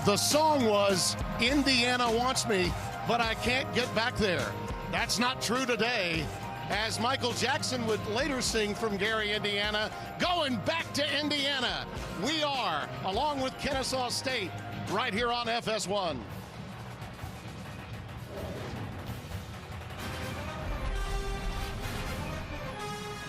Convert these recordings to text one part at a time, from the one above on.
The song was Indiana Wants Me, but I can't get back there. That's not true today, as Michael Jackson would later sing from Gary, Indiana, going back to Indiana. We are, along with Kennesaw State, right here on FS1.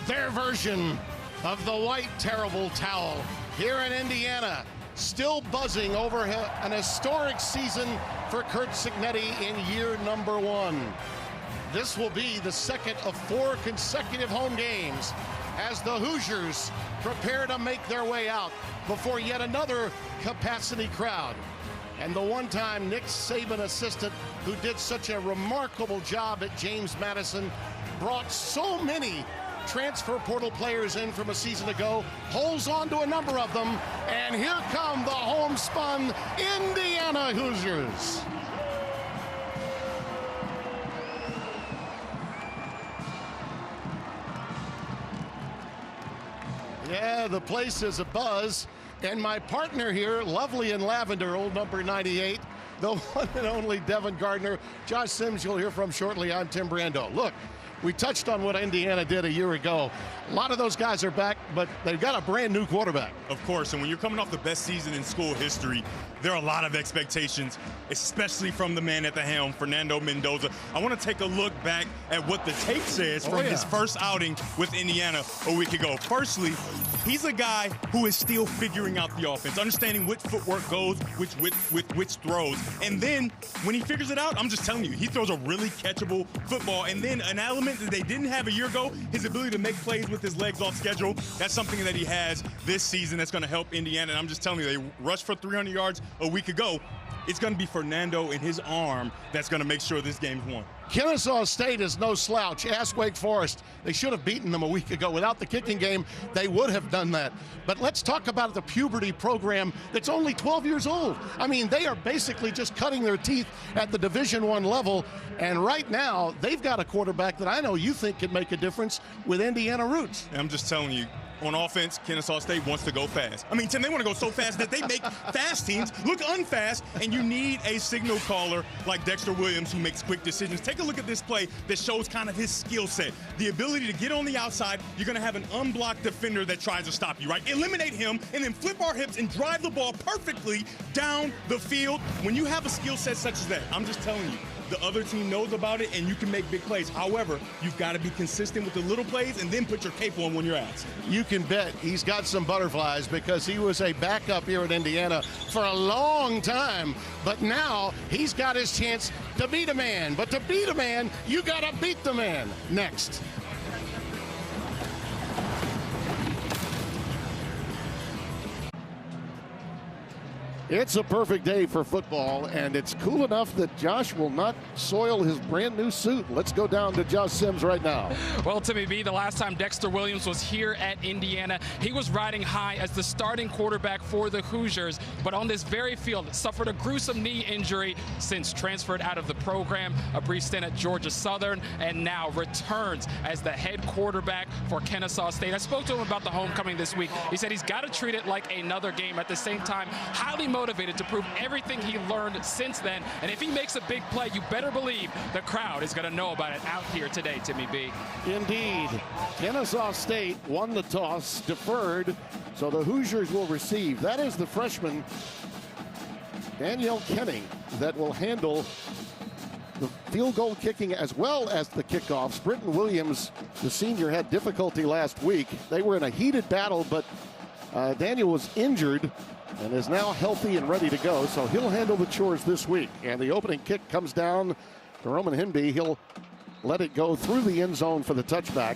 Their version of the white terrible towel here in Indiana, still buzzing over an historic season for Curt Cignetti in year number 1. This will be the second of 4 consecutive home games as the Hoosiers prepare to make their way out before yet another capacity crowd. And the one-time Nick Saban assistant who did such a remarkable job at James Madison, brought so many transfer portal players in from a season ago, holds on to a number of them, and here come the homespun Indiana Hoosiers. Yeah, the place is abuzz, and my partner here, lovely in lavender, old number 98, the one and only Devin Gardner. Josh Sims you'll hear from shortly. I'm Tim Brando. Look, we touched on what Indiana did a year ago. A lot of those guys are back, but they've got a brand new quarterback. Of course, and when you're coming off the best season in school history, there are a lot of expectations, especially from the man at the helm, Fernando Mendoza. I want to take a look back at what the tape says from his first outing with Indiana a week ago. Firstly, he's a guy who is still figuring out the offense, understanding which footwork goes with which throws. And then when he figures it out, I'm just telling you, he throws a really catchable football. And then an element that they didn't have a year ago, his ability to make plays with his legs off schedule. That's something that he has this season that's going to help Indiana. And I'm just telling you, they rushed for 300 yards a week ago. It's going to be Fernando and his arm that's going to make sure this game's won. Kennesaw State is no slouch. Ask Wake Forest. They should have beaten them a week ago. Without the kicking game, they would have done that. But let's talk about the puberty program that's only 12 years old. I mean, they are basically just cutting their teeth at the Division I level. And right now, they've got a quarterback that I know you think could make a difference with Indiana roots. And I'm just telling you, on offense, Kennesaw State wants to go fast. I mean, Tim, they want to go so fast that they make fast teams look unfast, and you need a signal caller like Dexter Williams who makes quick decisions. Take a look at this play that shows kind of his skill set. The ability to get on the outside. You're going to have an unblocked defender that tries to stop you, right? Eliminate him and then flip our hips and drive the ball perfectly down the field. When you have a skill set such as that, I'm just telling you, the other team knows about it, and you can make big plays. However, you've got to be consistent with the little plays and then put your cape on when you're asked. You can bet he's got some butterflies because he was a backup here at Indiana for a long time. But now he's got his chance to beat a man. But to beat a man, you got to beat the man. Next. It's a perfect day for football, and it's cool enough that Josh will not soil his brand new suit. Let's go down to Josh Sims right now. Well, Timmy B, the last time Dexter Williams was here at Indiana, he was riding high as the starting quarterback for the Hoosiers, but on this very field suffered a gruesome knee injury, since transferred out of the program, a brief stint at Georgia Southern, and now returns as the head quarterback for Kennesaw State. I spoke to him about the homecoming this week. He said he's got to treat it like another game. At the same time, highly motivated to prove everything he learned since then. And if he makes a big play, you better believe the crowd is going to know about it out here today, Timmy B. Indeed. Kennesaw State won the toss, deferred, so the Hoosiers will receive. That is the freshman, Danielle Kenning, that will handle the field goal kicking as well as the kickoffs. Britton Williams, the senior, had difficulty last week. They were in a heated battle, but Daniel was injured and is now healthy and ready to go, so he'll handle the chores this week. And the opening kick comes down to Roman Hinby. He'll let it go through the end zone for the touchback.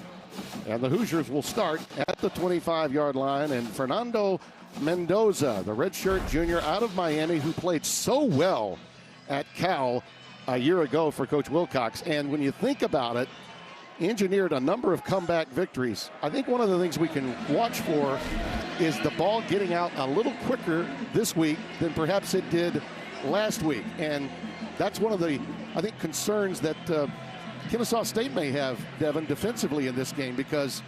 And the Hoosiers will start at the 25-yard line. And Fernando Mendoza, the redshirt junior out of Miami, who played so well at Cal a year ago for Coach Wilcox. And when you think about it, engineered a number of comeback victories. I think one of the things we can watch for is the ball getting out a little quicker this week than perhaps it did last week. And that's one of the, I think, concerns that Kennesaw State may have, Devin, defensively in this game, because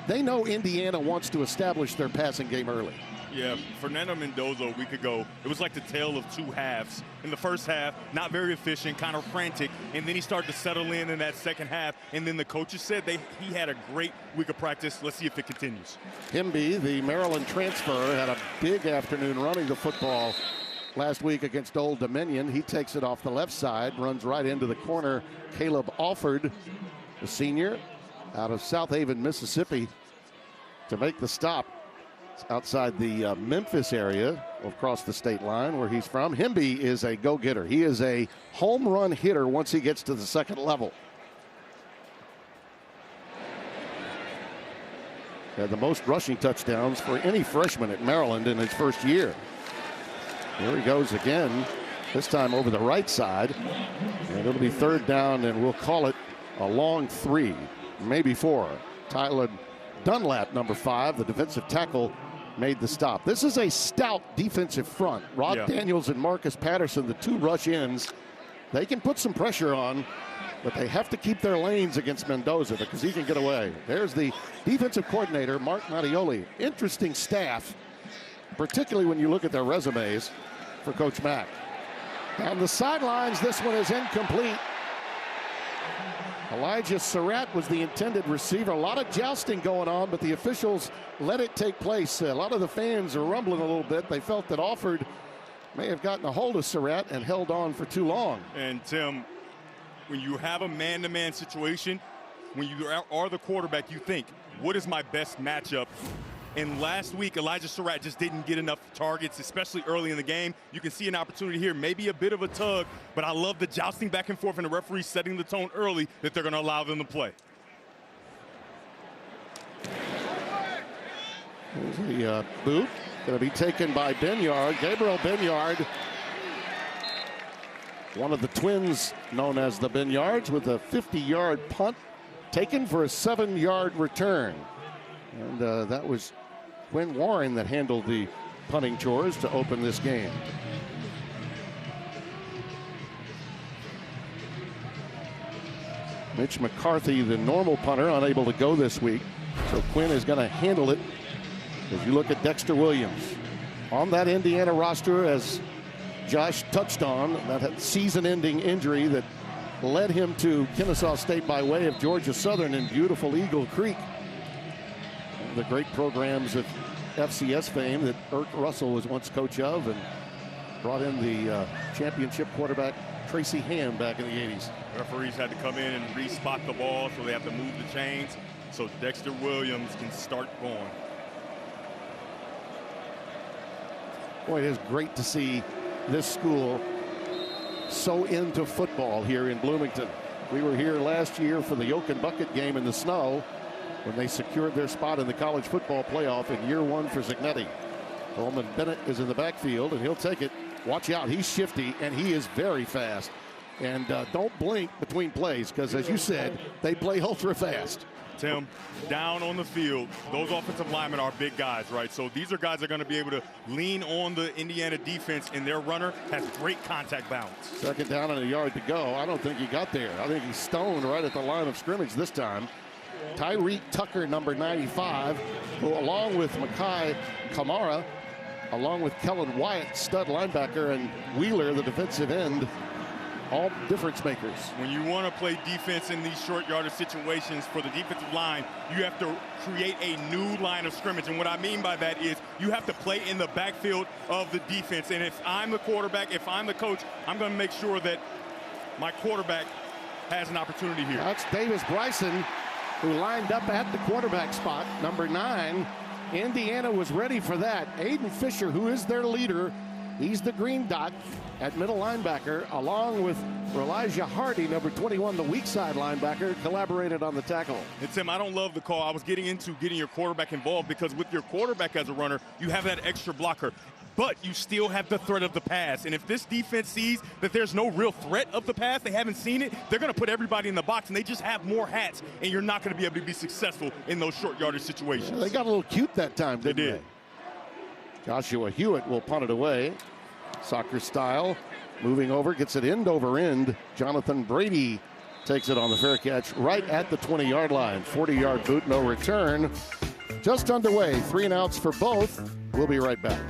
they know Indiana wants to establish their passing game early. Yeah, Fernando Mendoza a week ago, it was like the tale of two halves. In the first half, not very efficient, kind of frantic, and then he started to settle in that second half, and then the coaches said he had a great week of practice. Let's see if it continues. Hemby, the Maryland transfer, had a big afternoon running the football last week against Old Dominion. He takes it off the left side, runs right into the corner. Caleb Alford, the senior, out of South Haven, Mississippi, to make the stop. It's outside the Memphis area across the state line where he's from. Hemby is a go-getter. He is a home run hitter once he gets to the second level. Had the most rushing touchdowns for any freshman at Maryland in his first year. Here he goes again, this time over the right side. And it'll be third down, and we'll call it a long 3, maybe 4. Tyler Dunlap, number 5, the defensive tackle, made the stop. This is a stout defensive front. Rod Daniels and Marcus Patterson, the 2 rush ends. They can put some pressure on, but they have to keep their lanes against Mendoza because he can get away. There's the defensive coordinator, Mark Mattioli. Interesting staff, particularly when you look at their resumes for Coach Mack. On the sidelines, this one is incomplete. Elijah Surratt was the intended receiver. A lot of jousting going on, but the officials let it take place. A lot of the fans are rumbling a little bit. They felt that Alford may have gotten a hold of Surratt and held on for too long. And Tim, when you have a man-to-man situation, when you are the quarterback, you think, what is my best matchup? And last week, Elijah Surratt just didn't get enough targets, especially early in the game. You can see an opportunity here, maybe a bit of a tug, but I love the jousting back and forth and the referee setting the tone early that they're going to allow them to play. Here's the boot, going to be taken by Benyard. Gabriel Benyard, one of the twins known as the Benyards, with a 50-yard punt taken for a 7-yard return. And that was Quinn Warren that handled the punting chores to open this game. Mitch McCarthy, the normal punter, unable to go this week. So Quinn is going to handle it. As you look at Dexter Williams on that Indiana roster, as Josh touched on, that season-ending injury that led him to Kennesaw State by way of Georgia Southern in beautiful Eagle Creek. The great programs of FCS fame that Irk Russell was once coach of, and brought in the championship quarterback Tracy Ham back in the 80s. Referees had to come in and re-spot the ball, so they have to move the chains so Dexter Williams can start going. Boy, it is great to see this school so into football here in Bloomington. We were here last year for the Yoke and Bucket game in the snow, when they secured their spot in the college football playoff in year 1 for Zignetti. Coleman Bennett is in the backfield, and he'll take it. Watch out, he's shifty, and he is very fast. And don't blink between plays, because as you said, they play ultra fast. Tim, down on the field, those offensive linemen are big guys, right? So these are guys that are going to be able to lean on the Indiana defense, and their runner has great contact balance. Second down and a yard to go. I don't think he got there. I think he's stoned right at the line of scrimmage this time. Tyreek Tucker, number 95, who along with Makai Kamara, along with Kellen Wyatt, stud linebacker, and Wheeler, the defensive end, all difference makers. When you want to play defense in these short yardage situations for the defensive line, you have to create a new line of scrimmage. And what I mean by that is you have to play in the backfield of the defense. And if I'm the quarterback, if I'm the coach, I'm going to make sure that my quarterback has an opportunity here. That's Davis Bryson, who lined up at the quarterback spot, number 9. Indiana was ready for that. Aiden Fisher, who is their leader, he's the green dot at middle linebacker, along with Elijah Hardy, number 21, the weak side linebacker, collaborated on the tackle. And Tim, I don't love the call. I was getting into getting your quarterback involved, because with your quarterback as a runner, you have that extra blocker. But you still have the threat of the pass. And if this defense sees that there's no real threat of the pass, they haven't seen it, they're going to put everybody in the box, and they just have more hats, and you're not going to be able to be successful in those short yardage situations. Yeah, they got a little cute that time, didn't they? Joshua Hewitt will punt it away. Soccer style. Moving over, gets it end over end. Jonathan Brady takes it on the fair catch right at the 20-yard line. 40-yard boot, no return. just underway. 3 and outs for both. We'll be right back.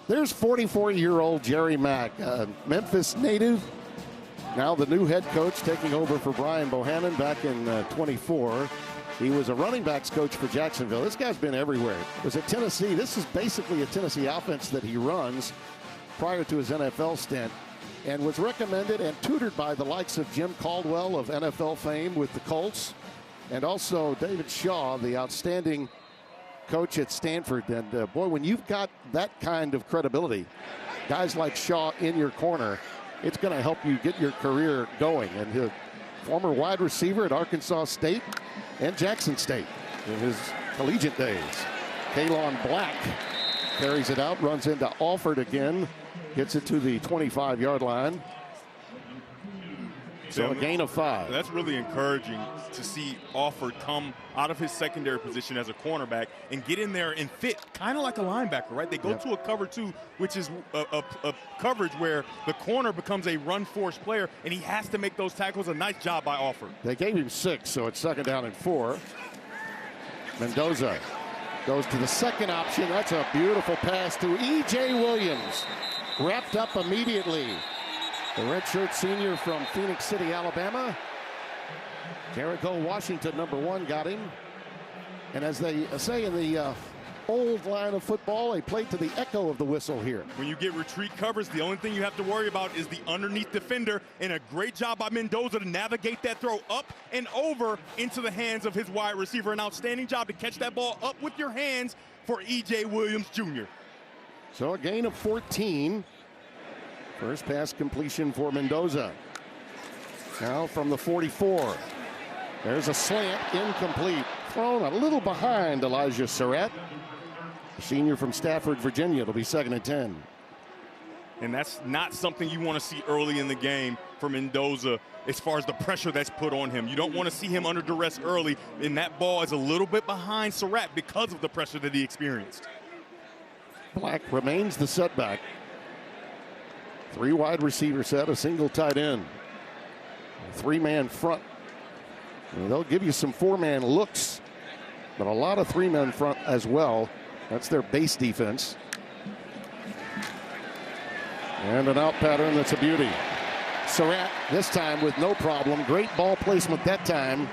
There's 44-year-old Jerry Mack, a Memphis native. Now the new head coach, taking over for Brian Bohannon back in 24. He was a running backs coach for Jacksonville. This guy's been everywhere. Was at Tennessee. This is basically a Tennessee offense that he runs prior to his NFL stint, and was recommended and tutored by the likes of Jim Caldwell of NFL fame with the Colts, and also David Shaw, the outstanding coach at Stanford. And boy, when you've got that kind of credibility, guys like Shaw in your corner, it's going to help you get your career going. And his former wide receiver at Arkansas State and Jackson State in his collegiate days. Kalon Black carries it out, runs into Alford again, gets it to the 25-yard line. So a gain of 5. That's really encouraging to see Alford come out of his secondary position as a cornerback and get in there and fit kind of like a linebacker, right? They go to a cover 2, which is a coverage where the corner becomes a run-force player, and he has to make those tackles. A nice job by Alford. They gave him 6, so it's 2nd down and 4. Mendoza goes to the second option. That's a beautiful pass to E.J. Williams. Wrapped up immediately. The redshirt senior from Phoenix City, Alabama. Jericho Washington, number 1, got him. And as they say in the old line of football, they played to the echo of the whistle here. When you get retreat covers, the only thing you have to worry about is the underneath defender, and a great job by Mendoza to navigate that throw up and over into the hands of his wide receiver. An outstanding job to catch that ball up with your hands for E.J. Williams Jr. So a gain of 14. First pass completion for Mendoza. Now from the 44. There's a slant, incomplete. Thrown a little behind Elijah Surratt, senior from Stafford, Virginia. It'll be 2nd and 10. And that's not something you want to see early in the game for Mendoza as far as the pressure that's put on him. You don't want to see him under duress early, and that ball is a little bit behind Surratt because of the pressure that he experienced. Black remains the setback. 3 wide receiver set, a single tight end. 3-man front. And they'll give you some 4-man looks, but a lot of 3-man front as well. That's their base defense. And an out pattern that's a beauty. Surratt this time with no problem. Great ball placement that time.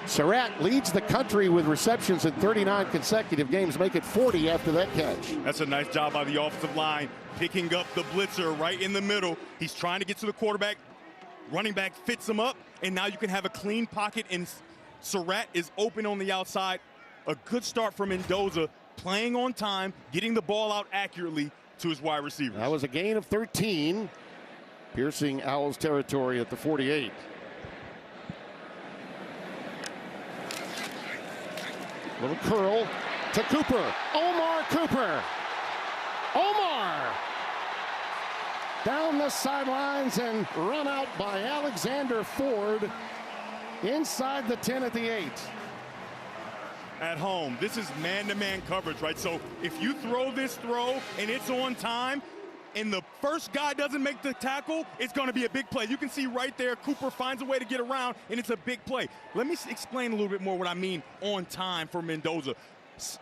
Surratt leads the country with receptions in 39 consecutive games. Make it 40 after that catch. That's a nice job by the offensive line, picking up the blitzer right in the middle. He's trying to get to the quarterback. Running back fits him up, and now you can have a clean pocket, and Surratt is open on the outside. A good start for Mendoza, playing on time, getting the ball out accurately to his wide receivers. That was a gain of 13, piercing Owls territory at the 48. Little curl to Cooper. Omar Cooper. Omar down the sidelines and run out by Alexander Ford inside the 10 at the 8. At home, this is man-to-man coverage, right? So if you throw this throw and it's on time and the first guy doesn't make the tackle, it's going to be a big play. You can see right there, Cooper finds a way to get around, and it's a big play. Let me explain a little bit more what I mean on time for Mendoza.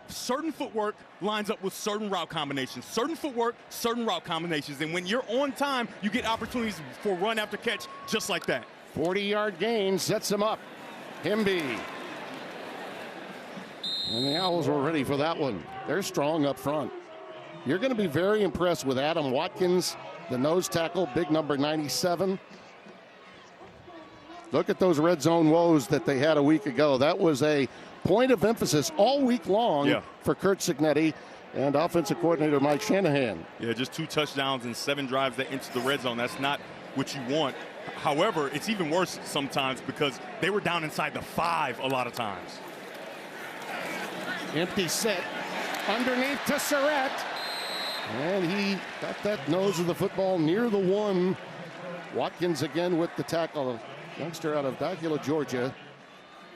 Certain footwork lines up with certain route combinations. Certain footwork, certain route combinations. And when you're on time, you get opportunities for run after catch just like that. 40-yard gain sets him up. Hemby. And the Owls were ready for that one. They're strong up front. You're going to be very impressed with Adam Watkins, the nose tackle, big number 97. Look at those red zone woes that they had a week ago. That was a point of emphasis all week long for Kurt Cignetti and offensive coordinator Mike Shanahan. Yeah, just 2 touchdowns and 7 drives that into the red zone. That's not what you want. However, it's even worse sometimes because they were down inside the 5 a lot of times. Empty set underneath to Surratt. And he got that nose of the football near the 1. Watkins again with the tackle. Youngster out of Dacula, Georgia.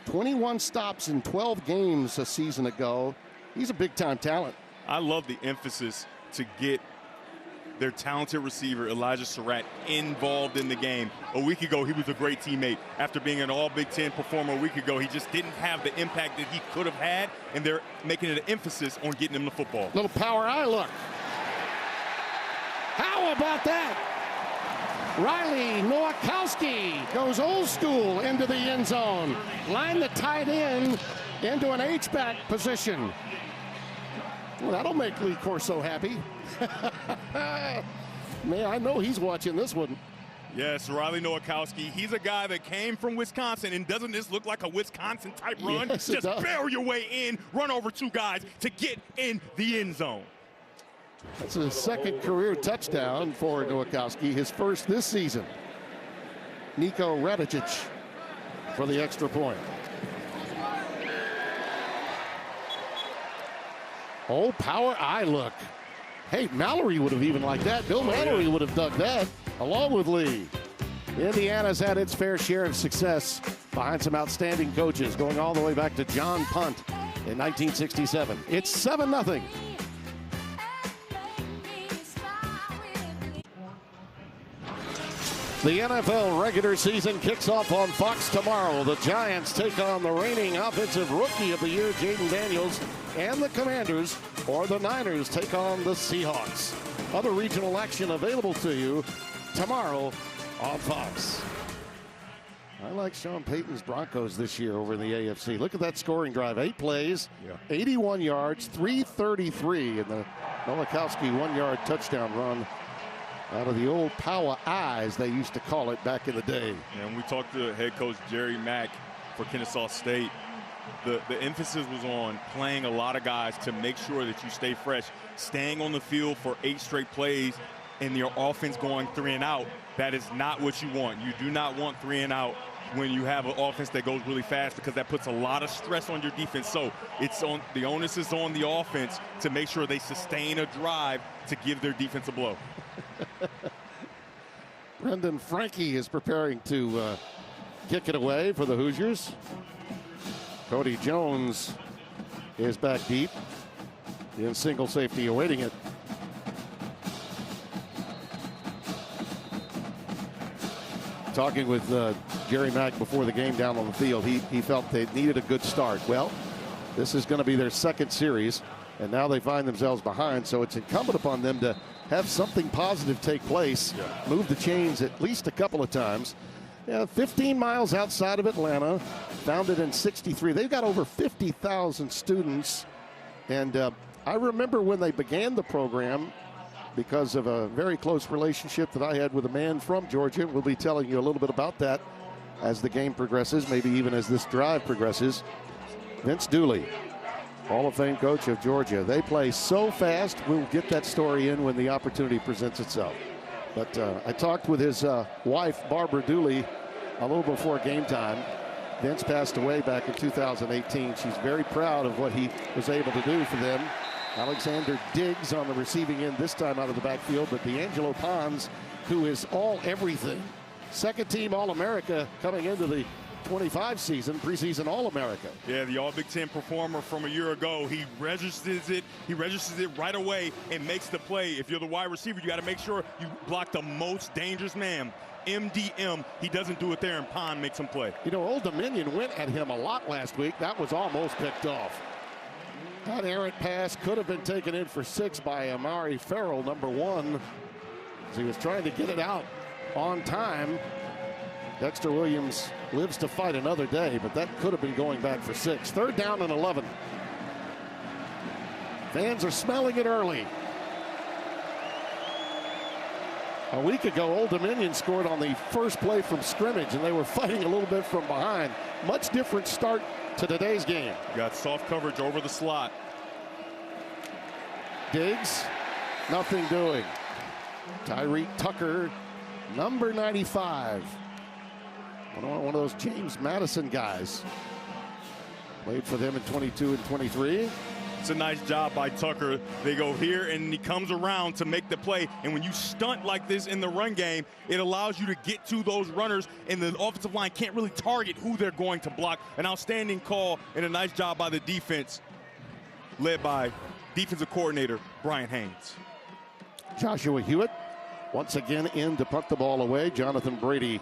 21 stops in 12 games a season ago. He's a big-time talent. I love the emphasis to get their talented receiver, Elijah Surratt, involved in the game. A week ago, he was a great teammate. After being an all-Big Ten performer a week ago, he just didn't have the impact that he could have had, and they're making it an emphasis on getting him the football. Little power eye look. How about that? Riley Nowakowski goes old school into the end zone. Line the tight end into an H-back position. Well, that'll make Lee Corso happy. Man, I know he's watching this one. Yes, Riley Nowakowski. He's a guy that came from Wisconsin, and doesn't this look like a Wisconsin-type run? Yes, just barrel your way in, run over two guys to get in the end zone. That's his second career touchdown for Nowakowski, his first this season. Nico Radicic for the extra point. Oh, power eye look. Hey, Mallory would have even liked that. Bill Mallory would have dug that along with Lee. Indiana's had its fair share of success behind some outstanding coaches, going all the way back to John Punt in 1967. It's 7-0. The NFL regular season kicks off on Fox tomorrow. The Giants take on the reigning offensive rookie of the year, Jaden Daniels, and the Commanders, or the Niners, take on the Seahawks. Other regional action available to you tomorrow on Fox. I like Sean Payton's Broncos this year over in the AFC. Look at that scoring drive. 8 plays, 81 yards, 333, and the Nowakowski 1-yard touchdown run out of the old power eyes, they used to call it back in the day. And we talked to head coach Jerry Mack for Kennesaw State. The emphasis was on playing a lot of guys to make sure that you stay fresh. Staying on the field for 8 straight plays and your offense going 3 and out, that is not what you want. You do not want 3 and out when you have an offense that goes really fast, because that puts a lot of stress on your defense. So it's on, the onus is on the offense to make sure they sustain a drive to give their defense a blow. Brendan Frankie is preparing to kick it away for the Hoosiers. Cody Jones is back deep in single safety awaiting it. Talking with Jerry Mack before the game down on the field, he felt they needed a good start. Well, this is going to be their second series, and now they find themselves behind, so it's incumbent upon them to have something positive take place, move the chains at least a couple of times. 15 miles outside of Atlanta, founded in '63. They've got over 50,000 students, and I remember when they began the program, because of a very close relationship that I had with a man from Georgia. We'll be telling you a little bit about that as the game progresses, maybe even as this drive progresses. Vince Dooley, Hall of Fame coach of Georgia. They play so fast. We'll get that story in when the opportunity presents itself. But I talked with his wife, Barbara Dooley, a little before game time. Vince passed away back in 2018. She's very proud of what he was able to do for them. Alexander Diggs on the receiving end, this time out of the backfield, but D'Angelo Pons, who is all everything. Second team All-America coming into the 25 season, preseason All-America. Yeah, the All-Big Ten performer from a year ago. He registers it right away and makes the play. If you're the wide receiver, you got to make sure you block the most dangerous man. MDM, he doesn't do it there, and Pond makes him play. You know, Old Dominion went at him a lot last week. That was almost picked off. That errant pass could have been taken in for 6 by Amari Farrell, number 1, as he was trying to get it out on time. Dexter Williams lives to fight another day, but that could have been going back for 6. 3rd down and 11. Fans are smelling it early. A week ago, Old Dominion scored on the first play from scrimmage, and they were fighting a little bit from behind. Much different start to today's game. Got soft coverage over the slot. Diggs, nothing doing. Tyreek Tucker, number 95. One of those James Madison guys. Played for them in 22 and 23. It's a nice job by Tucker. They go here, and he comes around to make the play. And when you stunt like this in the run game, it allows you to get to those runners, and the offensive line can't really target who they're going to block. An outstanding call and a nice job by the defense, led by defensive coordinator Brian Haynes. Joshua Hewitt once again in to punt the ball away. Jonathan Brady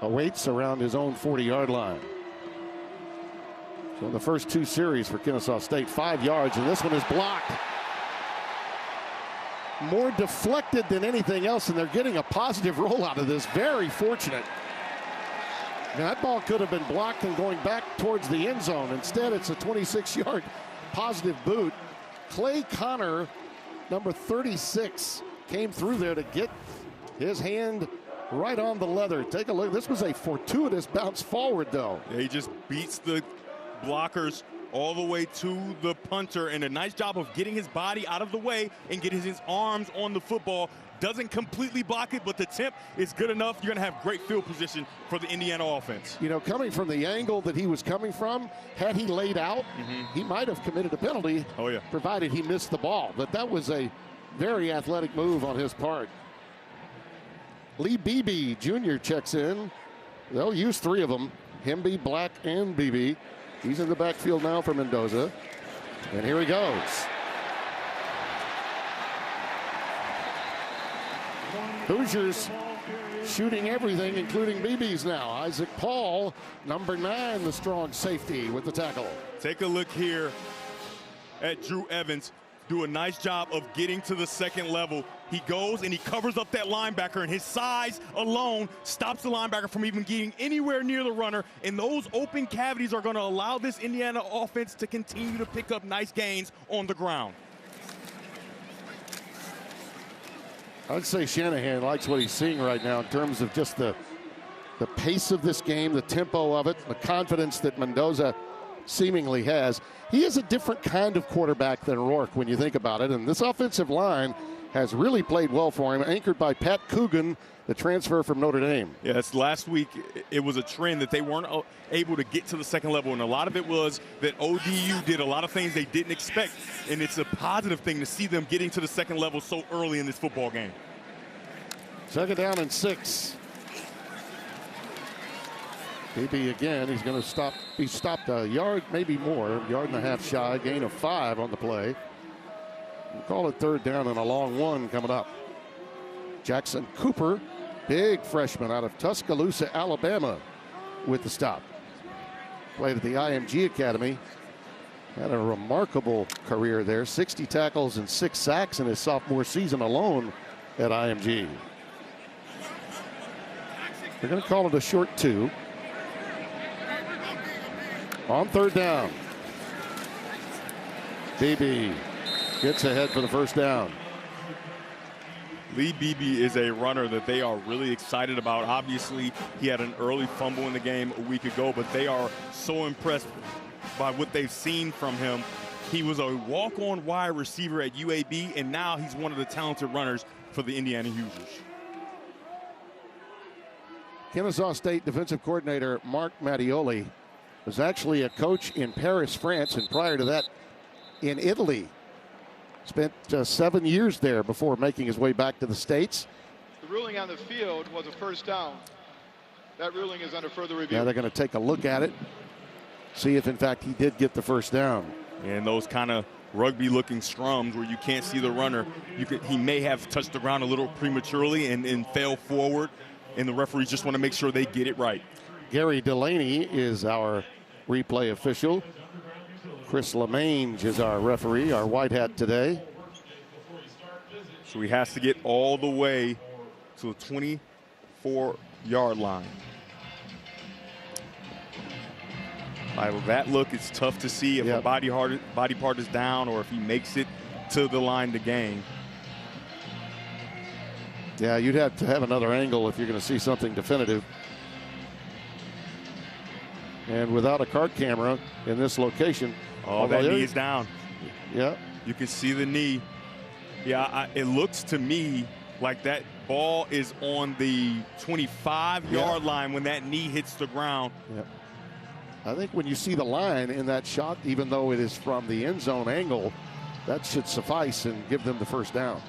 awaits around his own 40-yard line. So the first two series for Kennesaw State, 5 yards, and this one is blocked. More deflected than anything else, and they're getting a positive roll out of this. Very fortunate. Now, that ball could have been blocked and going back towards the end zone. Instead, it's a 26-yard positive boot. Clay Connor, number 36, came through there to get his hand right on the leather. Take a look. This was a fortuitous bounce forward, though. Yeah, he just beats the blockers all the way to the punter, and a nice job of getting his body out of the way and getting his arms on the football. Doesn't completely block it, but the tip is good enough. You're going to have great field position for the Indiana offense. You know, coming from the angle that he was coming from, had he laid out, he might have committed a penalty, provided he missed the ball. But that was a very athletic move on his part. Lee Beebe Jr. checks in. They'll use 3 of them, Hemby, Black, and Beebe. He's in the backfield now for Mendoza. And here he goes. Hoosiers shooting everything, including BBs now. Isaac Paul, number 9, the strong safety with the tackle. Take a look here at Drew Evans. Do a nice job of getting to the second level. He goes and he covers up that linebacker, and his size alone stops the linebacker from even getting anywhere near the runner. And those open cavities are going to allow this Indiana offense to continue to pick up nice gains on the ground. I'd say Shanahan likes what he's seeing right now in terms of just the pace of this game, the tempo of it, the confidence that Mendoza seemingly has. He is a different kind of quarterback than Rourke when you think about it, and this offensive line has really played well for him, anchored by Pat Coogan, the transfer from Notre Dame. Yes, last week it was a trend that they weren't able to get to the second level, and a lot of it was that ODU did a lot of things they didn't expect, and it's a positive thing to see them getting to the second level so early in this football game. 2nd down and 6. Maybe again, he's going to be stopped a yard, maybe more, yard and a half shy, gain of 5 on the play. We'll call it 3rd down and a long one coming up. Jackson Cooper, big freshman out of Tuscaloosa, Alabama, with the stop. Played at the IMG Academy. Had a remarkable career there. 60 tackles and 6 sacks in his sophomore season alone at IMG. They're going to call it a short 2. On 3rd down. BB gets ahead for the 1st down. Lee Beebe is a runner that they are really excited about. Obviously, he had an early fumble in the game a week ago, but they are so impressed by what they've seen from him. He was a walk-on wide receiver at UAB, and now he's one of the talented runners for the Indiana Hoosiers. Kennesaw State defensive coordinator Mark Mattioli was actually a coach in Paris, France, and prior to that in Italy. Spent 7 years there before making his way back to the States. The ruling on the field was a 1st down. That ruling is under further review. Now they're going to take a look at it, see if in fact he did get the 1st down. And those kind of rugby-looking scrums where you can't see the runner, he may have touched the ground a little prematurely and fell forward, and the referees just want to make sure they get it right. Gary Delaney is our replay official. Chris LeMange is our referee, our white hat today. So he has to get all the way to the 24-yard line. By that look, it's tough to see if a body part is down or if he makes it to the line to gain. Yeah, you'd have to have another angle if you're going to see something definitive. And without a cart camera in this location. Oh, that knee is down. Yeah. You can see the knee. Yeah, it looks to me like that ball is on the 25-yard line when that knee hits the ground. Yep. I think when you see the line in that shot, even though it is from the end zone angle, that should suffice and give them the 1st down.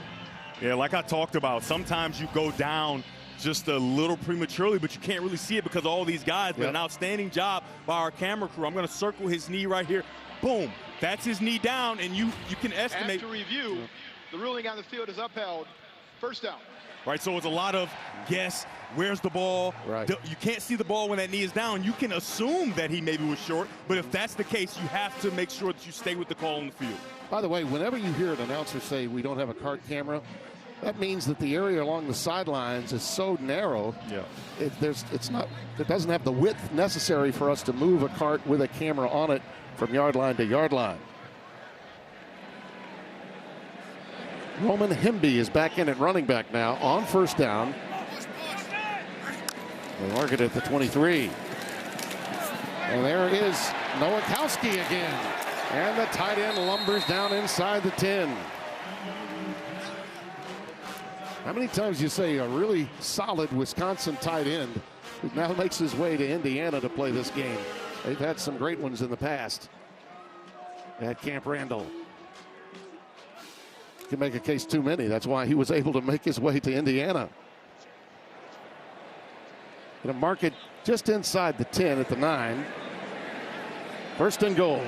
Yeah, like I talked about, sometimes you go down just a little prematurely, but you can't really see it because of all these guys. But an outstanding job by our camera crew. I'm going to circle his knee right here. Boom. That's his knee down, and you can estimate. After review, The ruling on the field is upheld. First down. Right, so it's a lot of guess. Where's the ball? Right. You can't see the ball when that knee is down. You can assume that he maybe was short, but if that's the case, you have to make sure that you stay with the call on the field. By the way, whenever you hear an announcer say we don't have a cart camera, that means that the area along the sidelines is so narrow. Yeah. It doesn't have the width necessary for us to move a cart with a camera on it from yard line to yard line. Roman Hemby is back in at running back now on first down. They mark it at the 23. And there is Nowakowski again. And the tight end lumbers down inside the 10. How many times do you say a really solid Wisconsin tight end who now makes his way to Indiana to play this game? They've had some great ones in the past at Camp Randall. You can make a case too many. That's why he was able to make his way to Indiana. Going to mark it just inside the 10 at the 9. First and goal.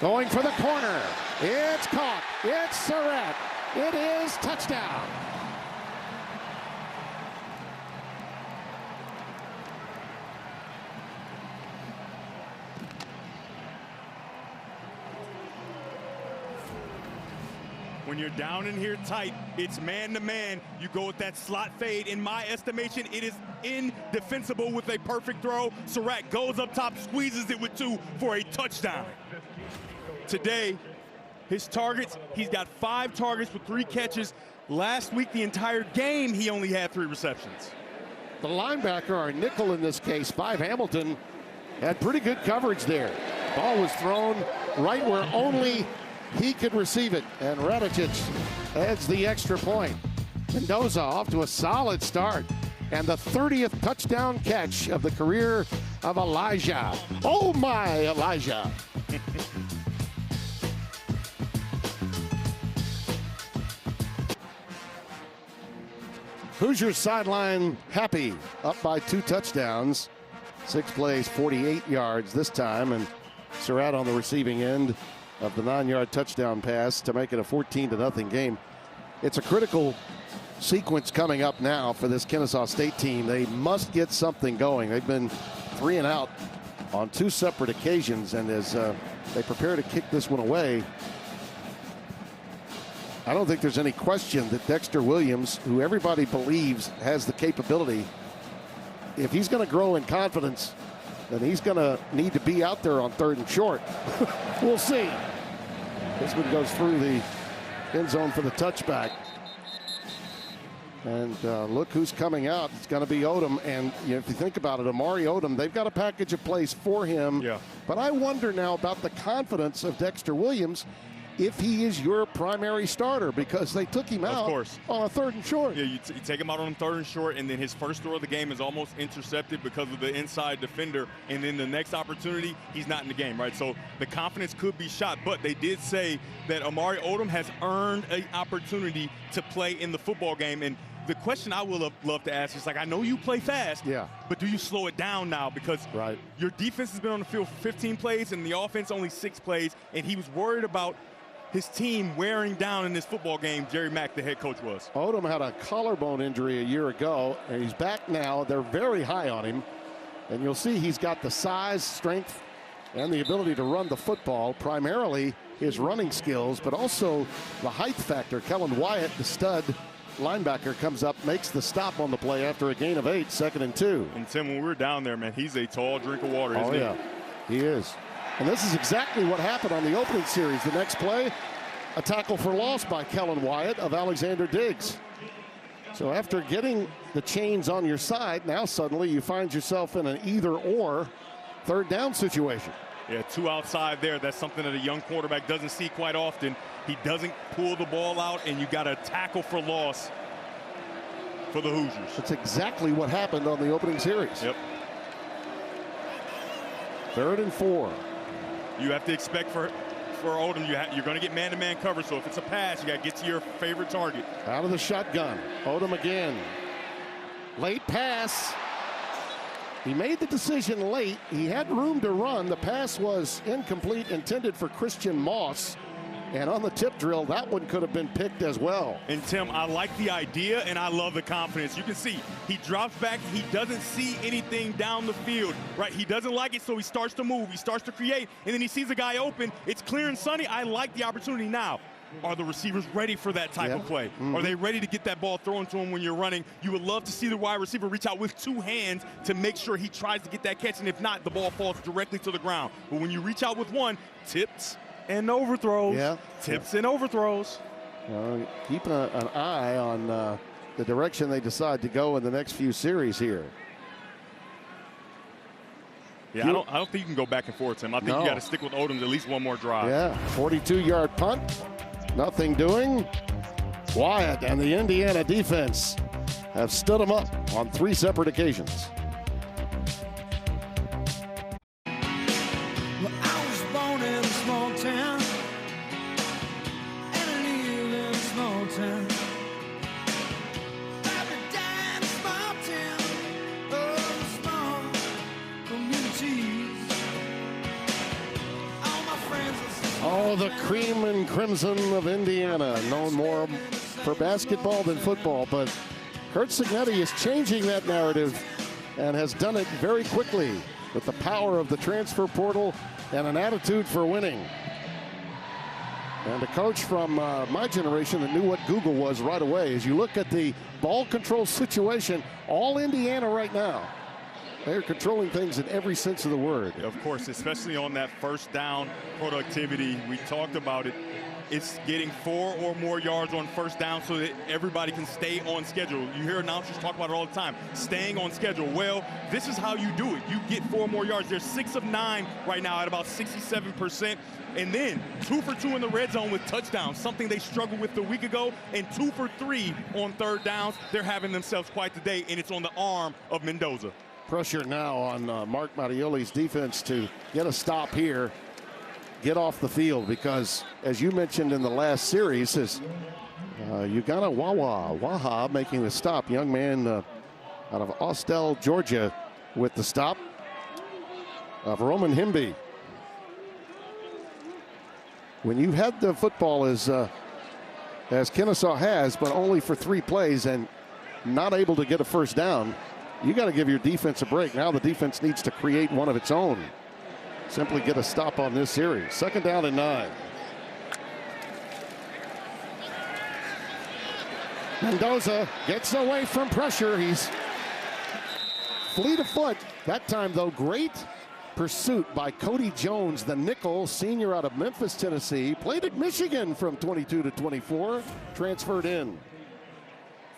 Going for the corner. It's caught. It's Sept. It is touchdown. When you're down in here tight, it's man-to-man. You go with that slot fade. In my estimation, it is indefensible with a perfect throw. Sept goes up top, squeezes it with 2 for a touchdown. Today, his targets, he's got 5 targets with 3 catches. Last week, the entire game, he only had 3 receptions. The linebacker, our nickel in this case, 5 Hamilton, had pretty good coverage there. Ball was thrown right where only he could receive it, and Radicic adds the extra point. Mendoza off to a solid start, and the 30th touchdown catch of the career of Elijah. Oh my, Elijah. Hoosiers sideline happy, up by 2 touchdowns. 6 plays, 48 yards this time, and Sept on the receiving end of the 9-yard touchdown pass to make it a 14-0 game. It's a critical sequence coming up now for this Kennesaw State team. They must get something going. They've been 3 and out on 2 separate occasions, and as they prepare to kick this one away, I don't think there's any question that Dexter Williams, who everybody believes has the capability, if he's going to grow in confidence, then he's going to need to be out there on 3rd and short. We'll see. This one goes through the end zone for the touchback. And look who's coming out. It's going to be Odom. And you know, if you think about it, Amari Odom, they've got a package of plays for him. Yeah. But I wonder now about the confidence of Dexter Williams if he is your primary starter, because they took him out on a 3rd and short. Yeah, you take him out on 3rd and short, and then his first throw of the game is almost intercepted because of the inside defender, and then the next opportunity, he's not in the game, right? So the confidence could be shot, but they did say that Amari Odom has earned an opportunity to play in the football game, and the question I will love to ask is, like, I know you play fast, but do you slow it down now? Because your defense has been on the field for 15 plays and the offense only 6 plays, and he was worried about his team wearing down in this football game. Jerry Mack, the head coach, was. Odom had a collarbone injury a year ago, and he's back now. They're very high on him, and you'll see he's got the size, strength, and the ability to run the football, primarily his running skills, but also the height factor. Kellen Wyatt, the stud linebacker, comes up, makes the stop on the play after a gain of 8, 2nd and 2. And Tim, when we were down there, man, he's a tall drink of water, isn't he? Oh, yeah, he is. And this is exactly what happened on the opening series. The next play, a tackle for loss by Kellen Wyatt of Alexander Diggs. So after getting the chains on your side, now suddenly you find yourself in an either-or 3rd down situation. Yeah, 2 outside there. That's something that a young quarterback doesn't see quite often. He doesn't pull the ball out, and you got a tackle for loss for the Hoosiers. That's exactly what happened on the opening series. Yep. 3rd and 4. You have to expect for Odom, you're going to get man-to-man cover. So if it's a pass, you got to get to your favorite target. Out of the shotgun, Odom again. Late pass. He made the decision late. He had room to run. The pass was incomplete, intended for Christian Moss. And on the tip drill, that one could have been picked as well. And Tim, I like the idea and I love the confidence. You can see he drops back. He doesn't see anything down the field, right? He doesn't like it, so he starts to move. He starts to create, and then he sees a guy open. It's clear and sunny. I like the opportunity now. Are the receivers ready for that type of play? Are they ready to get that ball thrown to him when you're running? You would love to see the wide receiver reach out with two hands to make sure he tries to get that catch, and if not, the ball falls directly to the ground. But when you reach out with one, tips and overthrows. Tips and overthrows. Keep an eye on the direction they decide to go in the next few series here. Yeah, I don't think you can go back and forth, Tim. I think you got to stick with Odoms at least one more drive. Yeah, 42-yard punt. Nothing doing. Wyatt and the Indiana defense have stood them up on 3 separate occasions. Well, I was born in a small town, and I live in a small town. Every day in a small town, oh, small communities. All my friends are Oh, the cream and crimson of Indiana, known more for basketball than football, but Curt Cignetti is changing that narrative and has done it very quickly with the power of the transfer portal and an attitude for winning. And a coach from my generation that knew what Google was right away. As you look at the ball control situation, all Indiana right now, they're controlling things in every sense of the word. Of course, especially on that first down productivity. We talked about it. It's getting 4 or more yards on first down so that everybody can stay on schedule. You hear announcers talk about it all the time, staying on schedule. Well, this is how you do it. You get 4 more yards. They're 6 of 9 right now at about 67%. And then 2 for 2 in the red zone with touchdowns, something they struggled with a week ago, and 2 for 3 on third downs. They're having themselves quite the day, and it's on the arm of Mendoza. Pressure now on Mark Mattioli's defense to get a stop here, get off the field, because as you mentioned in the last series, Ugana Waha making the stop. Young man out of Austell, Georgia, with the stop of Roman Himby. When you had the football as Kennesaw has, but only for 3 plays and not able to get a first down, you got to give your defense a break. Now the defense needs to create one of its own. Simply get a stop on this series. 2nd down and 9. Mendoza gets away from pressure. He's fleet of foot. That time, though, great pursuit by Cody Jones, the nickel, senior out of Memphis, Tennessee. Played at Michigan from 22 to 24. Transferred in.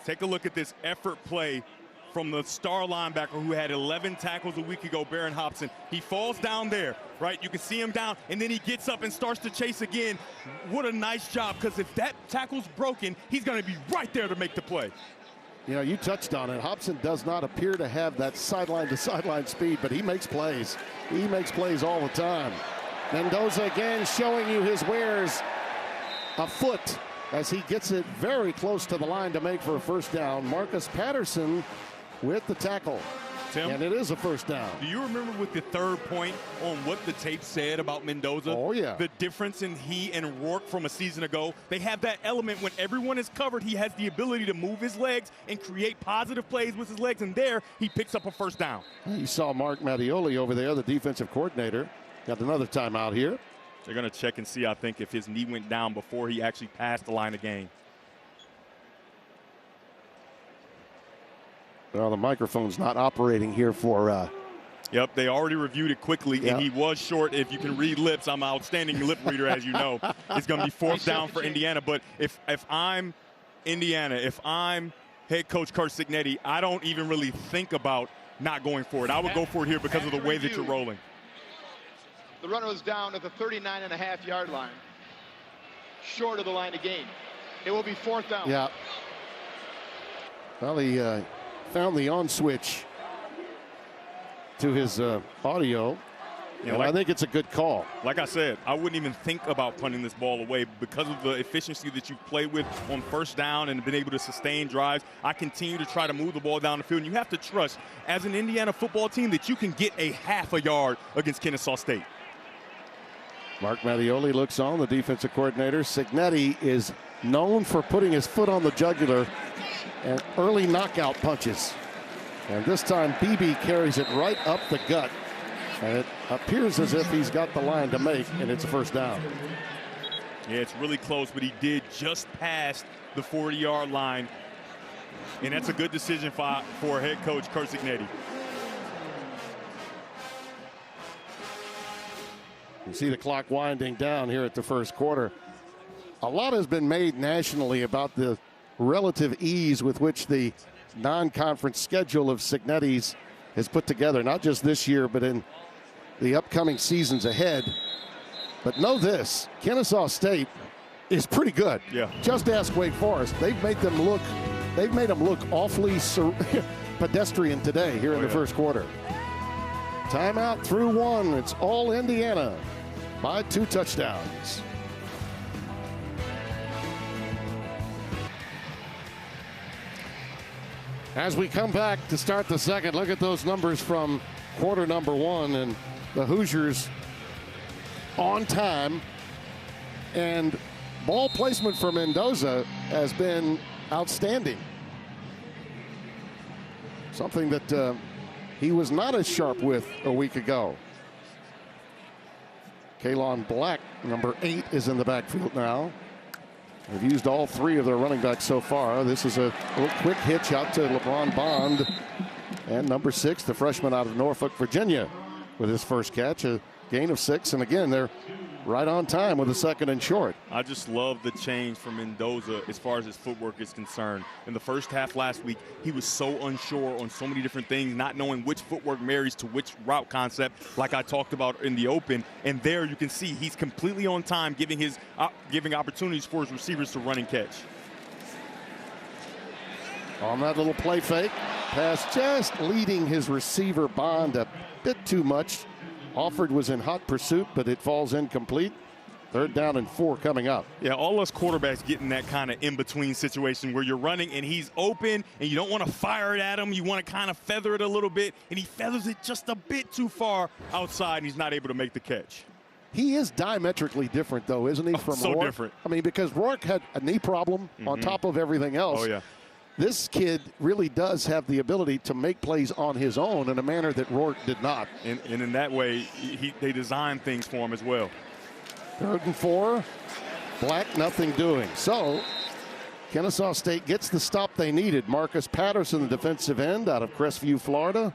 Take a look at this effort play from the star linebacker who had 11 tackles a week ago, Baron Hobson. He falls down there, right? You can see him down, and then he gets up and starts to chase again. What a nice job, because if that tackle's broken, he's going to be right there to make the play. You know, you touched on it. Hobson does not appear to have that sideline-to-sideline speed, but he makes plays. He makes plays all the time. Mendoza again showing you his wares. A foot as he gets it very close to the line to make for a first down. Marcus Patterson with the tackle. Tim, and it is a first down. Do you remember with the third point on what the tape said about Mendoza? Oh, yeah. The difference in he and Rourke from a season ago. They have that element when everyone is covered. He has the ability to move his legs and create positive plays with his legs, and there he picks up a first down. You saw Mark Mattioli over there, the defensive coordinator. Got another timeout here. They're going to check and see, I think, if his knee went down before he actually passed the line of game. Well, the microphone's not operating here for... Yep, they already reviewed it quickly, and he was short. If you can read lips, I'm an outstanding lip reader, as you know. It's going to be 4th down for Indiana. But if I'm Indiana, if I'm head coach Curt Cignetti, I don't even really think about not going for it. I would go for it here because of the way that you're rolling. The runner was down at the 39.5-yard line, short of the line of gain. It will be 4th down. Yeah. Well, he found the on switch to his audio. And I think it's a good call. Like I said, I wouldn't even think about punting this ball away because of the efficiency that you've played with on first down and been able to sustain drives. I continue to try to move the ball down the field. And you have to trust, as an Indiana football team, that you can get a half a yard against Kennesaw State. Mark Mattioli looks on, the defensive coordinator. Signetti is known for putting his foot on the jugular and early knockout punches. And this time, BB carries it right up the gut. And it appears as if he's got the line to make, and it's a first down. Yeah, it's really close, but he did just pass the 40-yard line. And that's a good decision for head coach Curt Signetti. You see the clock winding down here at the first quarter. A lot has been made nationally about the relative ease with which the non-conference schedule of Signetti's is put together, not just this year, but in the upcoming seasons ahead. But know this, Kennesaw State is pretty good. Yeah. Just ask Wake Forest. They've made them look awfully pedestrian today here in the first quarter. Timeout through one. It's all Indiana by 2 touchdowns. As we come back to start the second, look at those numbers from quarter number one, and the Hoosiers on time, and ball placement for Mendoza has been outstanding. Something that he was not as sharp with a week ago. Kalon Black, number 8, is in the backfield now. They've used all 3 of their running backs so far. This is a little quick hitch out to LeBron Bond. And number 6, the freshman out of Norfolk, Virginia, with his first catch, a gain of 6. And again, they're right on time with a second and short. I just love the change from Mendoza as far as his footwork is concerned. In the first half last week, he was so unsure on so many different things, not knowing which footwork marries to which route concept, like I talked about in the open. And there you can see he's completely on time, giving opportunities for his receivers to run and catch. On that little play fake, pass just leading his receiver Bond a bit too much. Alford was in hot pursuit, but it falls incomplete. 3rd down and 4 coming up. Yeah, all us quarterbacks get in that kind of in-between situation where you're running and he's open and you don't want to fire it at him. You want to kind of feather it a little bit, and he feathers it just a bit too far outside, and he's not able to make the catch. He is diametrically different, though, isn't he, from so Rourke? Different. I mean, because Rourke had a knee problem on top of everything else. Oh, yeah. This kid really does have the ability to make plays on his own in a manner that Rourke did not. And in that way, they designed things for him as well. 3rd and 4. Black, nothing doing. So, Kennesaw State gets the stop they needed. Marcus Patterson, the defensive end out of Crestview, Florida.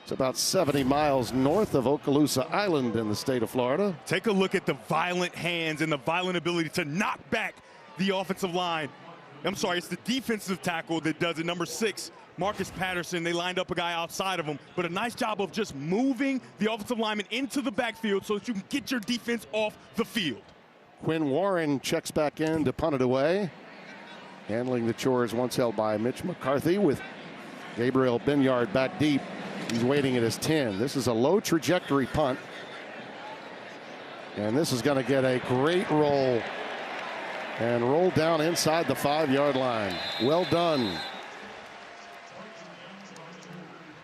It's about 70 miles north of Okaloosa Island in the state of Florida. Take a look at the violent hands and the violent ability to knock back the offensive line. I'm sorry, it's the defensive tackle that does it. Number 6, Marcus Patterson. They lined up a guy outside of him, but a nice job of just moving the offensive lineman into the backfield so that you can get your defense off the field. Quinn Warren checks back in to punt it away. Handling the chores once held by Mitch McCarthy with Gabriel Binyard back deep. He's waiting at his 10. This is a low trajectory punt. And this is going to get a great roll. And roll down inside the 5-yard line. Well done.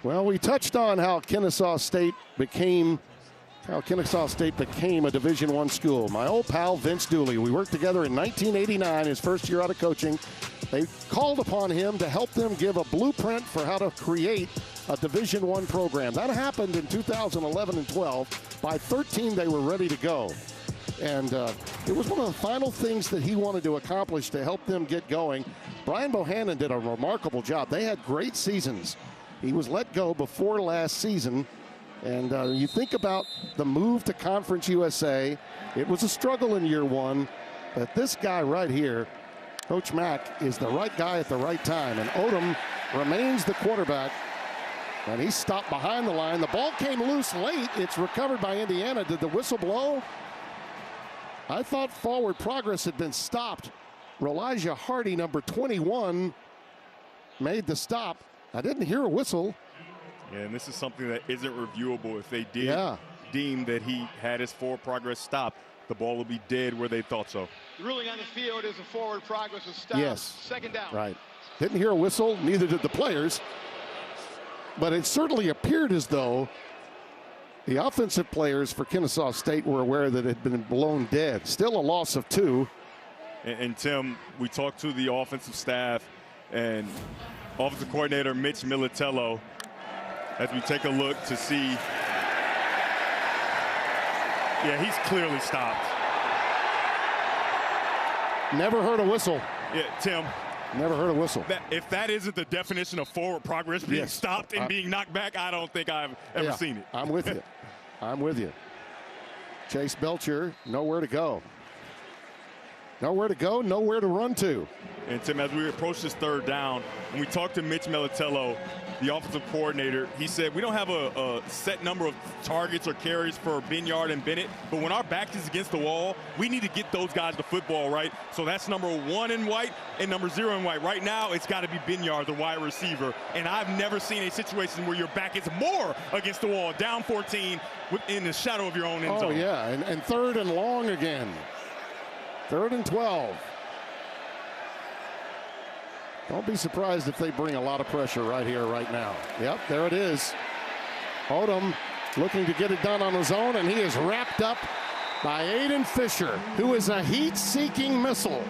Well, we touched on how Kennesaw State became a Division I school. My old pal Vince Dooley, we worked together in 1989, his first year out of coaching. They called upon him to help them give a blueprint for how to create a Division I program. That happened in 2011 and 12. By 13, they were ready to go. And it was one of the final things that he wanted to accomplish to help them get going. Brian Bohannon did a remarkable job. They had great seasons. He was let go before last season. And you think about the move to Conference USA. It was a struggle in year 1. But this guy right here, Coach Mack, is the right guy at the right time. And Odom remains the quarterback. And he's stopped behind the line. The ball came loose late. It's recovered by Indiana. Did the whistle blow? I thought forward progress had been stopped. Elijah Hardy, number 21, made the stop. I didn't hear a whistle. Yeah, and this is something that isn't reviewable. If they did deem that he had his forward progress stopped, the ball would be dead where they thought so. The ruling on the field is the forward progress was stopped. Yes. 2nd down. Right. Didn't hear a whistle, neither did the players. But it certainly appeared as though The offensive players for Kennesaw State were aware that it had been blown dead. Still a loss of 2. And Tim, we talked to the offensive staff and offensive coordinator Mitch Militello as we take a look to see. Yeah, he's clearly stopped. Never heard a whistle. Yeah, Tim. Never heard a whistle. If that isn't the definition of forward progress, being stopped and being knocked back, I don't think I've ever seen it. I'm with you. I'm with you. Chase Belcher, nowhere to go. Nowhere to go, nowhere to run to. And Tim, as we approach this 3rd down, when we talked to Mitch Militello, the offensive coordinator, he said we don't have a set number of targets or carries for Binyard and Bennett, but when our back is against the wall, we need to get those guys the football, right? So that's number 1 in white and number 0 in white. Right now, it's got to be Binyard, the wide receiver. And I've never seen a situation where your back is more against the wall, down 14 within the shadow of your own end zone. Oh, yeah, and 3rd and long again. 3rd and 12. Don't be surprised if they bring a lot of pressure right here, right now. Yep, there it is. Odom looking to get it done on his own, and he is wrapped up by Aiden Fisher, who is a heat-seeking missile.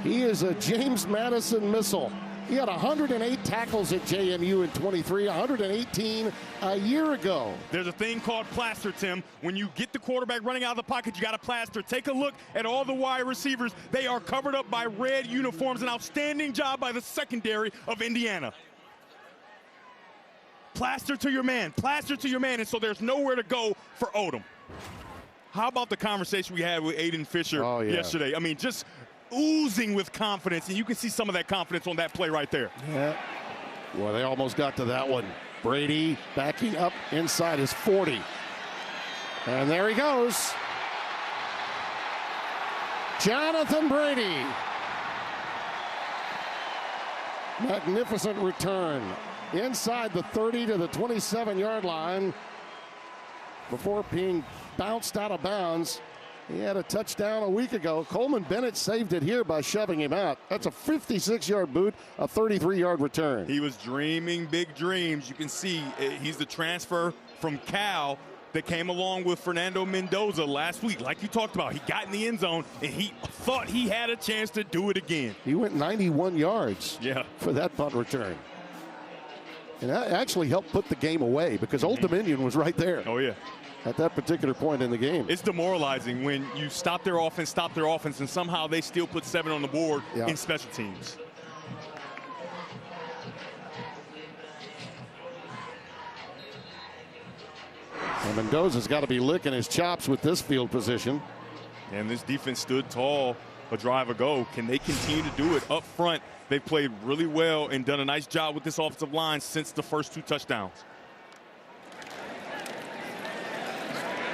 He is a James Madison missile. He had 108 tackles at JMU in 23, 118 a year ago. There's a thing called plaster, Tim. When you get the quarterback running out of the pocket, you got to plaster. Take a look at all the wide receivers. They are covered up by red uniforms. An outstanding job by the secondary of Indiana. Plaster to your man. Plaster to your man. And so there's nowhere to go for Odom. How about the conversation we had with Aiden Fisher yesterday? I mean, just oozing with confidence, and you can see some of that confidence on that play right there. Yeah. Well, they almost got to that one. Brady backing up inside his 40. And there he goes. Jonathan Brady. Magnificent return. Inside the 30 to the 27-yard line before being bounced out of bounds. He had a touchdown a week ago. Coleman Bennett saved it here by shoving him out. That's a 56-yard boot, a 33-yard return. He was dreaming big dreams. You can see he's the transfer from Cal that came along with Fernando Mendoza last week. Like you talked about, he got in the end zone, and he thought he had a chance to do it again. He went 91 yards for that punt return. And that actually helped put the game away because Old Dominion was right there. Oh, yeah. At that particular point in the game. It's demoralizing when you stop their offense, and somehow they still put 7 on the board in special teams. And Mendoza's got to be licking his chops with this field position. And this defense stood tall a drive ago. Can they continue to do it up front? They've played really well and done a nice job with this offensive line since the first 2 touchdowns.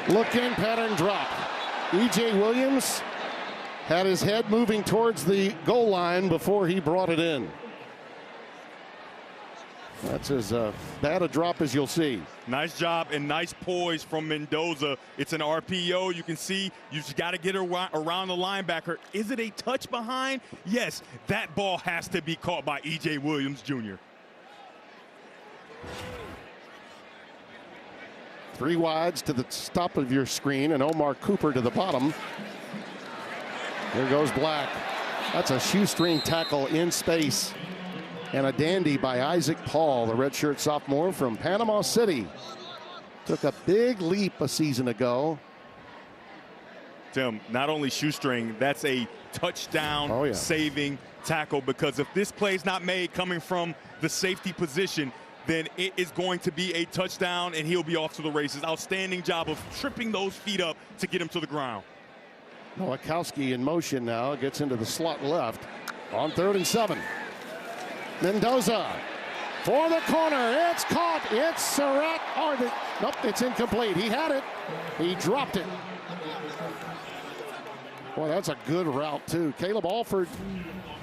Look in, pattern drop. E.J. Williams had his head moving towards the goal line before he brought it in. That's as bad a drop as you'll see. Nice job and nice poise from Mendoza. It's an RPO. You can see you just got to get around the linebacker. Is it a touch behind? Yes, that ball has to be caught by E.J. Williams Jr. 3 wides to the top of your screen, and Omar Cooper to the bottom. There goes Black. That's a shoestring tackle in space. And a dandy by Isaac Paul, the redshirt sophomore from Panama City. Took a big leap a season ago. Tim, not only shoestring, that's a touchdown saving tackle, because if this play is not made coming from the safety position, then it is going to be a touchdown, and he'll be off to the races. Outstanding job of tripping those feet up to get him to the ground. Nowakowski in motion now, gets into the slot left on 3rd and 7. Mendoza for the corner. It's caught. It's Surratt. Nope, it's incomplete. He had it. He dropped it. Boy, that's a good route, too. Caleb Alford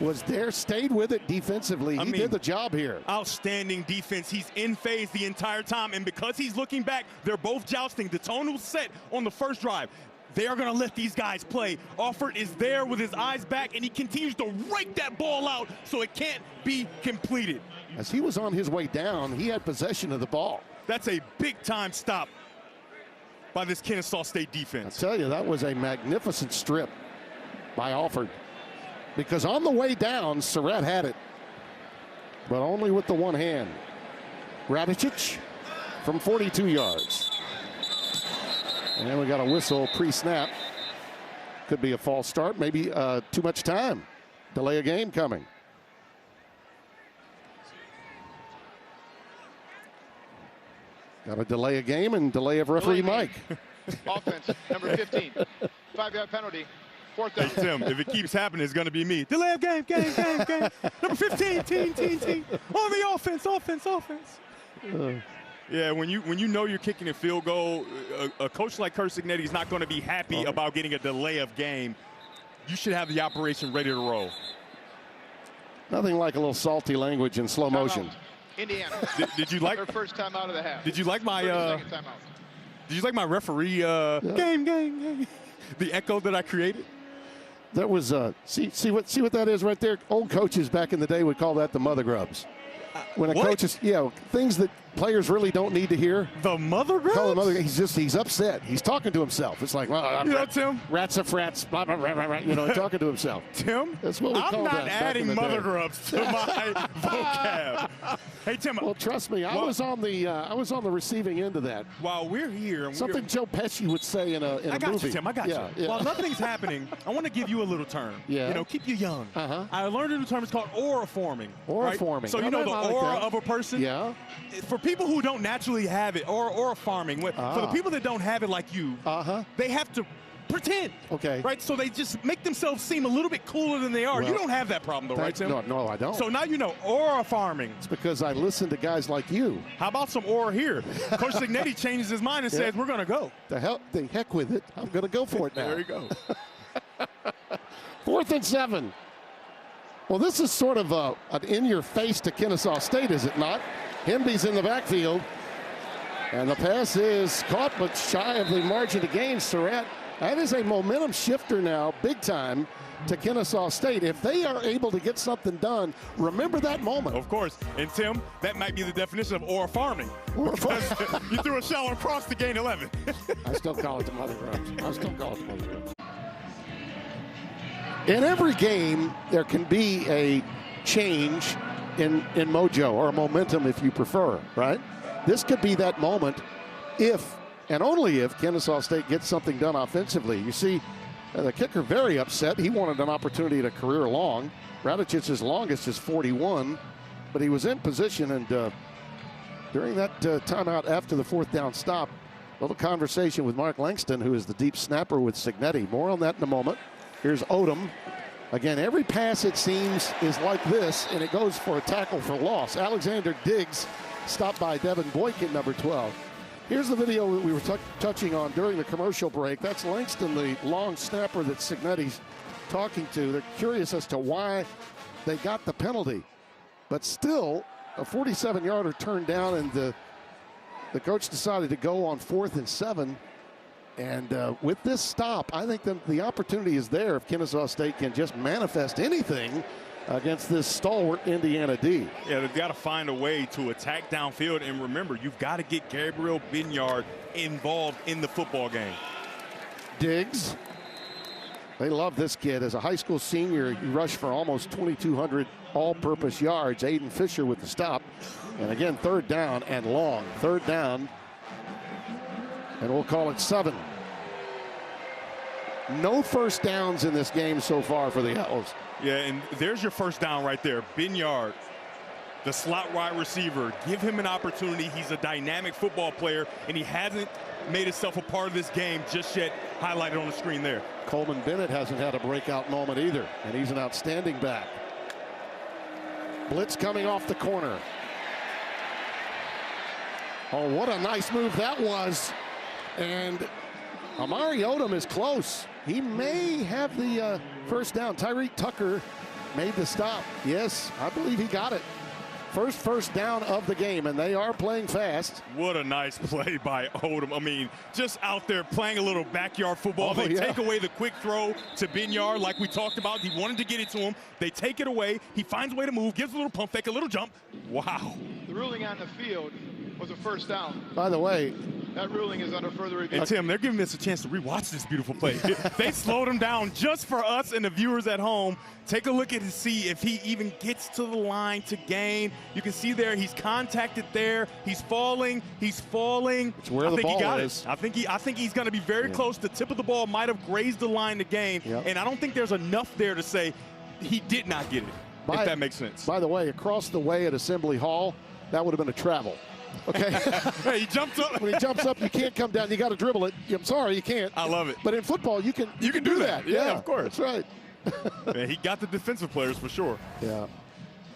was there, stayed with it defensively. He did the job here. Outstanding defense. He's in phase the entire time, and because he's looking back, they're both jousting. The tone was set on the first drive. They are going to let these guys play. Alford is there with his eyes back, and he continues to rake that ball out so it can't be completed. As he was on his way down, he had possession of the ball. That's a big-time stop by this Kennesaw State defense. I tell you, that was a magnificent strip by Alford. Because on the way down, Sept had it, but only with the one hand. Radicic from 42 yards. And then we got a whistle pre-snap. Could be a false start, maybe too much time. Delay a game coming. Got to delay a game and delay of referee Mike. Offense, number 15. 5-yard penalty. 4th down. Hey, Tim, if it keeps happening, it's going to be me. Delay of game. Number 15, team. On the offense. Yeah, when you know you're kicking a field goal, a coach like Curt Cignetti is not going to be happy about getting a delay of game. You should have the operation ready to roll. Nothing like a little salty language in slow motion. Indiana. Did you like their first time out of the half? Did you like my Did you like my referee game? The echo that I created? That was see what that is right there. Old coaches back in the day would call that the mother grubs. When a coach is, things that players really don't need to hear. The mother grubs? Call the mother. He's upset. He's talking to himself. It's like, well, Tim, rats of frats, blah, blah, blah, blah, talking to himself. Tim, that's what we call that. I'm not adding mother grubs to my vocab. Hey, Tim. Well, trust me, I was on the receiving end of that. While we're here, something Joe Pesci would say in a movie. I got you, Tim. I got you. Yeah. While nothing's happening, I want to give you a little term. Yeah. Keep you young. I learned a new term. It's called aura forming. Aura right? forming. So the aura of a person. Yeah. For people who don't naturally have it, aura farming. For the people that don't have it like you, they have to pretend. Okay. Right? So they just make themselves seem a little bit cooler than they are. Well, you don't have that problem, though, right, Tim? No, I don't. So now you know aura farming. It's because I listen to guys like you. How about some aura here? Coach Cignetti changes his mind and says, we're going to go. The heck with it. I'm going to go for it now. There you go. 4th and 7. Well, this is sort of an in-your-face to Kennesaw State, is it not? Hemby's in the backfield. And the pass is caught, but shy of the margin to gain. Sept, that is a momentum shifter now, big time, to Kennesaw State. If they are able to get something done, remember that moment. Of course. And, Tim, that might be the definition of aura farming. You threw a shallow across to gain 11. I still call it the mother grubs. In every game, there can be a change in mojo, or momentum if you prefer, right? This could be that moment if, and only if, Kennesaw State gets something done offensively. You see, the kicker very upset. He wanted an opportunity at a career long. Radicic's longest is 41, but he was in position, and during that timeout after the 4th down stop, a little conversation with Mark Langston, who is the deep snapper with Cignetti. More on that in a moment. Here's Odom. Again, every pass, it seems, is like this, and it goes for a tackle for loss. Alexander Diggs stopped by Devin Boykin, number 12. Here's the video that we were touching on during the commercial break. That's Langston, the long snapper that Cignetti's talking to. They're curious as to why they got the penalty. But still, a 47-yarder turned down, and the coach decided to go on 4th and 7. And with this stop, I think the opportunity is there if Kennesaw State can just manifest anything against this stalwart Indiana D. Yeah, they've got to find a way to attack downfield. And remember, you've got to get Gabriel Binyard involved in the football game. Diggs. They love this kid. As a high school senior, he rushed for almost 2,200 all-purpose yards. Aiden Fisher with the stop. And again, 3rd down and long. 3rd down. And we'll call it 7. No first downs in this game so far for the Owls. Yeah, and there's your first down right there. Binyard, the slot wide receiver. Give him an opportunity. He's a dynamic football player, and he hasn't made himself a part of this game just yet, highlighted on the screen there. Coleman Bennett hasn't had a breakout moment either, and he's an outstanding back. Blitz coming off the corner. Oh, what a nice move that was. And Amari Odom is close. He may have the first down. Tyreek Tucker made the stop. Yes, I believe he got it. First down of the game, and they are playing fast. What a nice play by Odom. I mean, just out there playing a little backyard football. They take away the quick throw to Binyard like we talked about. He wanted to get it to him. They take it away. He finds a way to move, gives a little pump fake, a little jump. Wow. The ruling on the field was a first down. By the way, That ruling is under further review. And Tim, they're giving us a chance to rewatch this beautiful play. They slowed him down just for us and the viewers at home. Take a look at it and see if he even gets to the line to gain. You can see there he's contacted there. He's falling. He's falling. It's where the ball is. I think he's going to be very close. The tip of the ball might have grazed the line to gain. Yep. And I don't think there's enough there to say he did not get it, if that makes sense. By the way, across the way at Assembly Hall, that would have been a travel. Okay. Hey, he jumps up. When he jumps up, you can't come down. You got to dribble it. I'm sorry, you can't. I love it. But in football, you can do that. Yeah, of course. That's right. Man, he got the defensive players for sure. Yeah.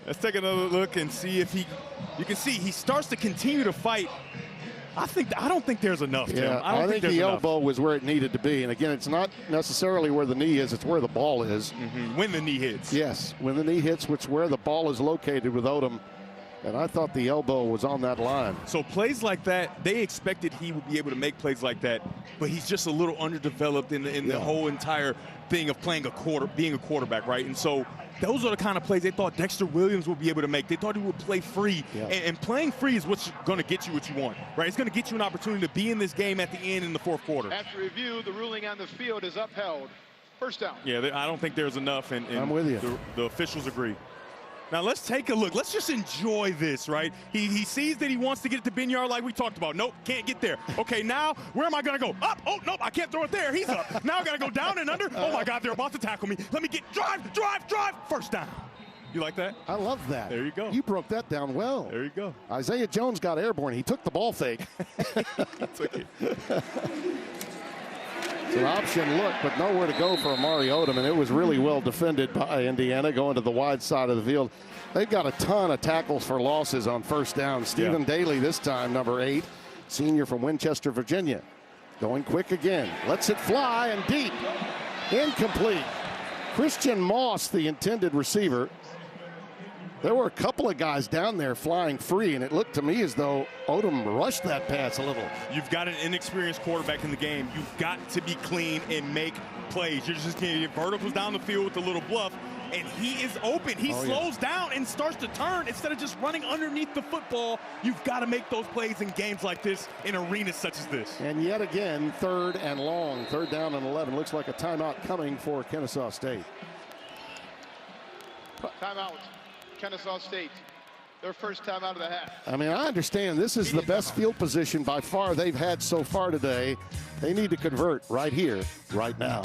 Let's take another look and see if you can see he starts to continue to fight. I don't think there's enough, Tim. Yeah, I don't think the elbow was where it needed to be. And again, it's not necessarily where the knee is, it's where the ball is. When the knee hits. Yes, when the knee hits, which is where the ball is located with Odom. And I thought the elbow was on that line. So plays like that, they expected he would be able to make plays like that, but he's just a little underdeveloped in the whole entire thing of being a quarterback, right? And so those are the kind of plays they thought Dexter Williams would be able to make. They thought he would play free. Yeah. And playing free is what's going to get you what you want, right? It's going to get you an opportunity to be in this game at the end in the fourth quarter. After review, the ruling on the field is upheld. First down. Yeah, I don't think there's enough, and I'm with you. The officials agree. Now let's take a look. Let's just enjoy this, right? He sees that he wants to get it to Ben Yard like we talked about. Nope, can't get there. Okay, now where am I going to go? Up. Oh, nope, I can't throw it there. He's up. Now I got to go down and under. Oh, my God, they're about to tackle me. Let me get drive. First down. You like that? I love that. There you go. You broke that down well. There you go. Isaiah Jones got airborne. He took the ball fake. He took it. It's an option look, but nowhere to go for Amari Odom, and it was really well defended by Indiana going to the wide side of the field. They've got a ton of tackles for losses on first down. Stephen Daly this time, number 8, senior from Winchester, Virginia. Going quick again. Lets it fly and deep. Incomplete. Christian Moss, the intended receiver. There were a couple of guys down there flying free, and it looked to me as though Odom rushed that pass a little. You've got an inexperienced quarterback in the game. You've got to be clean and make plays. You're just going to get verticals down the field with a little bluff, and he is open. He slows down and starts to turn instead of just running underneath the football. You've got to make those plays in games like this, in arenas such as this. And yet again, third and long, third down and 11. Looks like a timeout coming for Kennesaw State. Timeout. Kennesaw State, their first time out of the half. I mean, I understand this is the best field position by far they've had so far today. They need to convert right here, right now.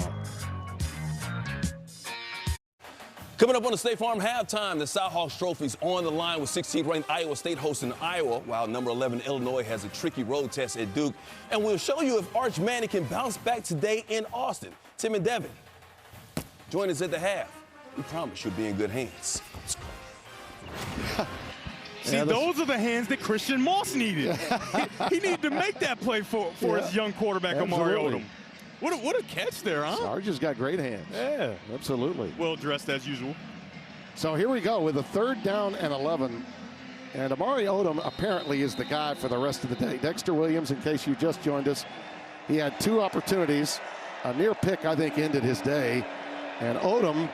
Coming up on the State Farm halftime, the Cyhawks Trophy's on the line with 16th ranked Iowa State hosting Iowa, while number 11 Illinois has a tricky road test at Duke. And we'll show you if Arch Manning can bounce back today in Austin. Tim and Devin, join us at the half. We promise you'll be in good hands. Let's go. See, those are the hands that Christian Moss needed. he needed to make that play for his young quarterback, Amari Odom. What a catch there, huh? Sarge has got great hands. Yeah. Absolutely. Well dressed as usual. So here we go with a third down and 11. And Amari Odom apparently is the guy for the rest of the day. Dexter Williams, in case you just joined us, he had 2 opportunities. A near pick, I think, ended his day. And Odom,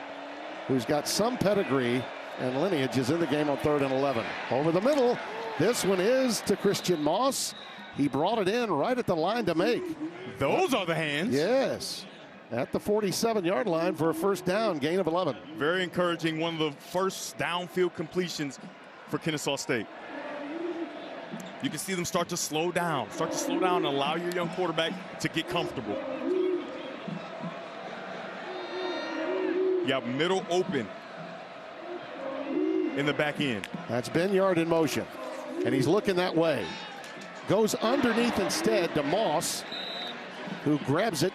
who's got some pedigree and lineage, is in the game on third and 11. Over the middle, this one is to Christian Moss. He brought it in right at the line to make. Those are the hands. Yes. At the 47-yard line for a first down, gain of 11. Very encouraging. One of the first downfield completions for Kennesaw State. You can see them start to slow down and allow your young quarterback to get comfortable. You have middle open in the back end. That's Ben Yard in motion, and he's looking that way. Goes underneath instead to Moss, who grabs it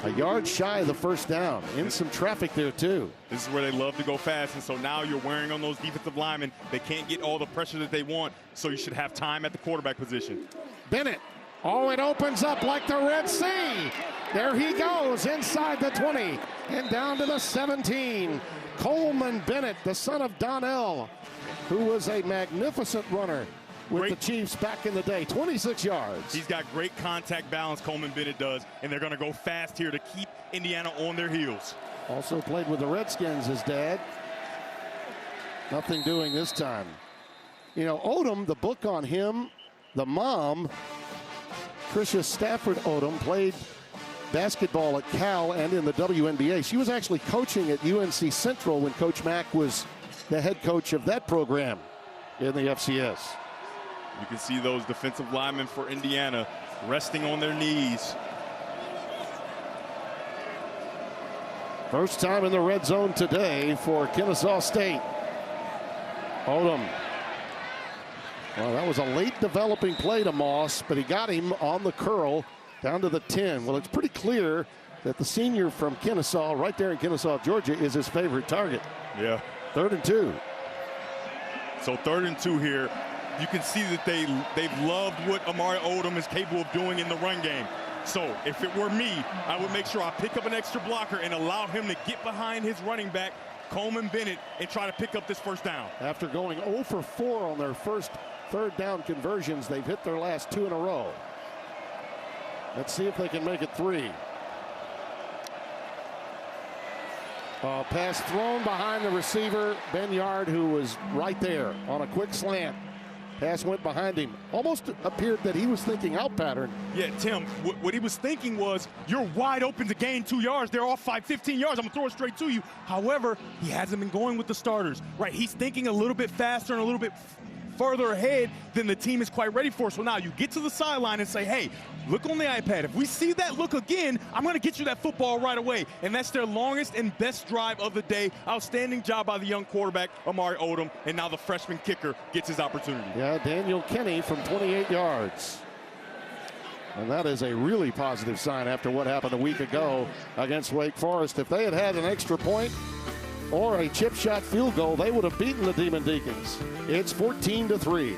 a yard shy of the first down. In some traffic there, too. This is where they love to go fast, and so now you're wearing on those defensive linemen. They can't get all the pressure that they want, so you should have time at the quarterback position. Bennett. Oh, it opens up like the Red Sea. There he goes inside the 20 and down to the 17. Coleman Bennett, the son of Donnell, who was a magnificent runner with the Chiefs back in the day. 26 yards. He's got great contact balance, Coleman Bennett does, and they're going to go fast here to keep Indiana on their heels. Also played with the Redskins, his dad. Nothing doing this time. You know, Odom, the book on him, the mom Patricia Stafford Odom played basketball at Cal and in the WNBA. She was actually coaching at UNC Central when Coach Mack was the head coach of that program in the FCS. You can see those defensive linemen for Indiana resting on their knees. First time in the red zone today for Kennesaw State. Odom. Well, that was a late developing play to Moss, but he got him on the curl down to the 10. Well, it's pretty clear that the senior from Kennesaw, right there in Kennesaw, Georgia, is his favorite target. Yeah. 3rd and 2. So 3rd and 2 here. You can see that they've loved what Amari Odom is capable of doing in the run game. So if it were me, I would make sure I pick up an extra blocker and allow him to get behind his running back, Coleman Bennett, and try to pick up this first down. After going 0 for 4 on their first 3rd down conversions, they've hit their last 2 in a row. Let's see if they can make it 3. Pass thrown behind the receiver, Ben Yard, who was right there on a quick slant. Pass went behind him. Almost appeared that he was thinking out pattern. Yeah, Tim, what he was thinking was, you're wide open to gain 2 yards. They're off 15 yards. I'm going to throw it straight to you. However, he hasn't been going with the starters, right? He's thinking a little bit faster and a little bit further ahead than the team is quite ready for. So now you get to the sideline and say, hey, look on the iPad. If we see that look again, I'm going to get you that football right away. And that's their longest and best drive of the day. Outstanding job by the young quarterback, Amari Odom. And now the freshman kicker gets his opportunity. Yeah, Daniel Kenny from 28 yards. And that is a really positive sign after what happened a week ago against Wake Forest. If they had had an extra point or a chip shot field goal, they would have beaten the Demon Deacons. It's 14-3.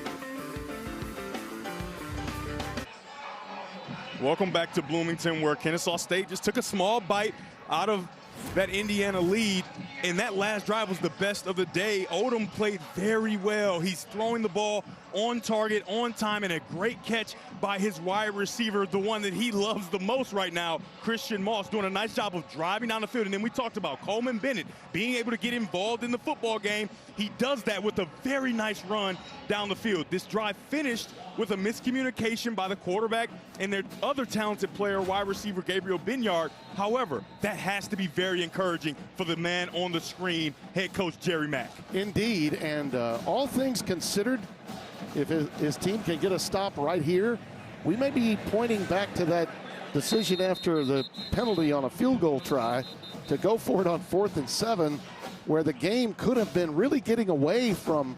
Welcome back to Bloomington, where Kennesaw State just took a small bite out of that Indiana lead, and that last drive was the best of the day. Odom played very well. He's throwing the ball on target, on time, and a great catch by his wide receiver, the one that he loves the most right now, Christian Moss, doing a nice job of driving down the field. And then we talked about Coleman Bennett being able to get involved in the football game. He does that with a very nice run down the field. This drive finished with a miscommunication by the quarterback and their other talented player, wide receiver Gabriel Binyard. However, that has to be very encouraging for the man on the screen, head coach Jerry Mack. Indeed, and all things considered, if his team can get a stop right here, we may be pointing back to that decision after the penalty on a field goal try to go for it on 4th and 7, where the game could have been really getting away from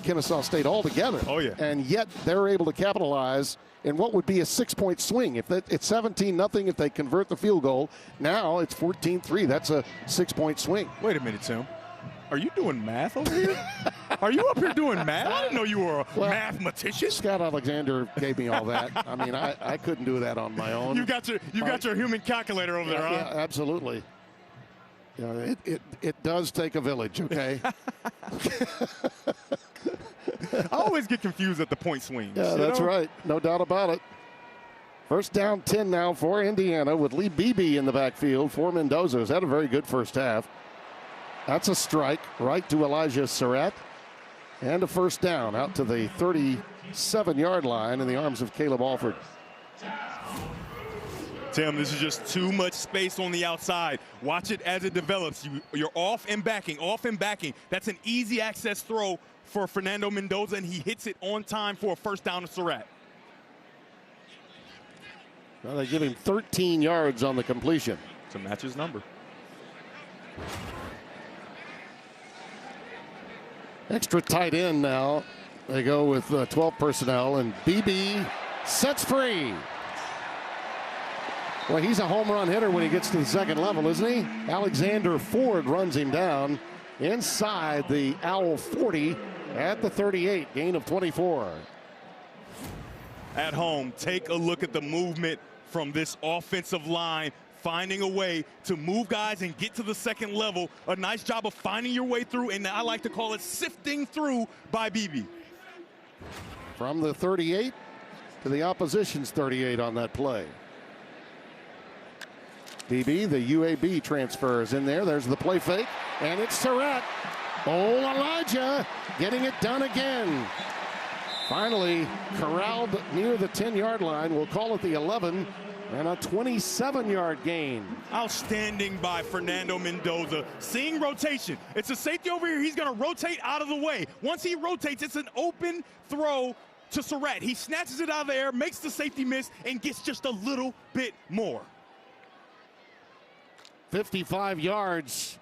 Kennesaw State altogether. Oh, yeah. And yet they're able to capitalize in what would be a 6-point swing. If it's 17-0 if they convert the field goal, now it's 14-3. That's a 6-point swing. Wait a minute, Tim. Are you doing math over here? Are you up here doing math? I didn't know you were a mathematician. Scott Alexander gave me all that. I mean, I couldn't do that on my own. You got your human calculator over there, huh? Yeah, absolutely. Yeah, it does take a village, okay? I always get confused at the point swings. Yeah, that's right. No doubt about it. First down 10 now for Indiana with Lee Beebe in the backfield for Mendoza, who's had a very good first half. That's a strike right to Elijah Surratt. And a first down out to the 37-yard line in the arms of Caleb Alford. Tim, this is just too much space on the outside. Watch it as it develops. You're off and backing, off and backing. That's an easy access throw for Fernando Mendoza, and he hits it on time for a first down to Surratt. Well, they give him 13 yards on the completion. To match his number. Extra tight end now. They go with 12 personnel, and BB sets free. Well, he's a home run hitter when he gets to the second level, isn't he? Alexander Ford runs him down inside the Owl 40 at the 38, gain of 24. At home, take a look at the movement from this offensive line, finding a way to move guys and get to the second level. A nice job of finding your way through, and I like to call it sifting through by BB. From the 38 to the opposition's 38 on that play. BB, the UAB transfers in there. There's the play fake, and it's Surratt. Oh, Elijah getting it done again. Finally corralled near the 10-yard line. We'll call it the 11, and a 27-yard gain. Outstanding by Fernando Mendoza. Seeing rotation. It's a safety over here. He's going to rotate out of the way. Once he rotates, it's an open throw to Sept. He snatches it out of the air, makes the safety miss, and gets just a little bit more. 55 yards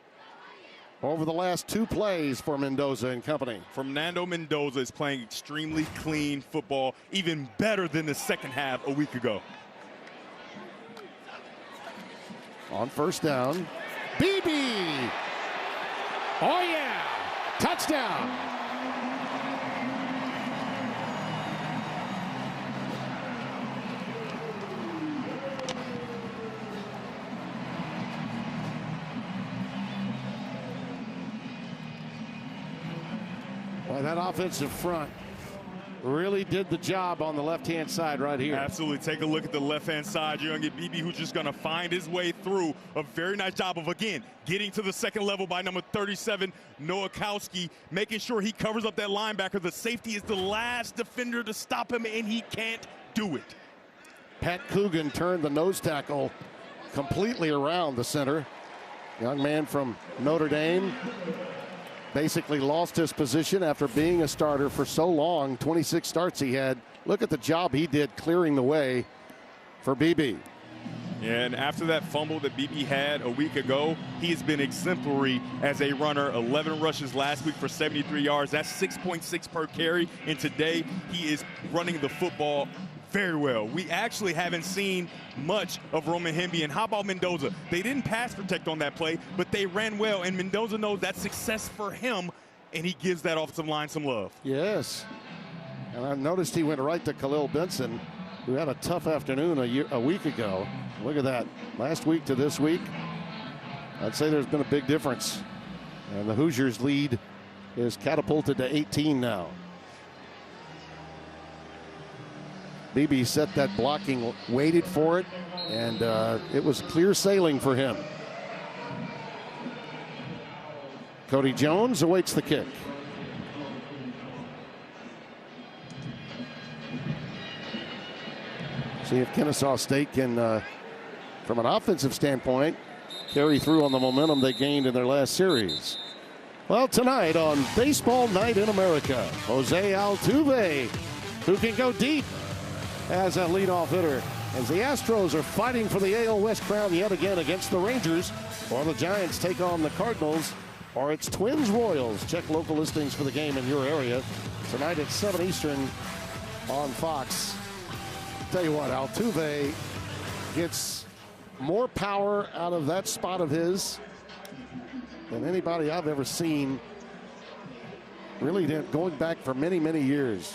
over the last 2 plays for Mendoza and company. Fernando Mendoza is playing extremely clean football, even better than the second half a week ago. On first down, BB. Oh yeah, touchdown. Well, that offensive front really did the job on the left-hand side right here. Absolutely. Take a look at the left-hand side. You're going to get BB, who's just going to find his way through. A very nice job of, again, getting to the second level by number 37, Nowakowski, making sure he covers up that linebacker. The safety is the last defender to stop him, and he can't do it. Pat Coogan turned the nose tackle completely around the center. Young man from Notre Dame. Basically lost his position after being a starter for so long. 26 starts he had. Look at the job he did clearing the way for BB. Yeah, and after that fumble that BB had a week ago, he has been exemplary as a runner. 11 rushes last week for 73 yards. That's 6.6 per carry. And today he is running the football very well. We actually haven't seen much of Roman Hemby. And how about Mendoza? They didn't pass protect on that play, but they ran well. And Mendoza knows that's success for him, and he gives that offensive line some love. Yes. And I noticed he went right to Khalil Benson, who had a tough afternoon a week ago. Look at that. Last week to this week, I'd say there's been a big difference. And the Hoosiers lead is catapulted to 18 now. BB set that blocking, waited for it, and it was clear sailing for him. Cody Jones awaits the kick. See if Kennesaw State can, from an offensive standpoint, carry through on the momentum they gained in their last series. Well, tonight on Baseball Night in America, Jose Altuve, who can go deep as a leadoff hitter, as the Astros are fighting for the AL West crown yet again against the Rangers, or the Giants take on the Cardinals, or it's Twins-Royals. Check local listings for the game in your area tonight at 7 Eastern on Fox. Tell you what, Altuve gets more power out of that spot of his than anybody I've ever seen, really going back for many, many years.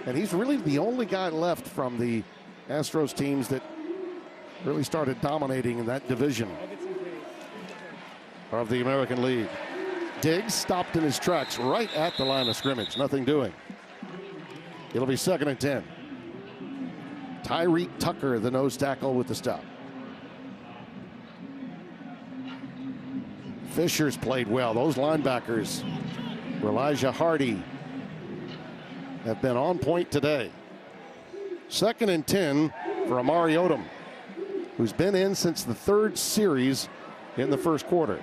And he's really the only guy left from the Astros teams that really started dominating in that division of the American League. Diggs stopped in his tracks right at the line of scrimmage. Nothing doing. It'll be 2nd and 10. Tyreek Tucker, the nose tackle, with the stop. Fisher's played well. Those linebackers, Elijah Hardy, have been on point today. 2nd and 10 for Amari Odom, who's been in since the 3rd series in the first quarter.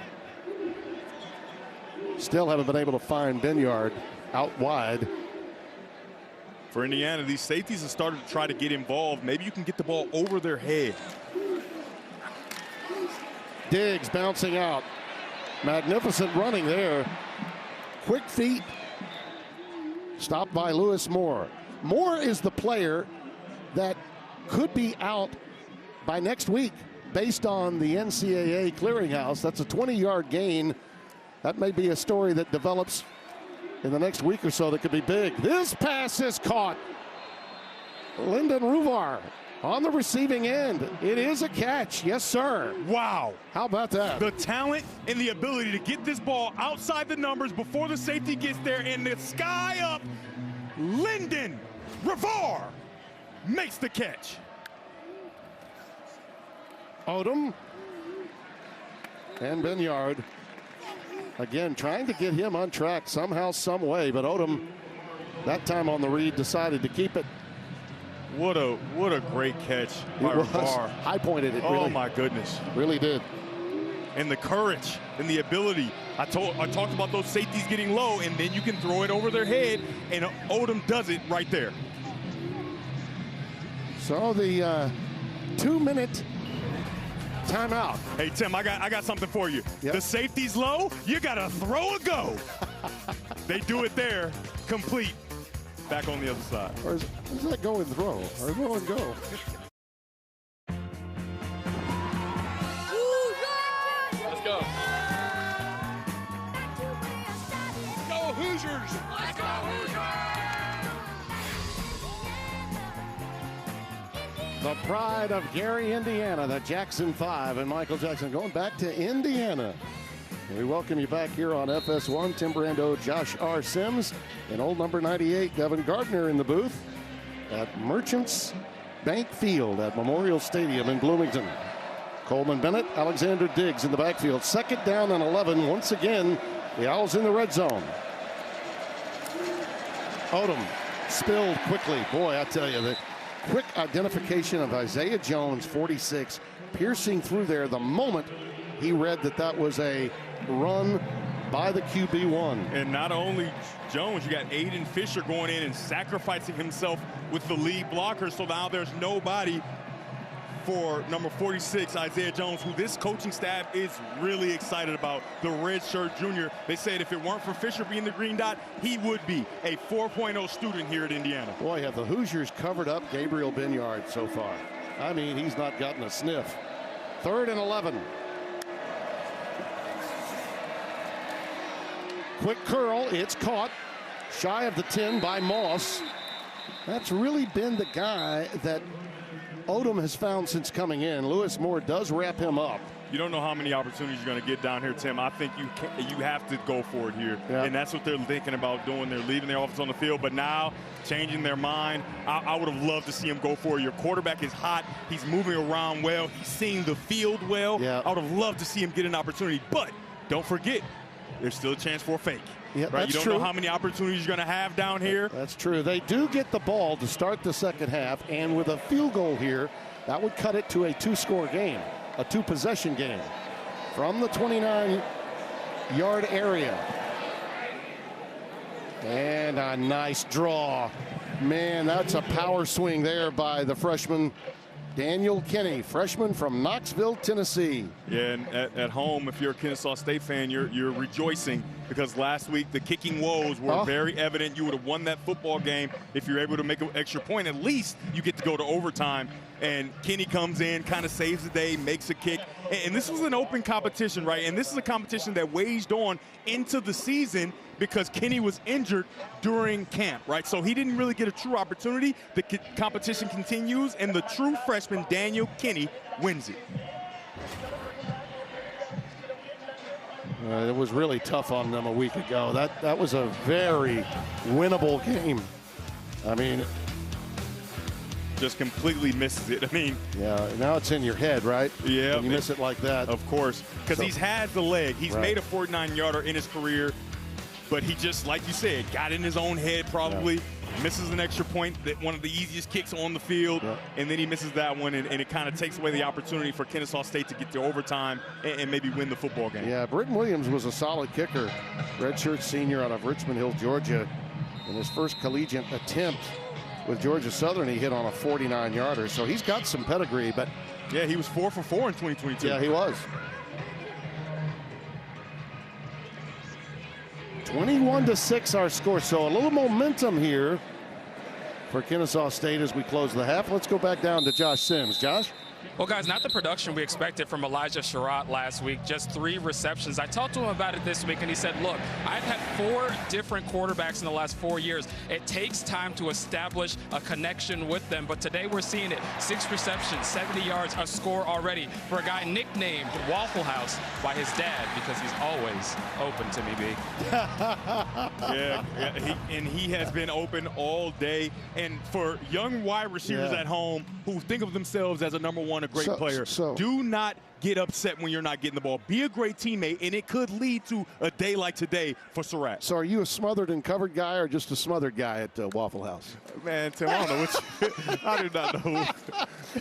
Still haven't been able to find Benyard out wide. For Indiana, these safeties have started to try to get involved. Maybe you can get the ball over their head. Diggs bouncing out. Magnificent running there. Quick feet. Stopped by Lewis Moore. Moore is the player that could be out by next week based on the NCAA clearinghouse. That's a 20-yard gain. That may be a story that develops in the next week or so that could be big. This pass is caught. Lyndon Ruvar on the receiving end. It is a catch. Yes, sir. Wow. How about that? The talent and the ability to get this ball outside the numbers before the safety gets there, and the sky up. Lyndon Ruvar makes the catch. Odom and Benyard again trying to get him on track somehow, some way, but Odom That time on the read, decided to keep it. What a great catch by Ravar. High pointed it. Oh really, my goodness. really did. And the courage and the ability. I talked about those safeties getting low, and then you can throw it over their head, and Odom does it right there. So the 2-minute timeout. Hey Tim, I got something for you. Yep. The safety's low, you gotta throw a go. They do it there, complete. Back on the other side. Or is that go and throw? Or go and go? Let's go. Go Hoosiers! Let's go Hoosiers! The pride of Gary, Indiana, the Jackson 5, and Michael Jackson going back to Indiana. We welcome you back here on FS1. Tim Brando, Josh R. Sims, and old number 98, Devin Gardner in the booth at Merchants Bank Field at Memorial Stadium in Bloomington. Coleman Bennett, Alexander Diggs in the backfield. 2nd down and 11. Once again, the Owls in the red zone. Odom spilled quickly. Boy, I tell you, the quick identification of Isaiah Jones, 46, piercing through there the moment he read that was a run by the QB1. And not only Jones, you got Aiden Fisher going in and sacrificing himself with the lead blocker, so now there's nobody for number 46, Isaiah Jones, who this coaching staff is really excited about, the redshirt junior. They said if it weren't for Fisher being the green dot, he would be a 4.0 student here at Indiana. Boy, have the Hoosiers covered up Gabriel Binyard so far. I mean, he's not gotten a sniff. 3rd and 11. Quick curl, it's caught. Shy of the 10 by Moss. That's really been the guy that Odom has found since coming in. Lewis Moore does wrap him up. You don't know how many opportunities you're going to get down here, Tim. I think you have to go for it here. Yeah. And that's what they're thinking about doing. They're leaving their offense on the field, but now changing their mind. I would have loved to see him go for it. Your quarterback is hot. He's moving around well. He's seeing the field well. Yeah. I would have loved to see him get an opportunity, but don't forget, there's still a chance for a fake. Yeah, right? You don't know how many opportunities you're going to have down here. That's true. They do get the ball to start the second half, and with a field goal here, that would cut it to a 2-score game, a 2-possession game from the 29-yard area. And a nice draw. Man, that's a power swing there by the freshman Daniel Kinney, freshman from Knoxville, Tennessee. Yeah, and at home, if you're a Kennesaw State fan, you're rejoicing because last week the kicking woes were very evident. You would have won that football game if you're able to make an extra point. At least you get to go to overtime. And Kinney comes in, kind of saves the day, makes a kick. And this was an open competition, right? And this is a competition that waged on into the season because Kinney was injured during camp, right? So he didn't really get a true opportunity. The competition continues, and the true freshman, Daniel Kinney, wins it. It was really tough on them a week ago. That was a very winnable game. I mean, just completely misses it. I mean, yeah, now it's in your head, right? Yeah. When you miss it like that. Of course, because he's had the leg. He's made a 49-yarder in his career, but he just, like you said, got in his own head probably. Yeah. Misses an extra point, that one of the easiest kicks on the field, and then he misses that one, and it kind of takes away the opportunity for Kennesaw State to get to overtime and maybe win the football game. Yeah, Britton Williams was a solid kicker, redshirt senior out of Richmond Hill, Georgia. In his first collegiate attempt with Georgia Southern, he hit on a 49-yarder, so he's got some pedigree. But yeah, he was 4 for 4 in 2022. Yeah, he was. 21-6 our score, so a little momentum here for Kennesaw State as we close the half. Let's go back down to Josh Sims. Josh? Well, guys, not the production we expected from Elijah Sherratt last week, just 3 receptions. I talked to him about it this week, and he said, look, I've had 4 different quarterbacks in the last 4 years. It takes time to establish a connection with them, but today we're seeing it. 6 receptions, 70 yards, a score already for a guy nicknamed Waffle House by his dad because he's always open to me, B. Yeah, he has been open all day. And for young wide receivers at home, who think of themselves as a number one, a great player. Do not get upset when you're not getting the ball. Be a great teammate, and it could lead to a day like today for Sept. So are you a smothered and covered guy or just a smothered guy at Waffle House? Man, Tim, I don't know what I do not know.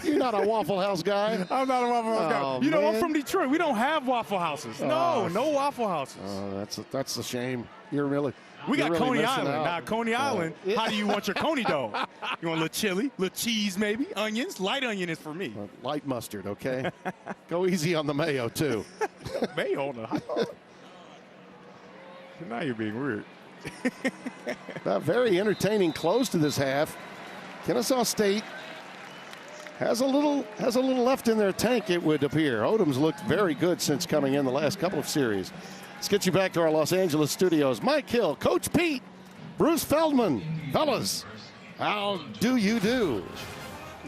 You're not a Waffle House guy? I'm not a Waffle House guy. You know, I'm from Detroit. We don't have Waffle Houses. No Waffle Houses. Oh, that's a shame. You're really... We got really Coney Island. out. Now, Coney Island, how do you want your Coney dog? You want a little chili, little cheese maybe, onions? Light onion is for me. Light mustard, okay? Go easy on the mayo, too. Mayo on the hot dog? Now you're being weird. A very entertaining close to this half. Kennesaw State has a little left in their tank, it would appear. Odom's looked very good since coming in the last couple of series. Let's get you back to our Los Angeles studios. Mike Hill, Coach Pete, Bruce Feldman. Fellas, how do you do?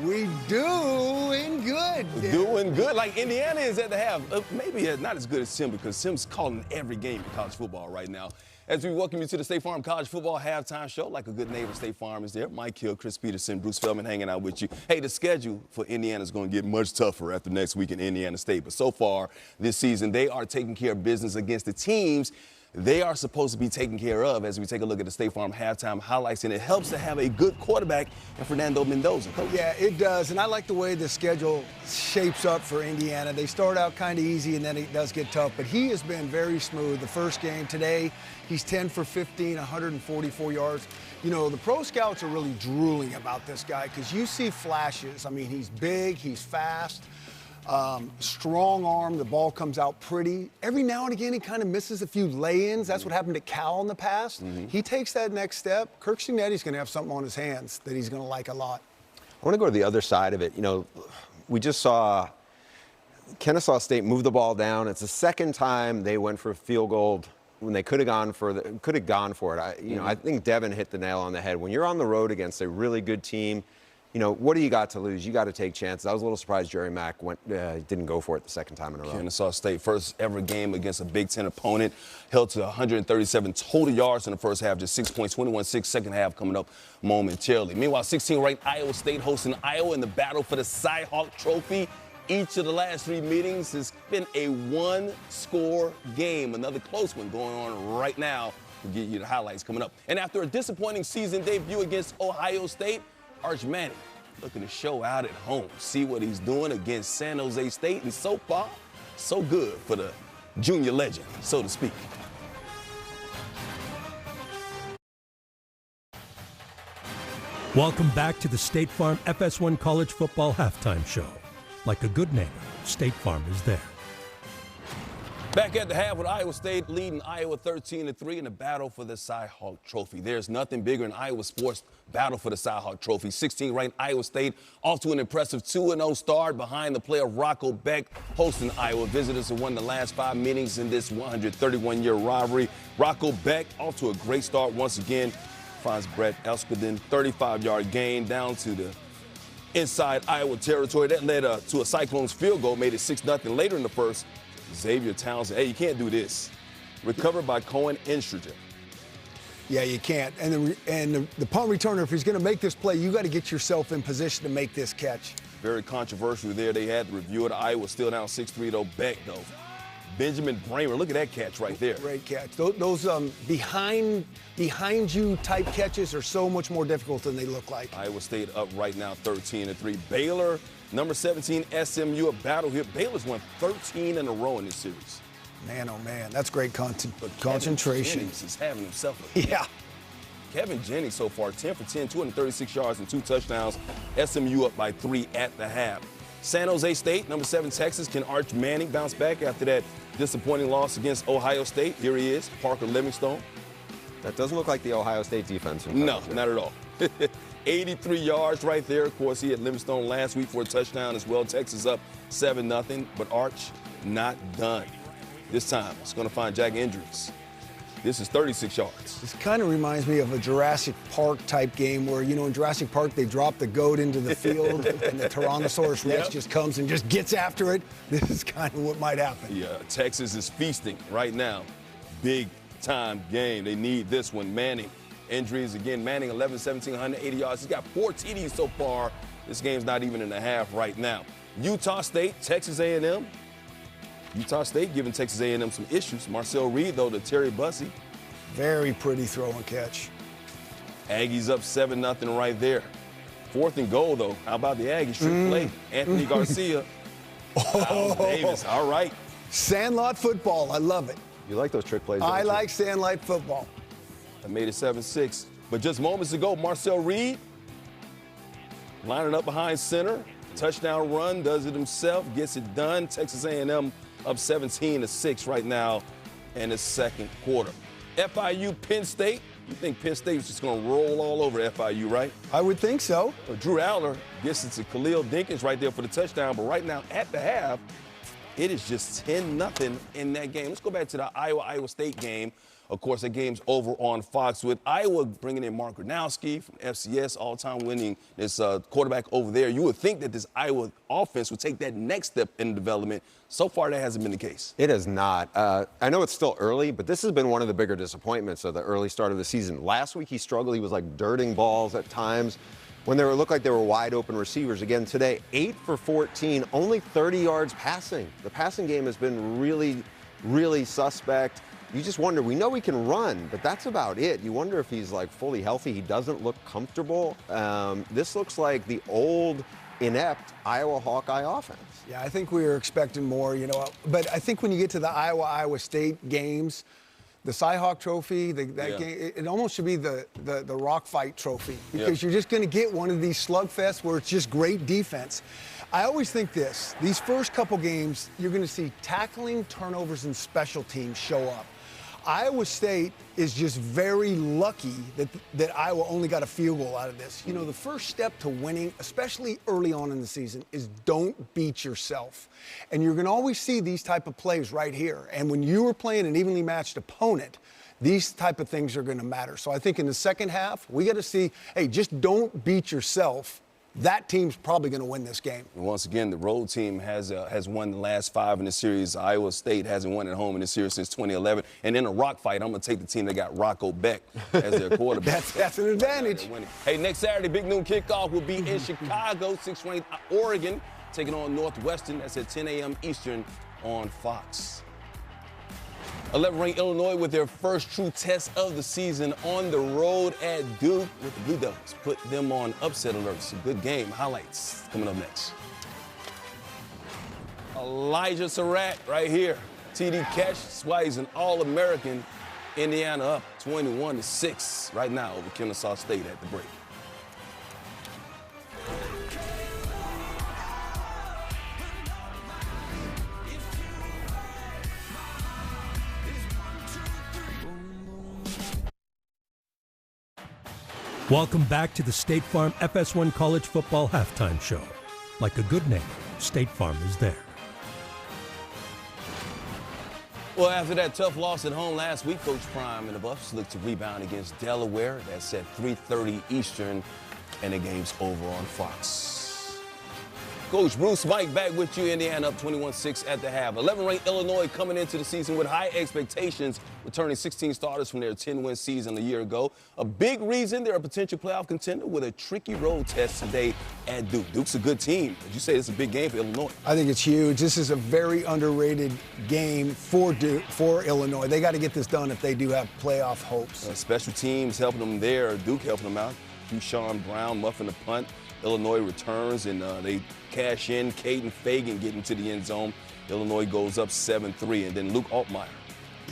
We doing good. Doing good. Like Indiana is at the half. Maybe not as good as Sim because Sim's calling every game in college football right now. As we welcome you to the State Farm College Football Halftime Show, like a good neighbor, State Farm is there. Mike Hill, Chris Peterson, Bruce Feldman hanging out with you. Hey, the schedule for Indiana is going to get much tougher after next week in Indiana State. But so far this season, they are taking care of business against the teams they are supposed to be taken care of as we take a look at the State Farm halftime highlights. And it helps to have a good quarterback in Fernando Mendoza. Coach. Yeah, it does. And I like the way the schedule shapes up for Indiana. They start out kind of easy, and then it does get tough. But he has been very smooth. The first game today, he's 10 for 15, 144 yards. You know, the pro scouts are really drooling about this guy because you see flashes. I mean, he's big, he's fast. Strong arm, the ball comes out pretty. Every now and again, he kind of misses a few lay-ins. That's what happened to Cal in the past. He takes that next step. Kirk Cignetti's going to have something on his hands that he's going to like a lot. I want to go to the other side of it. You know, we just saw Kennesaw State move the ball down. It's the second time they went for a field goal when they could have gone for it. I think Devin hit the nail on the head. When you're on the road against a really good team, you know, what do you got to lose? You got to take chances. I was a little surprised Jerry Mack didn't go for it the second time in a row. Kennesaw State, first ever game against a Big Ten opponent, held to 137 total yards in the first half, just 6 points, 21-6, second half coming up momentarily. Meanwhile, 16th-ranked Iowa State hosting Iowa in the battle for the Cy-Hawk Trophy. Each of the last 3 meetings has been a one-score game. Another close one going on right now. We'll get you the highlights coming up. And after a disappointing season debut against Ohio State, Arch Manning looking to show out at home, see what he's doing against San Jose State, and so far, so good for the junior legend, so to speak. Welcome back to the State Farm FS1 College Football Halftime Show. Like a good neighbor, State Farm is there. Back at the half with Iowa State leading Iowa 13-3 in the battle for the Cy-Hawk Trophy. There's nothing bigger in Iowa sports battle for the Cy-Hawk Trophy. 16th-ranked Iowa State off to an impressive 2-0 start behind the play of Rocco Beck hosting Iowa. Visitors have won the last 5 meetings in this 131-year rivalry. Rocco Beck off to a great start once again. Finds Brett Elskerdon, 35-yard gain down to the inside Iowa territory. That led to a Cyclones field goal, made it 6-0 later in the first. Xavier Townsend, hey, you can't do this. Recovered by Cohen Instrugen. Yeah, you can't. And the punt returner, if he's going to make this play, you got to get yourself in position to make this catch. Very controversial there. They had to review it. Iowa still down 6-3 though. Beck though. Benjamin Bramer, look at that catch right there. Great catch. Those behind you type catches are so much more difficult than they look like. Iowa State up right now 13-3. Baylor, number 17, SMU, a battle here. Baylor's won 13 in a row in this series. Man, oh man, that's great concentration. Kevin Jennings is having himself a yeah. Kevin Jennings so far, 10 for 10, 236 yards and 2 touchdowns. SMU up by 3 at the half. San Jose State, number 7, Texas. Can Arch Manning bounce back after that disappointing loss against Ohio State? Here he is, Parker Livingstone. That doesn't look like the Ohio State defense. No, not at all. 83 yards right there. Of course, he had Livingstone last week for a touchdown as well. Texas up 7-0, but Arch not done. This time, it's going to find Jack Hendricks. This is 36 yards. This kind of reminds me of a Jurassic Park type game where, you know, in Jurassic Park, they drop the goat into the field and the Tyrannosaurus Rex just comes and just gets after it. This is kind of what might happen. Yeah, Texas is feasting right now. Big time game. They need this one. Manning, injuries again. Manning, 11-17, 180 yards. He's got 4 TDs so far This game's not even in the half right now. Utah State, Texas A&M. Utah State giving Texas A&M some issues. Marcel Reed, though, to Terry Bussey. Very pretty throw and catch. Aggies up 7-0 right there. 4th and goal, though. How about the Aggies? Trick play. Anthony Garcia. Miles Davis. All right. Sandlot football. I love it. You like those trick plays? I like sandlot football. I made it 7-6. But just moments ago, Marcel Reed lining up behind center. Touchdown run, does it himself, gets it done. Texas A&M up 17-6 right now in the second quarter. FIU, Penn State. You think Penn State is just going to roll all over FIU, right? I would think so. Well, Drew Aller gets it to Khalil Dinkins right there for the touchdown. But right now, at the half, it is just 10-0 in that game. Let's go back to the Iowa State game. Of course, that game's over on Fox with Iowa bringing in Mark Gronowski from FCS, all-time winning this quarterback over there. You would think that this Iowa offense would take that next step in development. So far, that hasn't been the case. It has not. I know it's still early, but this has been one of the bigger disappointments of the early start of the season. Last week, he struggled. He was like dirting balls at times when they looked like they were wide open receivers. Again, today, 8 for 14, only 30 yards passing. The passing game has been really, really suspect. You just wonder, we know he can run, but that's about it. You wonder if he's like fully healthy. He doesn't look comfortable. This looks like the old, inept Iowa Hawkeye offense. Yeah, I think we were expecting more, but I think when you get to the Iowa State games, the Cy-Hawk Trophy, game, it almost should be the Rock Fight Trophy, because you're just going to get one of these slugfests where it's just great defense. I always think these first couple games, you're going to see tackling, turnovers, and special teams show up. Iowa State is just very lucky that Iowa only got a field goal out of this. The first step to winning, especially early on in the season, is don't beat yourself. And you're going to always see these type of plays right here. And when you are playing an evenly matched opponent, these type of things are going to matter. So I think in the second half, we got to see, hey, just don't beat yourself. That team's probably going to win this game. Once again, the road team has won the last 5 in the series. Iowa State hasn't won at home in the series since 2011. And in a rock fight, I'm going to take the team that got Rocco Beck as their quarterback. That's an advantage. Hey, next Saturday, big noon kickoff will be in Chicago. 6th-ranked Oregon taking on Northwestern. That's at 10 a.m. Eastern on Fox. 11th-ranked Illinois with their first true test of the season on the road at Duke with the Blue Devils. Put them on upset alerts. A good game. Highlights coming up next. Elijah Surratt right here. TD catch. That's why he's an All-American. Indiana up 21-6 right now over Kennesaw State at the break. Welcome back to the State Farm FS1 College Football Halftime Show. Like a good neighbor, State Farm is there. Well, after that tough loss at home last week, Coach Prime and the Buffs look to rebound against Delaware. That's at 3:30 Eastern, and the game's over on Fox. Coach Bruce Mike back with you. Indiana up 21-6 at the half. 11th-ranked Illinois coming into the season with high expectations, returning 16 starters from their 10-win season a year ago. A big reason they're a potential playoff contender with a tricky road test today at Duke. Duke's a good team. Did you say it's a big game for Illinois? I think it's huge. This is a very underrated game for Duke, for Illinois. They got to get this done if they do have playoff hopes. Special teams helping them there. Duke helping them out. Keyshawn Brown muffing the punt. Illinois returns, and they cash in. Caden Fagan getting to the end zone. Illinois goes up 7-3, and then Luke Altmaier.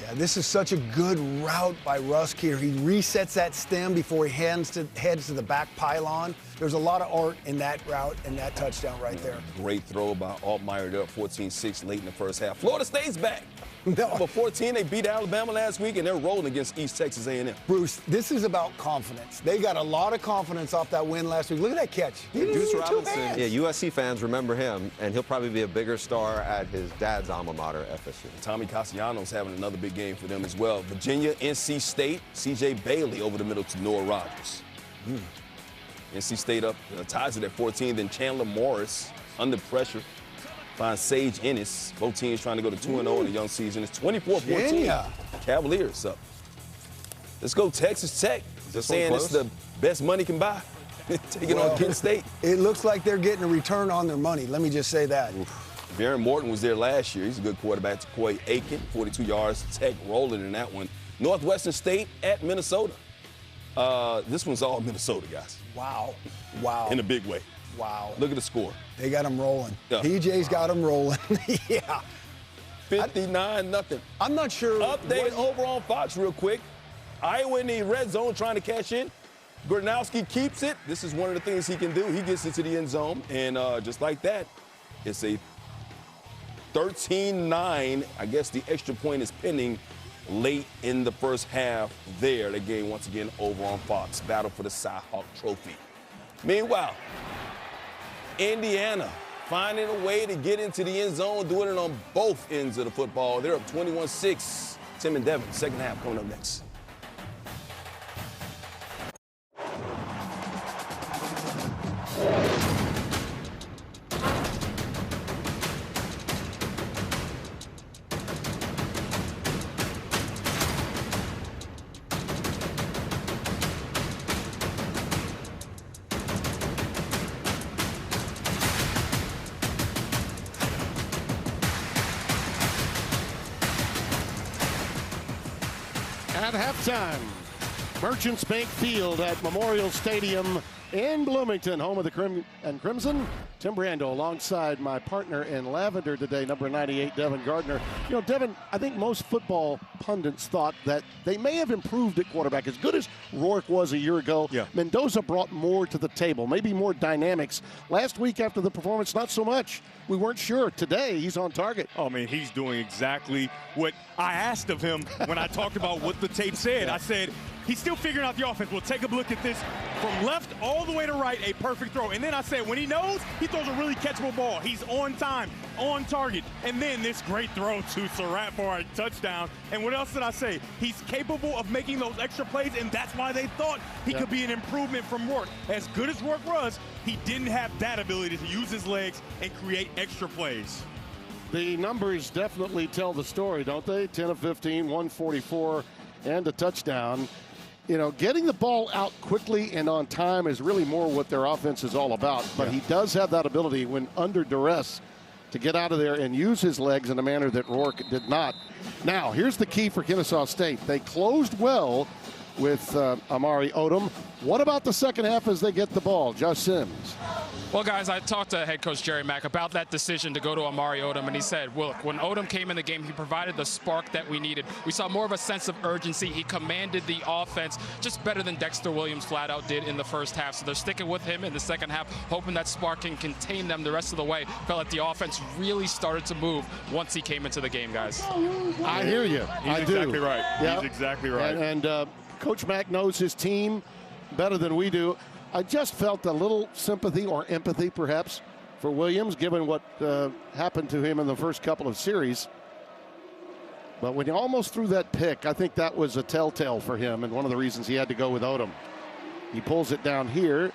Yeah, this is such a good route by Rusk here. He resets that stem before he heads to the back pylon. There's a lot of art in that route and that touchdown right there. Great throw by Altmaier there, 14-6 late in the first half. Florida State's back. Number 14, they beat Alabama last week, and they're rolling against East Texas A&M. Bruce, this is about confidence. They got a lot of confidence off that win last week. Look at that catch. Deuce Robinson, yeah, USC fans remember him, and he'll probably be a bigger star at his dad's alma mater, FSU. Tommy Castellanos having another big game for them as well. Virginia, NC State, C.J. Bailey over the middle to Noah Rogers. NC State up, ties it at 14. Then Chandler Morris under pressure finds Sage Ennis. Both teams trying to go to 2-0 in the young season. It's 24-14. Cavaliers up. Let's go Texas Tech. Just saying it's the best money can buy. taking on Kent State. It looks like they're getting a return on their money. Let me just say that. Baron Morton was there last year. He's a good quarterback. Coy Aiken, 42 yards. Tech rolling in that one. Northwestern State at Minnesota. This one's all Minnesota, guys. Wow. In a big way. Wow. Look at the score. They got them rolling. Yeah. PJ's got them rolling. Yeah. 59-0. I'm not sure. Update over on Fox real quick. Iowa in the red zone trying to cash in. Gronowski keeps it. This is one of the things he can do. He gets into the end zone, and just like that, it's a 13-9. I guess the extra point is pending late in the first half there. The game once again over on Fox. Battle for the Cy-Hawk Trophy. Meanwhile, Indiana finding a way to get into the end zone, doing it on both ends of the football. They're up 21-6. Tim and Devin, second half coming up next. At halftime, Merchants Bank Field at Memorial Stadium in Bloomington, home of the Crimson. Tim Brando alongside my partner in lavender today, number 98, Devin Gardner. You know, Devin, I think most football pundits thought that they may have improved at quarterback. As good as Rourke was a year ago, Mendoza brought more to the table, maybe more dynamics. Last week after the performance, not so much. We weren't sure. Today, he's on target. Oh, man, he's doing exactly what I asked of him when I talked about what the tape said. I said, he's still figuring out the offense. We'll take a look at this from left all the way to right, a perfect throw. And then I said, when he knows, he throws a really catchable ball. He's on time, on target. And then this great throw to Surratt for a touchdown. And what else did I say? He's capable of making those extra plays, and that's why they thought he could be an improvement from Rourke. As good as Rourke was, he didn't have that ability to use his legs and create extra plays. The numbers definitely tell the story, don't they? 10 of 15, 144, and a touchdown. You know, getting the ball out quickly and on time is really more what their offense is all about. But he does have that ability when under duress to get out of there and use his legs in a manner that Rourke did not. Now, here's the key for Kennesaw State. They closed well with Amari Odom. What about the second half as they get the ball? Josh Sims. Well, guys, I talked to head coach Jerry Mack about that decision to go to Amari Odom, and he said, well, look, when Odom came in the game, he provided the spark that we needed. We saw more of a sense of urgency. He commanded the offense just better than Dexter Williams flat out did in the first half. So they're sticking with him in the second half, hoping that spark can contain them the rest of the way. Felt like the offense really started to move once he came into the game, guys. I hear you. He's exactly right. Yep. He's exactly right. And Coach Mack knows his team better than we do. I just felt a little sympathy or empathy, perhaps, for Williams, given what happened to him in the first couple of series. But when he almost threw that pick, I think that was a telltale for him, and one of the reasons he had to go with Odom. He pulls it down here,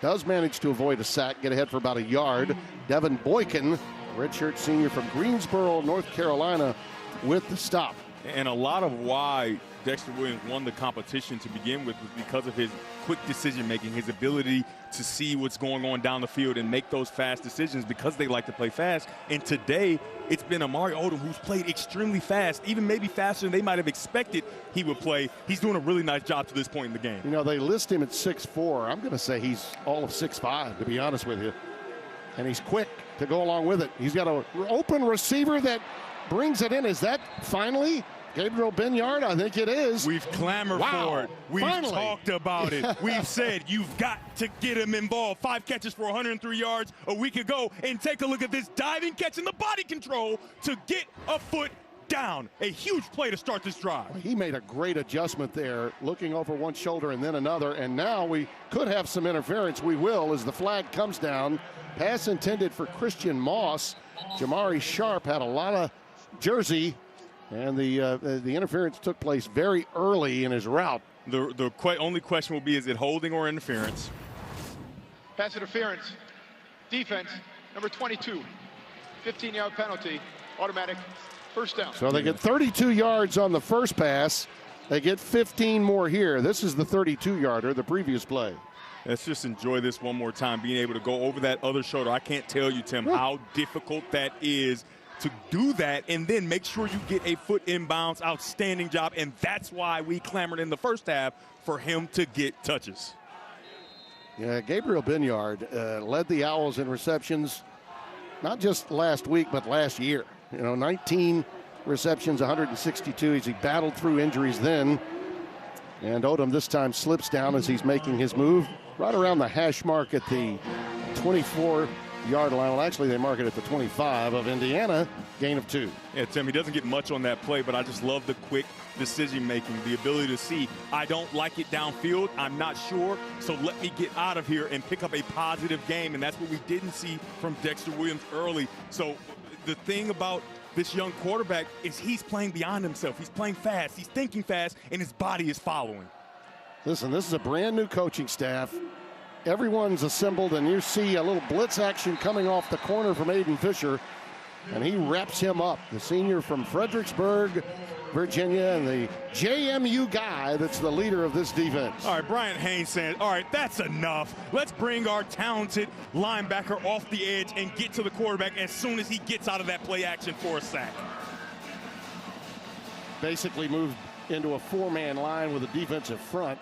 does manage to avoid a sack, get ahead for about a yard. Devin Boykin, redshirt senior from Greensboro, North Carolina, with the stop. And a lot of why Dexter Williams won the competition to begin with was because of his quick decision-making, his ability to see what's going on down the field and make those fast decisions because they like to play fast. And today, it's been Amari Odom who's played extremely fast, even maybe faster than they might have expected he would play. He's doing a really nice job to this point in the game. You know, they list him at 6'4". I'm going to say he's all of 6'5", to be honest with you. And he's quick to go along with it. He's got an open receiver that brings it in. Is that finally Gabriel Benyard? I think it is. We've clamored for it. We've talked about it. We've said you've got to get him involved. 5 catches for 103 yards a week ago. And take a look at this diving catch and the body control to get a foot down. A huge play to start this drive. He made a great adjustment there, looking over one shoulder and then another. And now we could have some interference. We will as the flag comes down. Pass intended for Christian Moss. Jamari Sharp had a lot of jersey. And the interference took place very early in his route. The only question will be, is it holding or interference? Pass interference. Defense, number 22. 15-yard penalty. Automatic first down. So they get 32 yards on the first pass. They get 15 more here. This is the 32-yarder, the previous play. Let's just enjoy this one more time, being able to go over that other shoulder. I can't tell you, Tim, how difficult that is to do that and then make sure you get a foot inbounds. Outstanding job, and that's why we clamored in the first half for him to get touches. Yeah, Gabriel Binyard led the Owls in receptions, not just last week, but last year. 19 receptions, 162 as he battled through injuries then. And Odom this time slips down as he's making his move right around the hash mark at the 24-yard line. Well, actually, they mark it at the 25 of Indiana, gain of 2. Yeah, Tim, he doesn't get much on that play, but I just love the quick decision-making, the ability to see, I don't like it downfield, I'm not sure, so let me get out of here and pick up a positive game, and that's what we didn't see from Dexter Williams early. So the thing about this young quarterback is he's playing beyond himself. He's playing fast, he's thinking fast, and his body is following. Listen, this is a brand new coaching staff. Everyone's assembled, and you see a little blitz action coming off the corner from Aiden Fisher, and he wraps him up. The senior from Fredericksburg, Virginia, and the JMU guy that's the leader of this defense. All right, Brian Haynes saying, all right, that's enough. Let's bring our talented linebacker off the edge and get to the quarterback as soon as he gets out of that play action for a sack. Basically moved into a 4-man line with a defensive front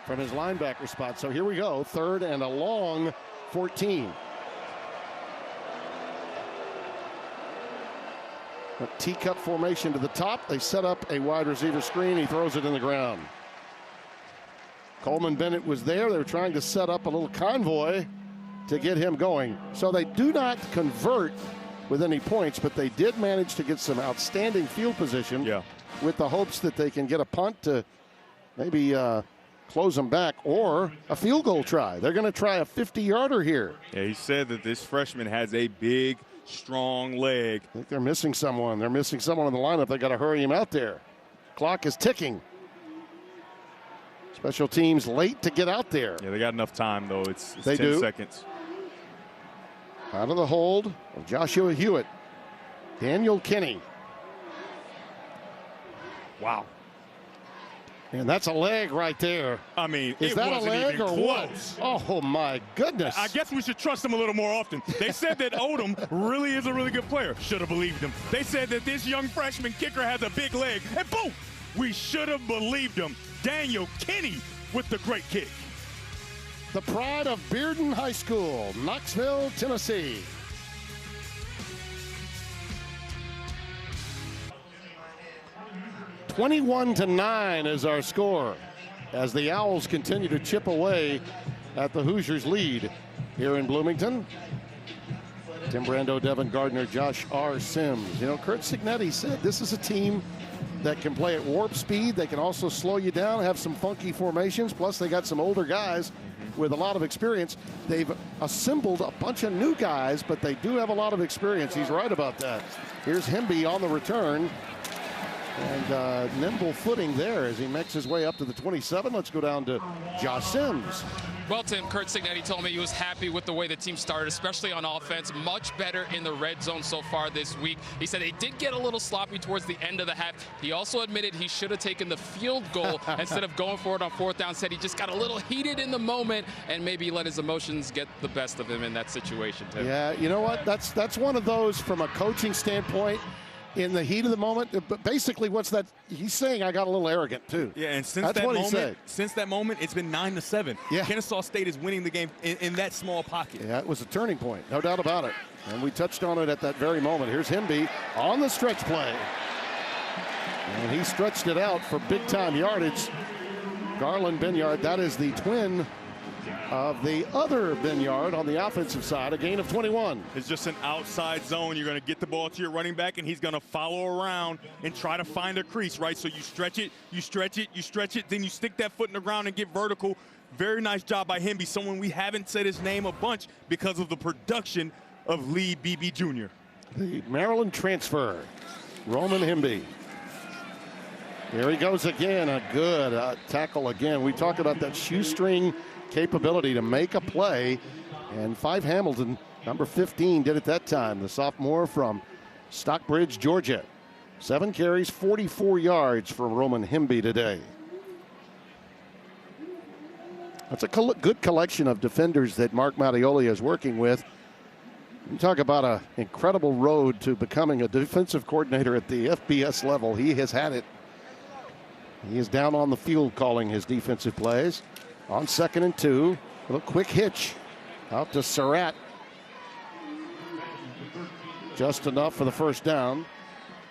from his linebacker spot. So here we go, 3rd and a long 14. A teacup formation to the top. They set up a wide receiver screen. He throws it in the ground. Coleman Bennett was there. They were trying to set up a little convoy to get him going. So they do not convert with any points, but they did manage to get some outstanding field position with the hopes that they can get a punt to maybe close them back or a field goal try. They're going to try a 50-yarder here. Yeah, he said that this freshman has a big, strong leg. I think they're missing someone. They're missing someone in the lineup. They got to hurry him out there. Clock is ticking. Special teams late to get out there. Yeah, they got enough time, though. It's they 10 do. seconds. Out of the hold of Joshua Hewitt. Daniel Kinney. Wow. And that's a leg right there. I mean, is that a leg or what? Oh, my goodness. I guess we should trust him a little more often. They said that Odom really is a really good player. Should have believed him. They said that this young freshman kicker has a big leg. And boom, we should have believed him. Daniel Kinney with the great kick. The pride of Bearden High School, Knoxville, Tennessee. (21-9) is our score as the Owls continue to chip away at the Hoosiers' lead here in Bloomington. Tim Brando, Devin Gardner, Josh R. Sims. Kurt Cignetti said this is a team that can play at warp speed. They can also slow you down, have some funky formations. Plus, they got some older guys with a lot of experience. They've assembled a bunch of new guys, but they do have a lot of experience. He's right about that. Here's Hemby on the return. And nimble footing there as he makes his way up to the 27. Let's go down to Josh Sims. Well, Tim, Kurt Cignetti told me he was happy with the way the team started, especially on offense. Much better in the red zone so far this week. He said they did get a little sloppy towards the end of the half. He also admitted he should have taken the field goal instead of going for it on 4th down. Said he just got a little heated in the moment and maybe let his emotions get the best of him in that situation, Tim. Yeah, you know what? That's one of those from a coaching standpoint. In the heat of the moment, but basically what's that? He's saying I got a little arrogant too. Yeah, and since that's that moment, it's been 9-7. Yeah. Kennesaw State is winning the game in that small pocket. Yeah, it was a turning point, no doubt about it. And we touched on it at that very moment. Here's Hemby on the stretch play. And he stretched it out for big-time yardage. Garland Binyard, that is the twin of the other Binyard on the offensive side, a gain of 21. It's just an outside zone. You're going to get the ball to your running back, and he's going to follow around and try to find a crease, right? So you stretch it, you stretch it, you stretch it, then you stick that foot in the ground and get vertical. Very nice job by Hemby, someone we haven't said his name a bunch because of the production of Lee Beebe Jr. The Maryland transfer, Roman Hemby. Here he goes again, a good tackle again. We talked about that shoestring capability to make a play, and Fife Hamilton, number 15, did it that time. The sophomore from Stockbridge, Georgia. 7 carries, 44 yards for Roman Hemby today. That's a good collection of defenders that Mark Mattioli is working with. You talk about an incredible road to becoming a defensive coordinator at the FBS level. He has had it. He is down on the field calling his defensive plays. On 2nd and 2, a little quick hitch out to Surratt. Just enough for the first down.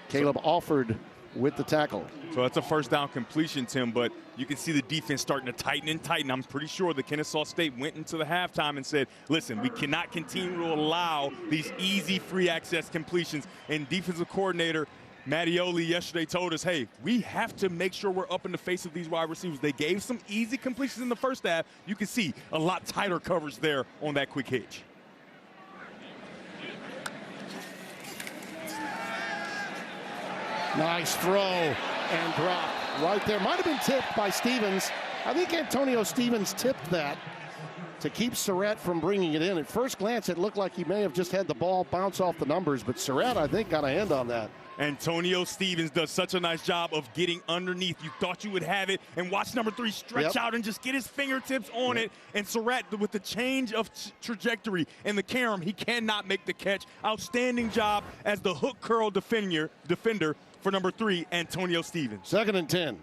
Caleb Alford with the tackle. So that's a first down completion, Tim, but you can see the defense starting to tighten and tighten. I'm pretty sure the Kennesaw State went into the halftime and said, listen, we cannot continue to allow these easy free access completions. And defensive coordinator Mattioli yesterday told us, hey, we have to make sure we're up in the face of these wide receivers. They gave some easy completions in the first half. You can see a lot tighter coverage there on that quick hitch. Nice throw and drop right there. Might have been tipped by Stevens. I think Antonio Stevens tipped that to keep Surratt from bringing it in. At first glance, it looked like he may have just had the ball bounce off the numbers, but Surratt, I think, got a hand on that. Antonio Stevens does such a nice job of getting underneath. You thought you would have it, and watch number 3 stretch out and just get his fingertips on it. And Surratt, with the change of trajectory and the carom, he cannot make the catch. Outstanding job as the hook curl defender for number 3, Antonio Stevens. 2nd and 10.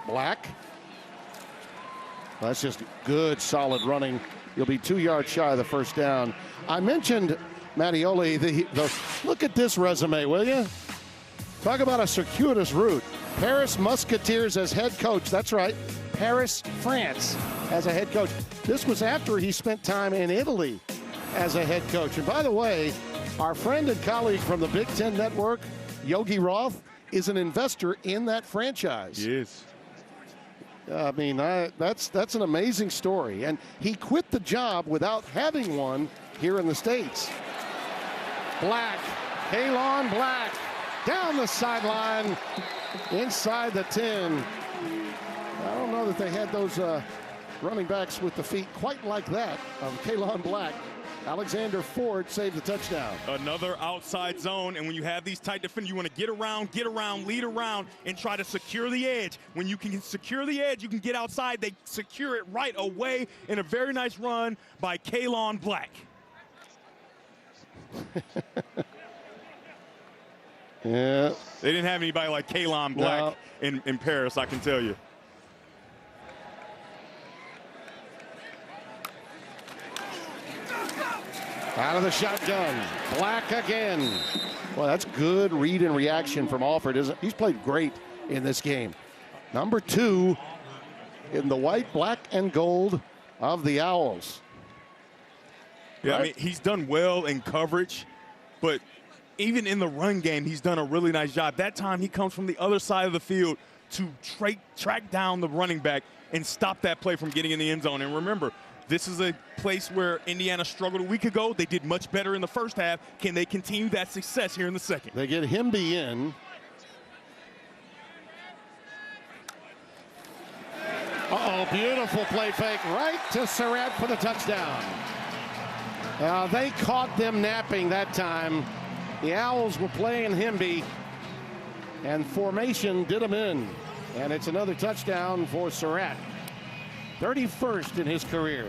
Black. That's just good, solid running. You'll be 2 yards shy of the first down. I mentioned Mattioli. Look at this resume, will you? Talk about a circuitous route. Paris Musketeers as head coach. That's right. Paris, France as a head coach. This was after he spent time in Italy as a head coach. And by the way, our friend and colleague from the Big Ten Network, Yogi Roth, is an investor in that franchise. Yes. I mean, that's an amazing story. And he quit the job without having one here in the States. Black, Kalon Black, down the sideline, inside the 10. I don't know that they had those running backs with the feet quite like that of Kalon Black. Alexander Ford saved the touchdown. Another outside zone, and when you have these tight defenders, you want to get around, lead around, and try to secure the edge. When you can secure the edge, you can get outside. They secure it right away in a very nice run by Kalon Black. Yeah. They didn't have anybody like Kalon Black in Paris, I can tell you. Out of the shotgun, Black again. Well, that's good read and reaction from Alford. He's played great in this game. Number 2 in the white, black, and gold of the Owls. Yeah, right? I mean, he's done well in coverage, but even in the run game, he's done a really nice job. That time he comes from the other side of the field to track down the running back and stop that play from getting in the end zone. And remember, this is a place where Indiana struggled a week ago. They did much better in the first half. Can they continue that success here in the second? They get Himby in. Uh-oh, beautiful play fake right to Surratt for the touchdown. They caught them napping that time. The Owls were playing Himby, and formation did them in. And it's another touchdown for Surratt. 31st in his career.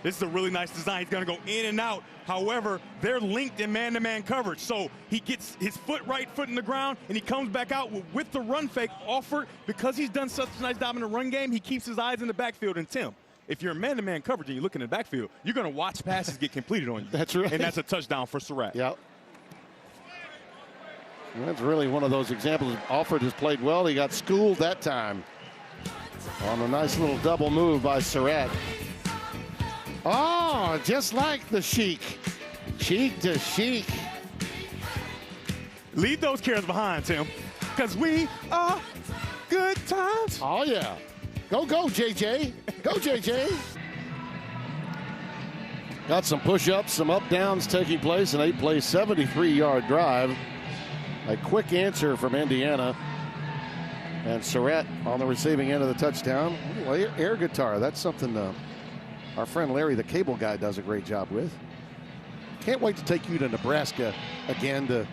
This is a really nice design. He's going to go in and out. However, they're linked in man-to-man coverage. So he gets his right foot in the ground, and he comes back out with the run fake offered. Because he's done such a nice job in the run game, he keeps his eyes in the backfield. And Tim, if you're in man-to-man coverage and you look in the backfield, you're going to watch passes get completed on you. That's right. And that's a touchdown for Surratt. Yep. That's really one of those examples. Alford has played well. He got schooled that time on a nice little double move by Surratt. Oh, just like the Sheik. Cheek to Sheik. Leave those cares behind, Tim, because we are good times. Oh, yeah. Go, JJ. Go, JJ. Got some push-ups, some up-downs taking place, an 8-play, 73-yard drive. A quick answer from Indiana. And Surratt on the receiving end of the touchdown. Air guitar, that's something our friend Larry, the cable guy, does a great job with. Can't wait to take you to Nebraska again to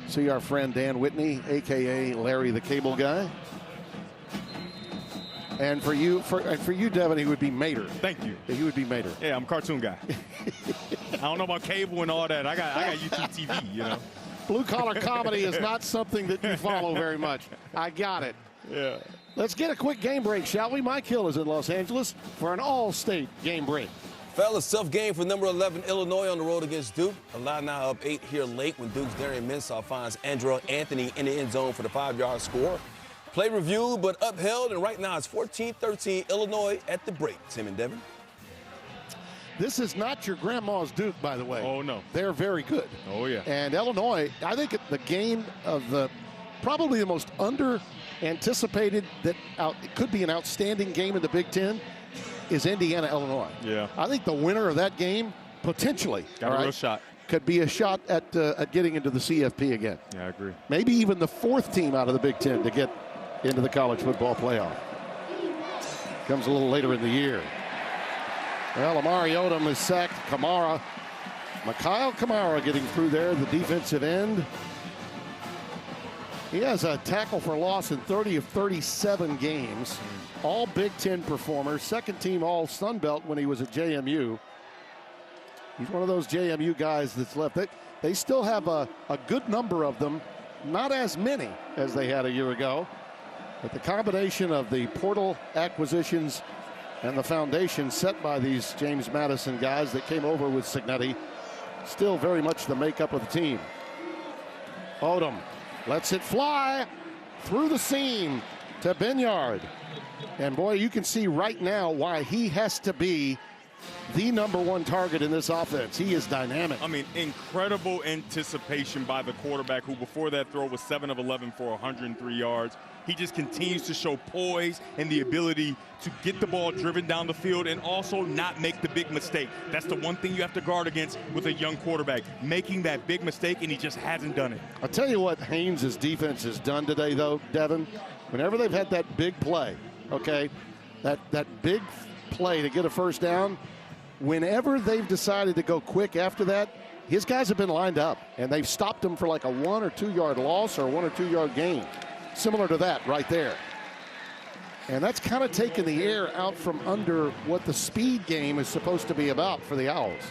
see our friend Dan Whitney, a.k.a. Larry, the cable guy. And for you, Devin, he would be Mater. Thank you. He would be Mater. Yeah, I'm a cartoon guy. I don't know about cable and all that. I got YouTube TV, you know. Blue-collar comedy is not something that you follow very much. I got it. Yeah. Let's get a quick game break, shall we? Mike Hill is in Los Angeles for an all-state game break. Fellas, tough game for number 11 Illinois on the road against Duke. Illini up 8 here late when Duke's Darian Mensah finds Andrew Anthony in the end zone for the 5-yard score. Play reviewed but upheld, and right now it's 14-13 Illinois at the break. Tim and Devin. This is not your grandma's Duke, by the way. Oh, no. They're very good. Oh, yeah. And Illinois, I think the game of probably the most under-anticipated that it could be an outstanding game in the Big Ten is Indiana-Illinois. Yeah. I think the winner of that game, potentially, got a real shot. Could be a shot at getting into the CFP again. Yeah, I agree. Maybe even the 4th team out of the Big Ten to get into the college football playoff. Comes a little later in the year. Well, Amari Odom is sacked. Mikhail Kamara getting through there, the defensive end. He has a tackle for loss in 30 of 37 games. All Big Ten performers, second team all Sun Belt when he was at JMU. He's one of those JMU guys that's left. They still have a good number of them, not as many as they had a year ago. But the combination of the portal acquisitions and the foundation set by these James Madison guys that came over with Cignetti, still very much the makeup of the team. Odom lets it fly through the seam to Benyard. And boy, you can see right now why he has to be the #1 target in this offense. He is dynamic. I mean, incredible anticipation by the quarterback, who before that throw was 7 of 11 for 103 yards. He just continues to show poise and the ability to get the ball driven down the field and also not make the big mistake. That's the one thing you have to guard against with a young quarterback, making that big mistake, and he just hasn't done it. I'll tell you what Haynes' defense has done today, though, Devin. Whenever they've had that big play, okay, that big play to get a first down, whenever they've decided to go quick after that, his guys have been lined up, and they've stopped them for like a 1 or 2 yard loss or 1 or 2 yard gain. Similar to that right there. And that's kind of taken the air out from under what the speed game is supposed to be about for the Owls.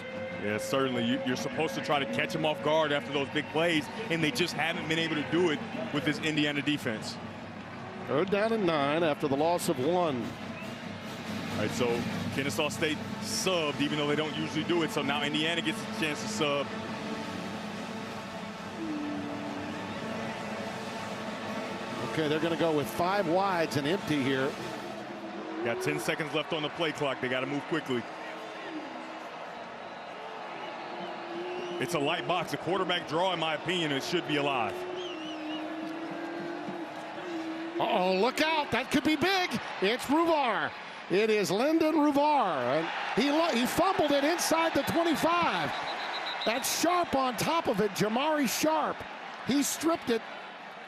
Yeah, certainly. You're supposed to try to catch them off guard after those big plays, and they just haven't been able to do it with this Indiana defense. 3rd down and 9 after the loss of 1. All right, so Kennesaw State subbed, even though they don't usually do it, so now Indiana gets a chance to sub. Okay, they're going to go with 5 wides and empty here. Got 10 seconds left on the play clock. They got to move quickly. It's a light box. A quarterback draw, in my opinion, it should be alive. Uh-oh, look out. That could be big. It's Ruvar. It is Lyndon Ruvar. And he fumbled it inside the 25. That's Sharp on top of it, Jamari Sharp. He stripped it.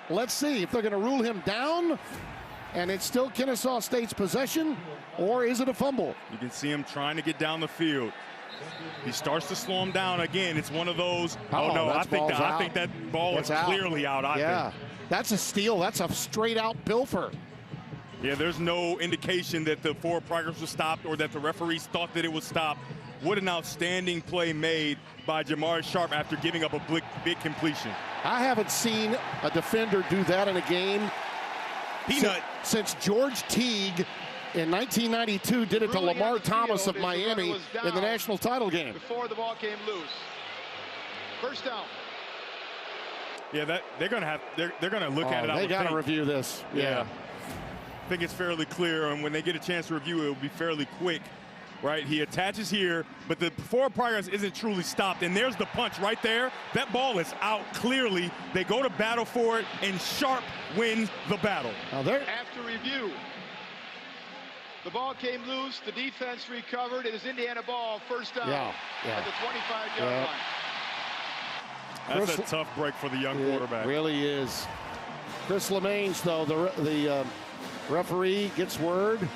Let's see if they're going to rule him down, and it's still Kennesaw State's possession, or is it a fumble? You can see him trying to get down the field. He starts to slow him down again. It's one of those. Oh no, I think that ball is clearly out. I think. That's a steal. That's a straight out pilfer. Yeah, there's no indication that the forward progress was stopped or that the referees thought that it was stopped. What an outstanding play made by Jamari Sharp after giving up a big completion. I haven't seen a defender do that in a game since George Teague in 1992 did it to Lamar Thomas of Miami in the national title game. Before the ball came loose. First down. Yeah, they're going to look at it. They got to review this. Yeah. I think it's fairly clear, and when they get a chance to review it, will be fairly quick. Right, he attaches here, but the forward progress isn't truly stopped, and there's the punch right there. That ball is out clearly. They go to battle for it, and Sharp wins the battle. After review, the ball came loose. The defense recovered. It is Indiana ball, first down at the 25-yard line. That's a tough break for the young quarterback. It really is. Chris LeMange, though, the referee gets word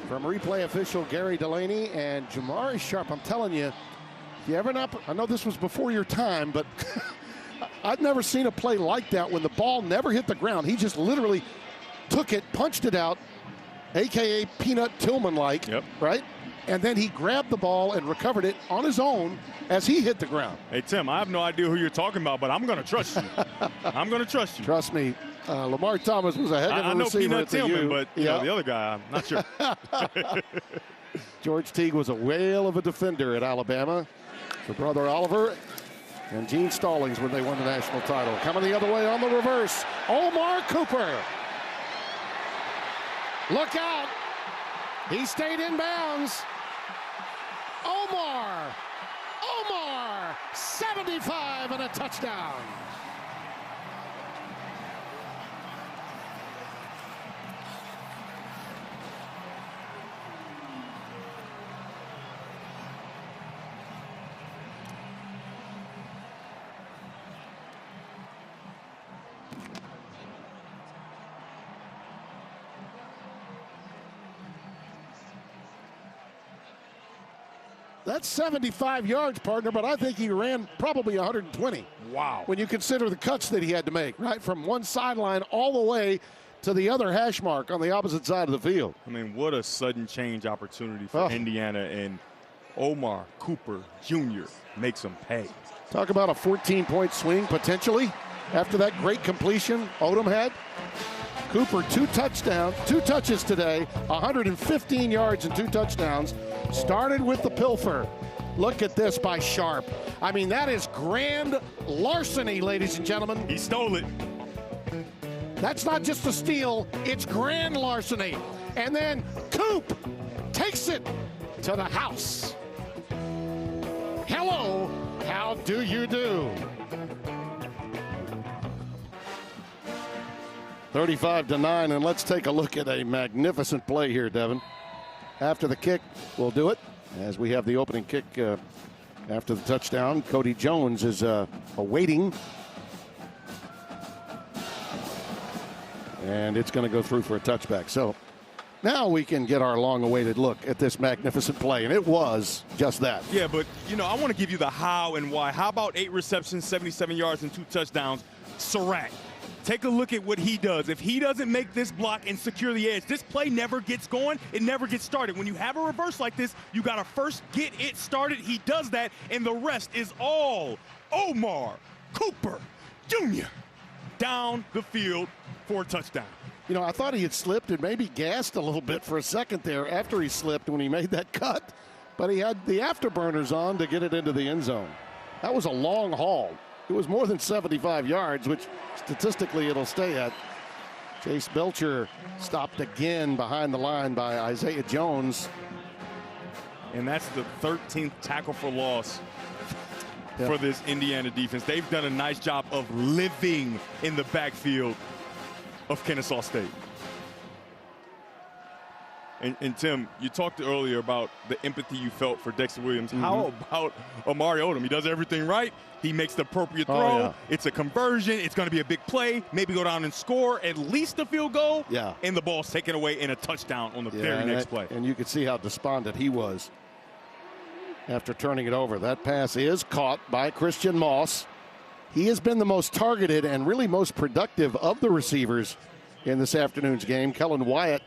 from replay official Gary Delaney, and Jamari Sharp, I'm telling you, if you ever I know this was before your time, but I've never seen a play like that when the ball never hit the ground. He just literally took it, punched it out, a.k.a. Peanut Tillman-like, right? And then he grabbed the ball and recovered it on his own as he hit the ground. Hey, Tim, I have no idea who you're talking about, but I'm going to trust you. I'm going to trust you. Trust me. Lamar Thomas was a heck of a receiver. I know Peanut Tillman, but you know, the other guy, I'm not sure. George Teague was a whale of a defender at Alabama. For brother Oliver and Gene Stallings when they won the national title. Coming the other way on the reverse, Omar Cooper. Look out. He stayed in bounds. Omar, 75 and a touchdown. That's 75 yards, partner, but I think he ran probably 120. Wow. When you consider the cuts that he had to make, right? From one sideline all the way to the other hash mark on the opposite side of the field. I mean, what a sudden change opportunity for Indiana, and Omar Cooper Jr. makes them pay. Talk about a 14-point swing potentially after that great completion Odom had. Cooper, 2 touches today, 115 yards and 2 touchdowns. Started with the pilfer. Look at this by Sharp. I mean, that is grand larceny, ladies and gentlemen. He stole it. That's not just a steal, it's grand larceny. And then Coop takes it to the house. Hello, how do you do? 35-9, and let's take a look at a magnificent play here, Devin. After the kick, we'll do it, as we have the opening kick after the touchdown. Cody Jones is awaiting. And it's going to go through for a touchback. So now we can get our long-awaited look at this magnificent play, and it was just that. Yeah, but, you know, I want to give you the how and why. How about 8 receptions, 77 yards, and 2 touchdowns? Surratt. Take a look at what he does. If he doesn't make this block and secure the edge, this play never gets going. It never gets started. When you have a reverse like this, you got to first get it started. He does that, and the rest is all Omar Cooper Jr. down the field for a touchdown. You know, I thought he had slipped and maybe gassed a little bit for a second there after he slipped when he made that cut, but he had the afterburners on to get it into the end zone. That was a long haul. It was more than 75 yards, which statistically it'll stay at. Chase Belcher stopped again behind the line by Isaiah Jones. And that's the 13th tackle for loss for this Indiana defense. They've done a nice job of living in the backfield of Kennesaw State. And Tim, you talked earlier about the empathy you felt for Dexter Williams. How about Amari Odom? He does everything right. He makes the appropriate throw. It's a conversion. It's going to be a big play. Maybe go down and score at least a field goal. Yeah. And the ball's taken away in a touchdown on the very next play. And you could see how despondent he was after turning it over. That pass is caught by Christian Moss. He has been the most targeted and really most productive of the receivers in this afternoon's game. Kellen Wyatt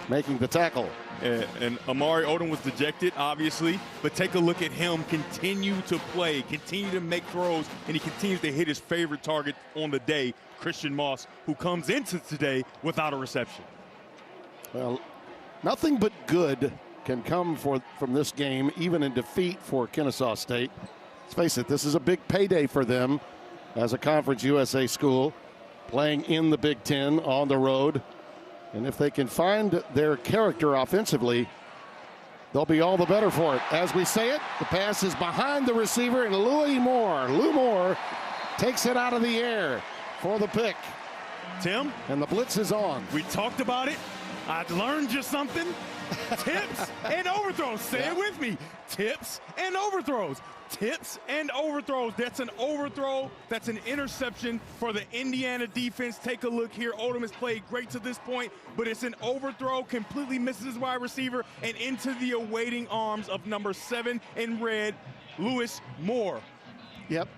making the tackle. And Amari Odom was dejected, obviously, but take a look at him continue to play, continue to make throws, and he continues to hit his favorite target on the day, Christian Moss, who comes into today without a reception. Well, nothing but good can come from this game, even in defeat for Kennesaw State. Let's face it, this is a big payday for them as a Conference USA school, playing in the Big Ten on the road. And if they can find their character offensively, they'll be all the better for it. As we say it, the pass is behind the receiver, and Lou Moore takes it out of the air for the pick. Tim? And the blitz is on. We talked about it. I learned just something. Tips and overthrows. Say it with me. Tips and overthrows. Tips and overthrows. That's an overthrow. That's an interception for the Indiana defense. Take a look here. Odom has played great to this point, but it's an overthrow. Completely misses his wide receiver and into the awaiting arms of number 7 in red, Lewis Moore. Yep.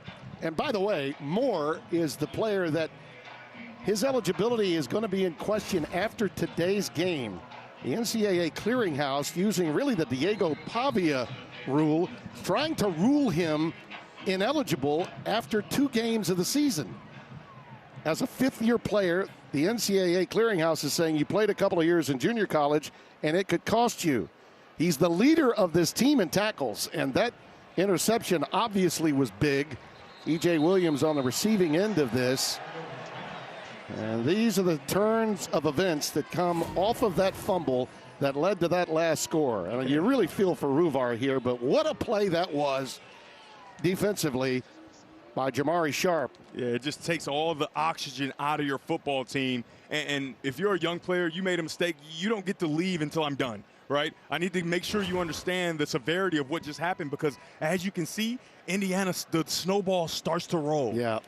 And by the way, Moore is the player that his eligibility is going to be in question after today's game. The NCAA clearinghouse, using really the Diego Pavia rule, trying to rule him ineligible after 2 games of the season. As a 5th-year player, the NCAA clearinghouse is saying you played a couple of years in junior college and it could cost you. He's the leader of this team in tackles, and that interception obviously was big. E.J. Williams on the receiving end of this. And these are the turns of events that come off of that fumble that led to that last score. I mean, you really feel for Ruvar here, but what a play that was defensively by Jamari Sharp. Yeah, it just takes all the oxygen out of your football team. And if you're a young player, you made a mistake, you don't get to leave until I'm done, right? I need to make sure you understand the severity of what just happened, because as you can see, Indiana, the snowball starts to roll. Yeah,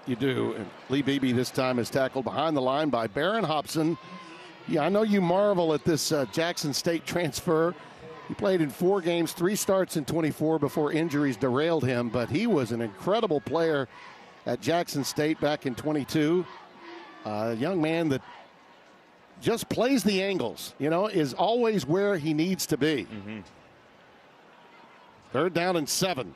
you do. And Lee Beebe this time is tackled behind the line by Barron Hobson. Yeah, I know you marvel at this Jackson State transfer. He played in 4 games, 3 starts in 24 before injuries derailed him, but he was an incredible player at Jackson State back in 22. A young man that just plays the angles, is always where he needs to be. 3rd down and 7.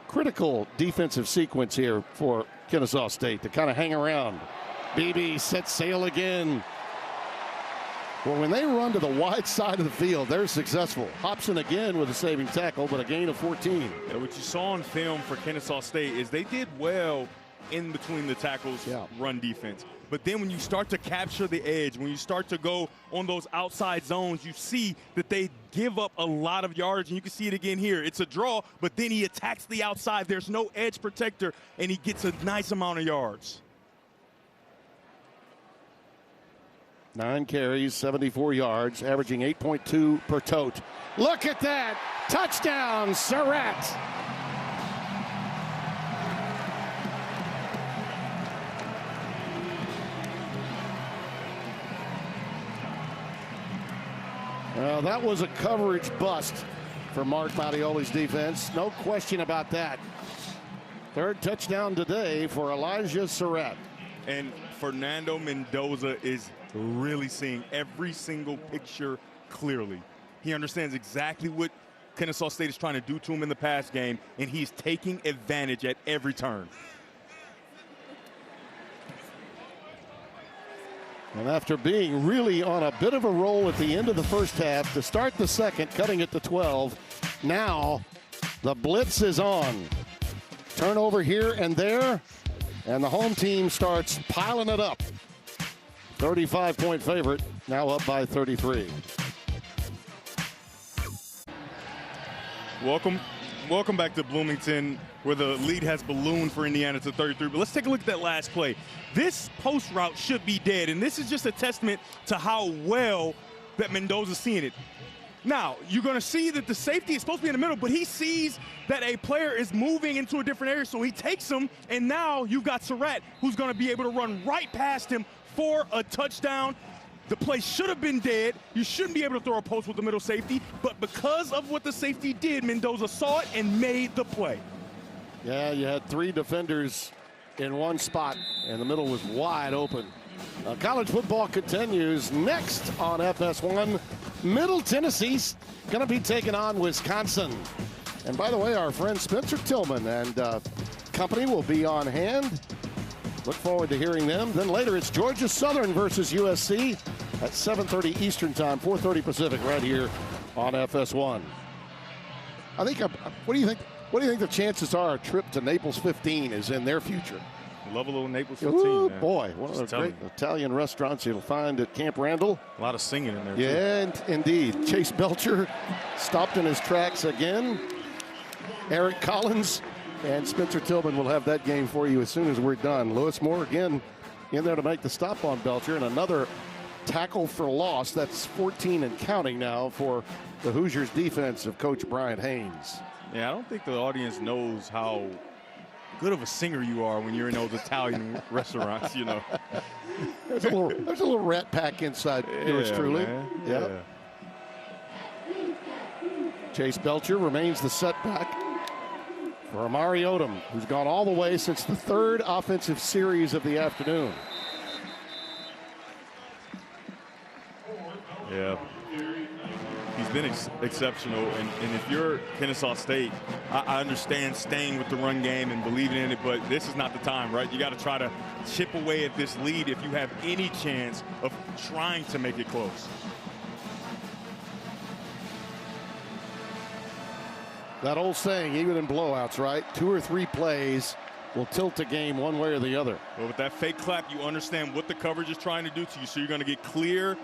Critical defensive sequence here for Kennesaw State to kind of hang around. Beebe sets sail again. Well, when they run to the wide side of the field, they're successful. Hobson again with a saving tackle, but a gain of 14. Yeah, what you saw on film for Kennesaw State is they did well in between the tackles run defense. But then when you start to capture the edge, when you start to go on those outside zones, you see that they give up a lot of yardage, and you can see it again here. It's a draw, but then he attacks the outside. There's no edge protector, and he gets a nice amount of yards. 9 carries, 74 yards, averaging 8.2 per tote. Look at that! Touchdown, Surratt! Well, that was a coverage bust for Mark Mattioli's defense. No question about that. 3rd touchdown today for Elijah Surratt. And Fernando Mendoza is really seeing every single picture clearly. He understands exactly what Kennesaw State is trying to do to him in the pass game, and he's taking advantage at every turn. And after being really on a bit of a roll at the end of the first half, to start the second, cutting it to 12, now the blitz is on. Turnover here and there, and the home team starts piling it up. 35-point favorite, now up by 33. Welcome back to Bloomington, where the lead has ballooned for Indiana to 33. But let's take a look at that last play. This post route should be dead, and this is just a testament to how well that Mendoza's seeing it. Now, you're going to see that the safety is supposed to be in the middle, but he sees that a player is moving into a different area, so he takes him, and now you've got Surratt, who's going to be able to run right past him for a touchdown. The play should have been dead. You shouldn't be able to throw a post with the middle safety, but because of what the safety did, Mendoza saw it and made the play. Yeah, you had 3 defenders in one spot, and the middle was wide open. College football continues next on FS1. Middle Tennessee's going to be taking on Wisconsin. And by the way, our friend Spencer Tillman and company will be on hand. Look forward to hearing them. Then later it's Georgia Southern versus USC at 7:30 Eastern Time, 4:30 Pacific, right here on FS1. I think. What do you think? What do you think the chances are a trip to Naples 15 is in their future? Love a little Naples 15. Ooh, man. boy, one of the great Italian restaurants you'll find at Camp Randall. A lot of singing in there. Yeah, too. Indeed. Chase Belcher stopped in his tracks again. Eric Collins and Spencer Tillman will have that game for you as soon as we're done. Lewis Moore again in there to make the stop on Belcher, and another tackle for loss. That's 14 and counting now for the Hoosiers defense of Coach Brian Haynes. Yeah, I don't think the audience knows how good of a singer you are when you're in those Italian restaurants, you know. There's a little rat pack inside yours truly. Man. Yeah. Chase Belcher remains the setback for Amari Odom, who's gone all the way since the 3rd offensive series of the afternoon. Yeah. He's been exceptional, and if you're Kennesaw State, I understand staying with the run game and believing in it, but this is not the time, right? You got to try to chip away at this lead if you have any chance of trying to make it close. That old saying, even in blowouts, right? 2 or 3 plays will tilt a game one way or the other. Well, with that fake clap, you understand what the coverage is trying to do to you, so you're going to get clear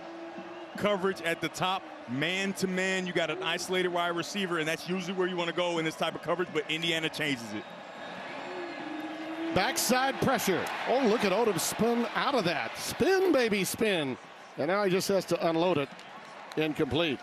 coverage at the top, man to man. You got an isolated wide receiver, and that's usually where you want to go in this type of coverage, but Indiana changes it. Backside pressure. Oh, look at Odom spin out of that. Spin, baby, spin. And now he just has to unload it. Incomplete.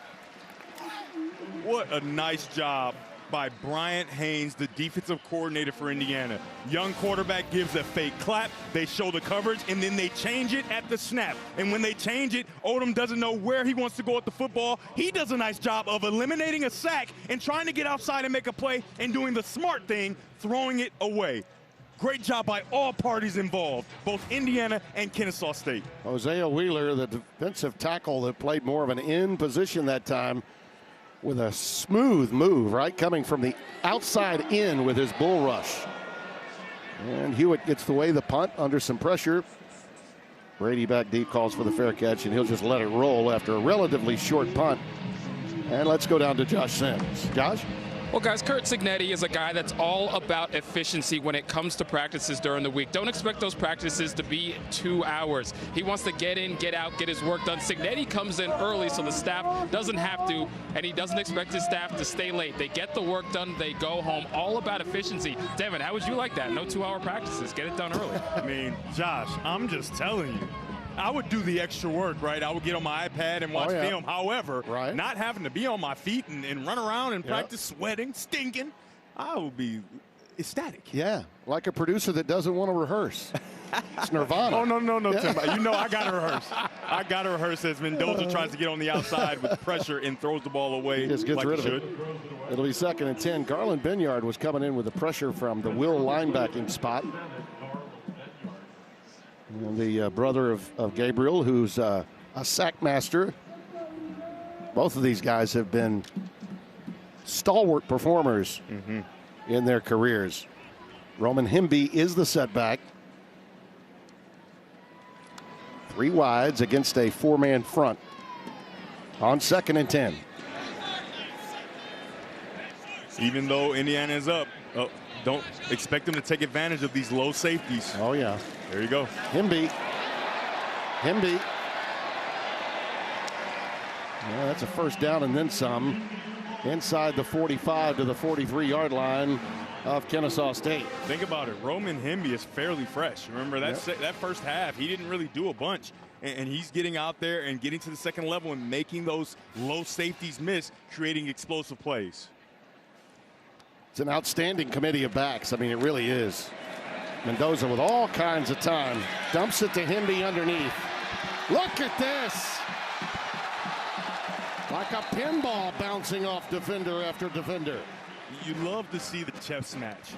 What a nice job by Bryant Haynes, the defensive coordinator for Indiana. Young quarterback gives a fake clap, they show the coverage, and then they change it at the snap. And when they change it, Odom doesn't know where he wants to go with the football. He does a nice job of eliminating a sack and trying to get outside and make a play and doing the smart thing, throwing it away. Great job by all parties involved, both Indiana and Kennesaw State. Hosea Wheeler, the defensive tackle that played more of an in position that time, with a smooth move, right? Coming from the outside in with his bull rush. And Hewitt gets the way the punt under some pressure. Brady back deep, calls for the fair catch, and he'll just let it roll after a relatively short punt. And let's go down to Josh Sims. Josh? Well, guys, Curt Cignetti is a guy that's all about efficiency when it comes to practices during the week. Don't expect those practices to be 2 hours. He wants to get in, get out, get his work done. Cignetti comes in early so the staff doesn't have to, and he doesn't expect his staff to stay late. They get the work done, they go home. All about efficiency. Devin, how would you like that? No 2-hour practices. Get it done early. I mean, Josh, I'm just telling you. I would do the extra work, right? I would get on my iPad and watch film. However, not having to be on my feet and run around and practice sweating, stinking, I would be ecstatic. Yeah, like a producer that doesn't want to rehearse. It's Nirvana. Oh, no, Tim. You know I got to rehearse. I got to rehearse as Mendoza tries to get on the outside with pressure and throws the ball away just gets like rid he of should. It'll be 2nd and 10. Garland Benyard was coming in with the pressure from the Will linebacking spot. And the brother of Gabriel, who's a sack master. Both of these guys have been stalwart performers in their careers. Roman Hemby is the setback. 3 wides against a 4-man front on 2nd and 10. Even though Indiana is up, don't expect them to take advantage of these low safeties. Oh, yeah. There you go. Hemby. Yeah, that's a first down and then some. Inside the 45 to the 43-yard line of Kennesaw State. Think about it. Roman Hemby is fairly fresh. Remember that that first half, he didn't really do a bunch. And he's getting out there and getting to the second level and making those low safeties miss, creating explosive plays. It's an outstanding committee of backs. I mean, it really is. Mendoza with all kinds of time. Dumps it to Hemby underneath. Look at this. Like a pinball bouncing off defender after defender. You love to see the chest match,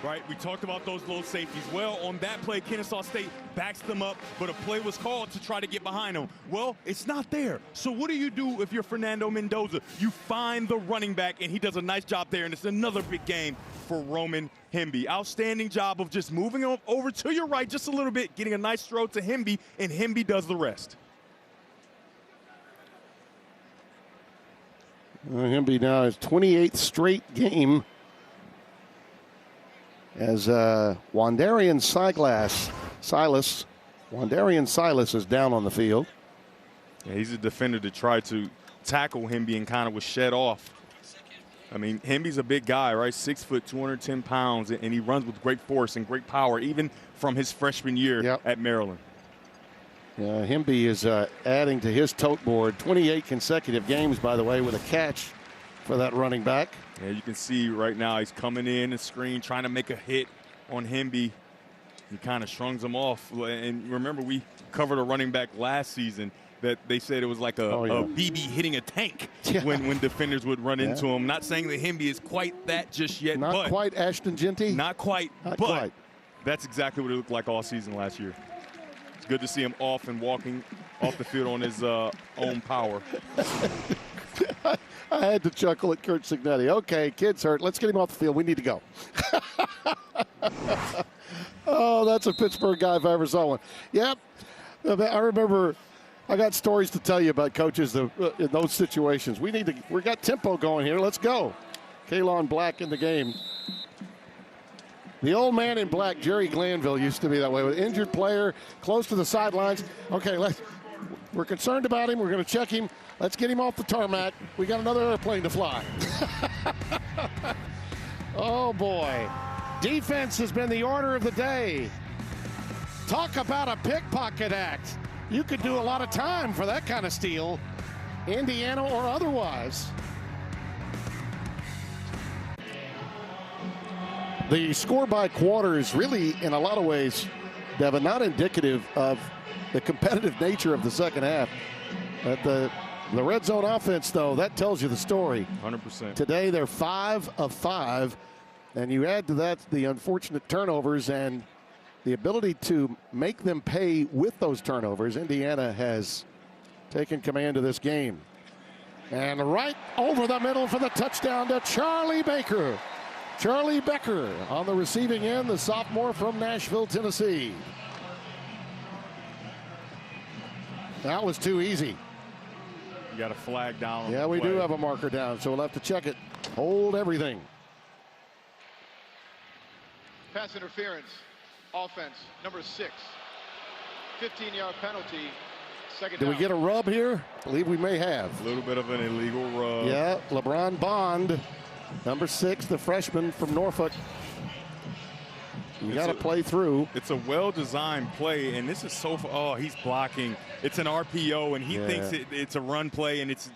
right? We talked about those low safeties. Well, on that play, Kennesaw State backs them up, but a play was called to try to get behind them. Well, it's not there. So what do you do if you're Fernando Mendoza? You find the running back, and he does a nice job there, and it's another big game for Roman Hemby. Outstanding job of just moving over to your right just a little bit, getting a nice throw to Hemby, and Hemby does the rest. Hemby now his 28th straight game as Wandarian Silas is down on the field. Yeah, he's a defender to try to tackle Hemby and kind of was shed off. I mean, Hemby's a big guy, right? 6 foot, 210 pounds, and he runs with great force and great power, even from his freshman year at Maryland. Hemby is adding to his tote board. 28 consecutive games, by the way, with a catch for that running back. Yeah, you can see right now he's coming in the screen, trying to make a hit on Hemby. He kind of shrugs him off. And remember, we covered a running back last season that they said it was like a BB hitting a tank when defenders would run into him. Not saying that Hemby is quite that just yet. Not quite Ashton Genty. Not quite, but that's exactly what it looked like all season last year. good to see him off and walking off the field on his own power. I had to chuckle at Kurt Cignetti. Okay, kid's hurt. Let's get him off the field. We need to go. Oh, that's a Pittsburgh guy if I ever saw one. Yep. I remember I got stories to tell you about coaches in those situations. We got tempo going here. Let's go. Kalon Black in the game. The old man in black, Jerry Glanville, used to be that way. With injured player, close to the sidelines. Okay, we're concerned about him. We're going to check him. Let's get him off the tarmac. We got another airplane to fly. Oh, boy. Defense has been the order of the day. Talk about a pickpocket act. You could do a lot of time for that kind of steal, Indiana or otherwise. The score by quarter is really, in a lot of ways, Devin, not indicative of the competitive nature of the second half. At the red zone offense, though, that tells you the story. 100%. Today, they're 5 of 5, and you add to that the unfortunate turnovers and the ability to make them pay with those turnovers. Indiana has taken command of this game. And right over the middle for the touchdown to Charlie Baker. Charlie Becker on the receiving end, the sophomore from Nashville, Tennessee. That was too easy. You got a flag down. Yeah, we do have a marker down, so we'll have to check it. Hold everything. Pass interference, offense, number 6. 15-yard penalty, second down. Did we get a rub here? I believe we may have. A little bit of an illegal rub. Yeah, LeBron Bond. Number 6, the freshman from Norfolk. You got to play through. It's a well-designed play, and this is he's blocking. It's an RPO, and he thinks it's a run play, and it's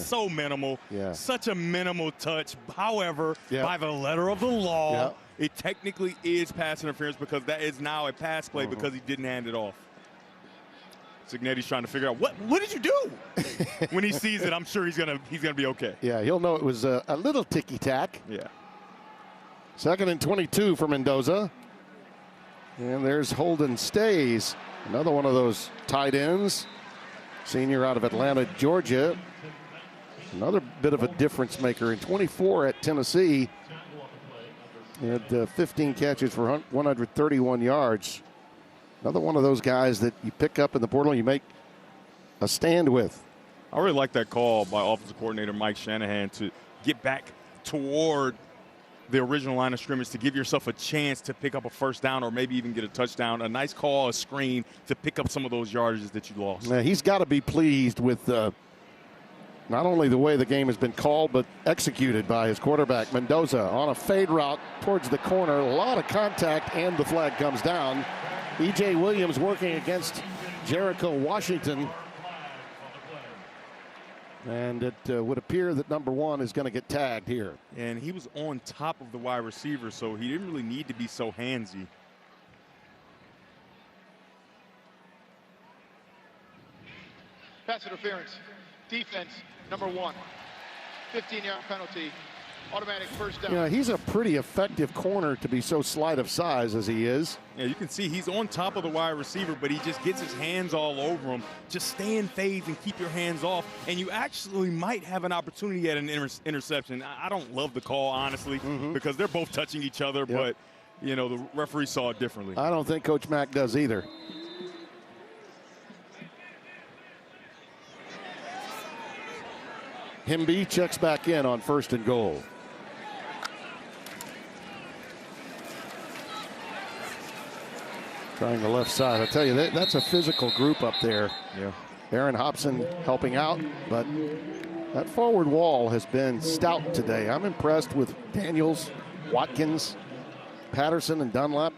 so minimal. Yeah. Such a minimal touch. However, by the letter of the law, it technically is pass interference because that is now a pass play because he didn't hand it off. Cignetti's trying to figure out what did you do? When he sees it, I'm sure he's gonna be okay. Yeah, he'll know it was a little ticky-tack. Yeah. 2nd and 22 for Mendoza. And there's Holden Stays, another one of those tight ends. Senior out of Atlanta, Georgia. Another bit of a difference maker in 24 at Tennessee. He had 15 catches for 131 yards. Another one of those guys that you pick up in the portal and you make a stand with. I really like that call by offensive coordinator Mike Shanahan to get back toward the original line of scrimmage to give yourself a chance to pick up a first down or maybe even get a touchdown. A nice call, a screen to pick up some of those yardages that you lost. Now, he's got to be pleased with not only the way the game has been called, but executed by his quarterback, Mendoza, on a fade route towards the corner. A lot of contact, and the flag comes down. E.J. Williams working against Jericho Washington. And it would appear that number 1 is going to get tagged here. And he was on top of the wide receiver, so he didn't really need to be so handsy. Pass interference, defense, number 1. 15-yard penalty, automatic first down. You know, he's a pretty effective corner to be so slight of size as he is. Yeah, you can see he's on top of the wide receiver, but he just gets his hands all over him. Just stay in phase and keep your hands off, and you actually might have an opportunity at an interception. I don't love the call, honestly, because they're both touching each other, but, you know, the referee saw it differently. I don't think Coach Mack does either. Himby checks back in on 1st and goal. Trying the left side. I tell you, that's a physical group up there. Yeah. Aaron Hobson helping out, but that forward wall has been stout today. I'm impressed with Daniels, Watkins, Patterson, and Dunlap.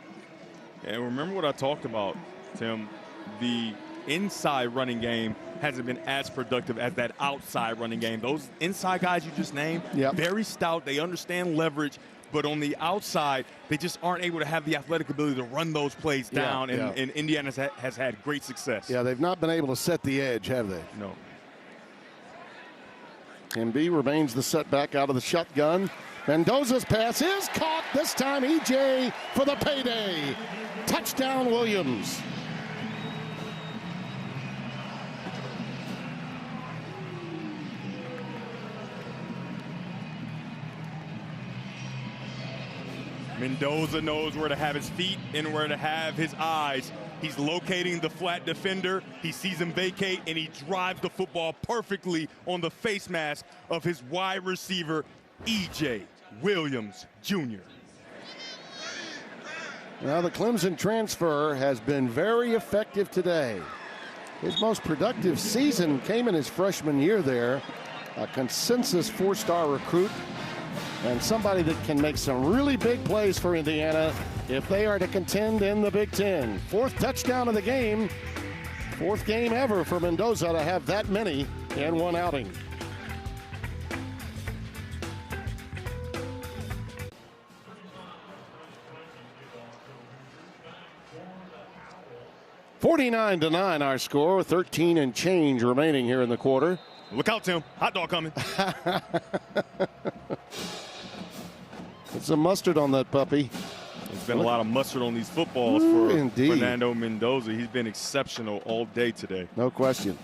And remember what I talked about, Tim. The inside running game hasn't been as productive as that outside running game. Those inside guys you just named, very stout. They understand leverage. But on the outside, they just aren't able to have the athletic ability to run those plays down, and Indiana has had great success. Yeah, they've not been able to set the edge, have they? No. MB remains the setback out of the shotgun. Mendoza's pass is caught. This time, E.J. for the payday. Touchdown, Williams. Mendoza knows where to have his feet and where to have his eyes. He's locating the flat defender. He sees him vacate, and he drives the football perfectly on the face mask of his wide receiver, E.J. Williams Jr. Now, the Clemson transfer has been very effective today. His most productive season came in his freshman year there. A consensus 4-star recruit and somebody that can make some really big plays for Indiana if they are to contend in the Big Ten. 4th touchdown of the game. 4th game ever for Mendoza to have that many in one outing. (49-9) our score, 13 and change remaining here in the quarter. Look out, Tim. Hot dog coming. Put some mustard on that puppy. There's been a lot of mustard on these footballs for Fernando Mendoza. He's been exceptional all day today. No question.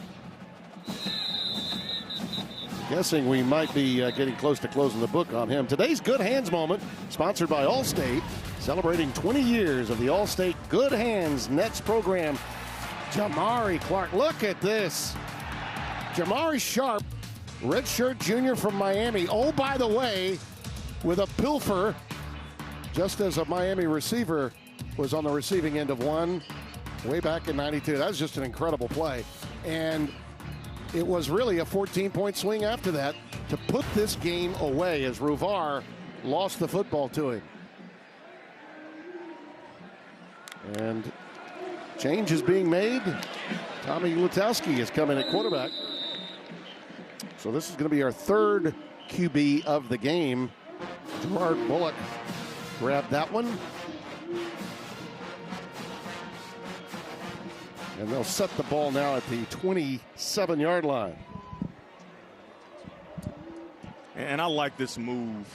Guessing we might be getting close to closing the book on him. Today's Good Hands moment, sponsored by Allstate, celebrating 20 years of the Allstate Good Hands Nets program. Jamari Clark, look at this. Jamari Sharp, redshirt junior from Miami. Oh, by the way, with a pilfer, just as a Miami receiver was on the receiving end of one way back in '92. That was just an incredible play. And it was really a 14-point swing after that to put this game away as Ruvar lost the football to him. And change is being made. Tommy Lutowski is coming at quarterback. So this is going to be our 3rd QB of the game. Gerard Bullock grabbed that one. And they'll set the ball now at the 27-yard line. And I like this move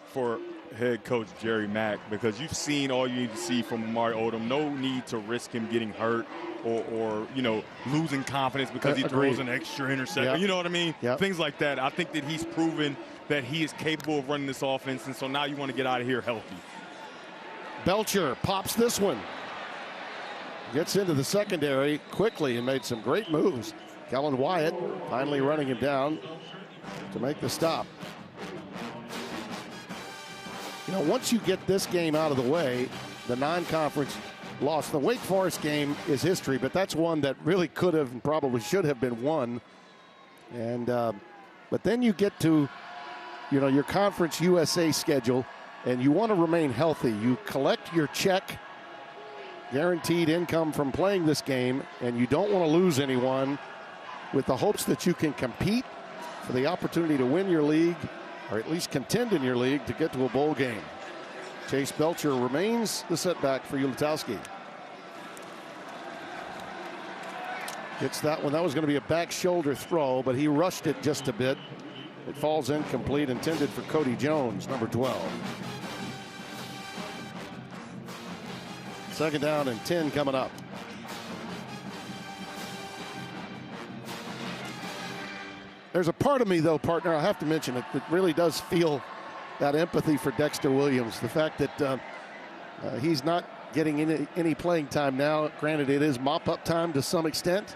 for head coach Jerry Mack, because you've seen all you need to see from Amari Odom. No need to risk him getting hurt or you know, losing confidence because he throws an extra interception. Yep. You know what I mean? Yep. Things like that. I think that he's proven that he is capable of running this offense, and so now you want to get out of here healthy. Belcher pops this one. Gets into the secondary quickly and made some great moves. Kellen Wyatt finally running him down to make the stop. You know, once you get this game out of the way, the non-conference loss, the Wake Forest game is history, but that's one that really could have and probably should have been won. And but then you get to, you know, your Conference USA schedule, and you want to remain healthy. You collect your check, guaranteed income from playing this game, and you don't want to lose anyone, with the hopes that you can compete for the opportunity to win your league, or at least contend in your league to get to a bowl game. Chase Belcher remains the setback for Ulatowski. Gets that one. That was going to be a back shoulder throw, but he rushed it just a bit. It falls incomplete, intended for Cody Jones, number 12. 2nd down and 10 coming up. There's a part of me, though, partner, I have to mention it, that really does feel that empathy for Dexter Williams. The fact that he's not getting any playing time now. Granted, it is mop-up time to some extent.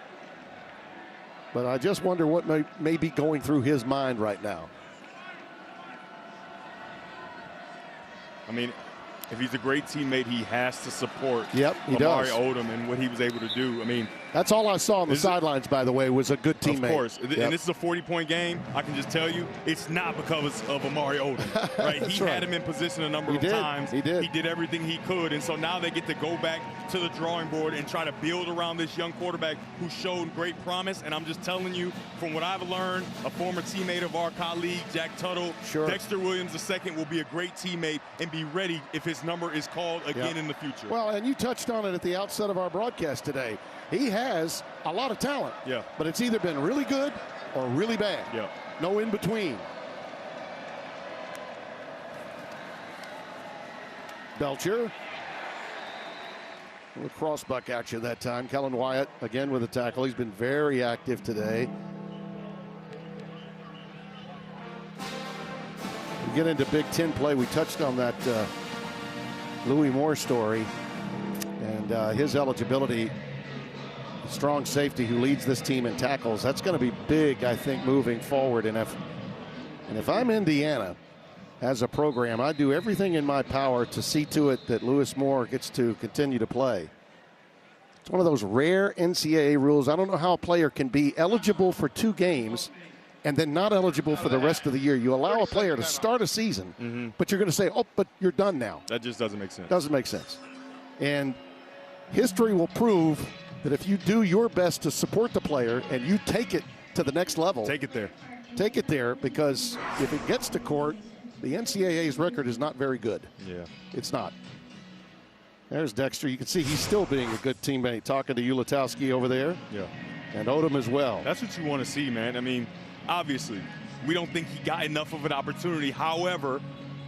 But I just wonder what may be going through his mind right now. I mean, if he's a great teammate, he has to support Amari Odom and what he was able to do. I mean, that's all I saw on the sidelines, by the way, was a good teammate. Of course. And this is a 40-point game. I can just tell you, it's not because of Amari Odom. Right? He had him in position a number of times. He did. He did everything he could. And so now they get to go back to the drawing board and try to build around this young quarterback who showed great promise. And I'm just telling you, from what I've learned, a former teammate of our colleague, Jack Tuttle, Dexter Williams II will be a great teammate and be ready if his number is called again in the future. Well, and you touched on it at the outset of our broadcast today. He has a lot of talent, but it's either been really good or really bad. No in between. Belcher. A little crossbuck action that time. Kellen Wyatt again with a tackle. He's been very active today. We get into Big Ten play. We touched on that Louis Moore story and his eligibility. Strong safety who leads this team in tackles. That's going to be big, I think, moving forward. And if I'm Indiana as a program, I do everything in my power to see to it that Louis Moore gets to continue to play. It's one of those rare NCAA rules. I don't know how a player can be eligible for 2 games and then not eligible for the rest of the year. You allow a player to start a season, but you're going to say, oh, but you're done now. That just doesn't make sense. Doesn't make sense. And history will prove that if you do your best to support the player and you take it to the next level. Take it there. Take it there, because if it gets to court, the NCAA's record is not very good. Yeah. It's not. There's Dexter. You can see he's still being a good teammate, talking to Ulatowski over there. Yeah. And Odom as well. That's what you want to see, man. I mean, obviously, we don't think he got enough of an opportunity. However,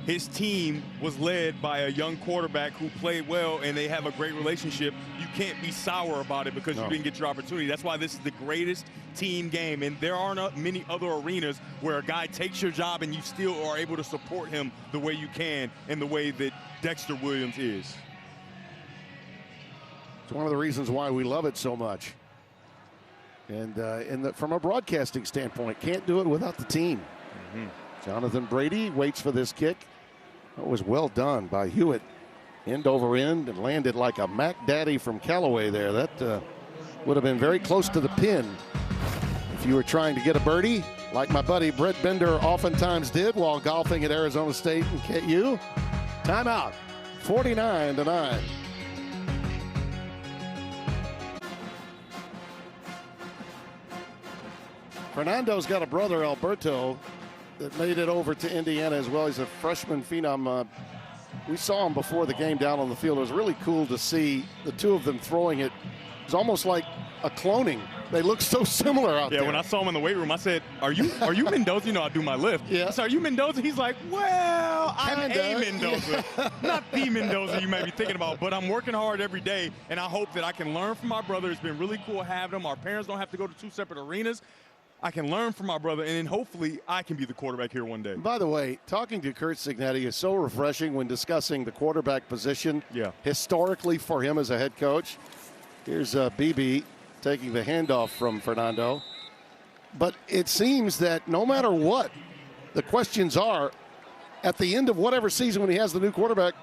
his team was led by a young quarterback who played well, and they have a great relationship. You can't be sour about it because you didn't get your opportunity. That's why this is the greatest team game, and there aren't many other arenas where a guy takes your job and you still are able to support him the way you can and the way that Dexter Williams is. It's one of the reasons why we love it so much. And from a broadcasting standpoint, can't do it without the team. Jonathan Brady waits for this kick. That was well done by Hewitt. End over end and landed like a Mac Daddy from Callaway there. That would have been very close to the pin if you were trying to get a birdie, like my buddy Brett Bender oftentimes did while golfing at Arizona State and KU. Timeout, 49-9. Fernando's got a brother, Alberto, that made it over to Indiana as well. He's a freshman phenom. We saw him before the game down on the field. It was really cool to see the two of them throwing it. It was almost like a cloning. They look so similar out there. Yeah, when I saw him in the weight room, I said, are you Mendoza? You know, I do my lift. Yeah. I said, are you Mendoza? He's like, well, I'm Kinda. a Mendoza. Not the Mendoza you may be thinking about, but I'm working hard every day, and I hope that I can learn from my brother. It's been really cool having him. Our parents don't have to go to 2 separate arenas. I can learn from my brother, and then hopefully I can be the quarterback here one day. By the way, talking to Kurt Cignetti is so refreshing when discussing the quarterback position historically for him as a head coach. Here's BB taking the handoff from Fernando. But it seems that no matter what the questions are, at the end of whatever season when he has the new quarterback,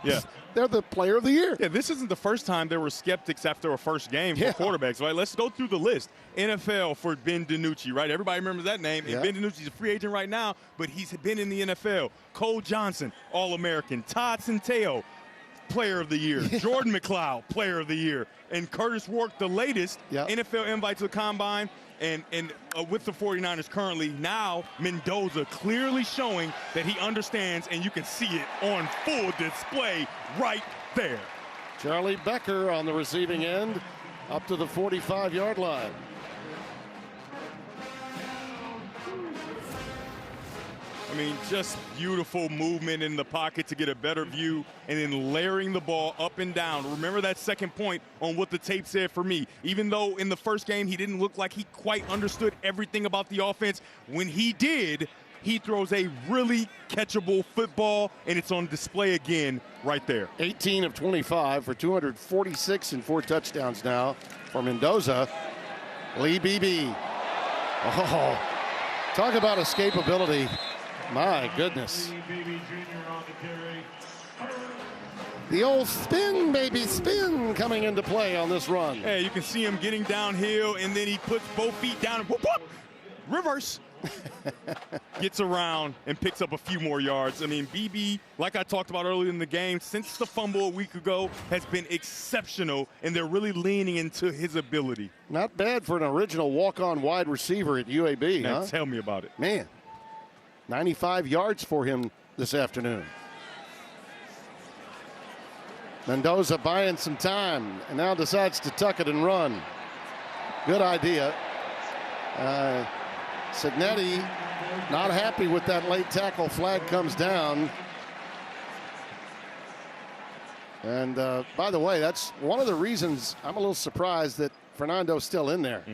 they're the player of the year. Yeah, this isn't the first time there were skeptics after a first game for quarterbacks, right? Let's go through the list. NFL for Ben DiNucci, right? Everybody remembers that name. And Ben DiNucci's a free agent right now, but he's been in the NFL. Cole Johnson, All-American. Todd Centeio, Player of the Year. Jordan McLeod, Player of the Year. And Curtis Rourke, the latest NFL invite to the Combine. And with the 49ers currently, now Mendoza clearly showing that he understands, and you can see it on full display right there. Charlie Becker on the receiving end up to the 45-yard line. I mean, just beautiful movement in the pocket to get a better view and then layering the ball up and down. Remember that second point on what the tape said for me. Even though in the first game he didn't look like he quite understood everything about the offense, when he did, he throws a really catchable football, and it's on display again right there. 18 of 25 for 246 and 4 touchdowns now for Mendoza. Lee Beebe. Oh, talk about escapability. My goodness. The old spin, baby, spin coming into play on this run. Yeah, you can see him getting downhill, and then he puts both feet down and whoop, whoop, reverse. Gets around and picks up a few more yards. I mean, BB, like I talked about earlier in the game, since the fumble a week ago, has been exceptional, and they're really leaning into his ability. Not bad for an original walk-on wide receiver at UAB, now, huh? Tell me about it. Man, 95 yards for him this afternoon. Mendoza buying some time and now decides to tuck it and run. Good idea. Cignetti not happy with that late tackle. Flag comes down. And by the way, that's one of the reasons I'm a little surprised that Fernando's still in there.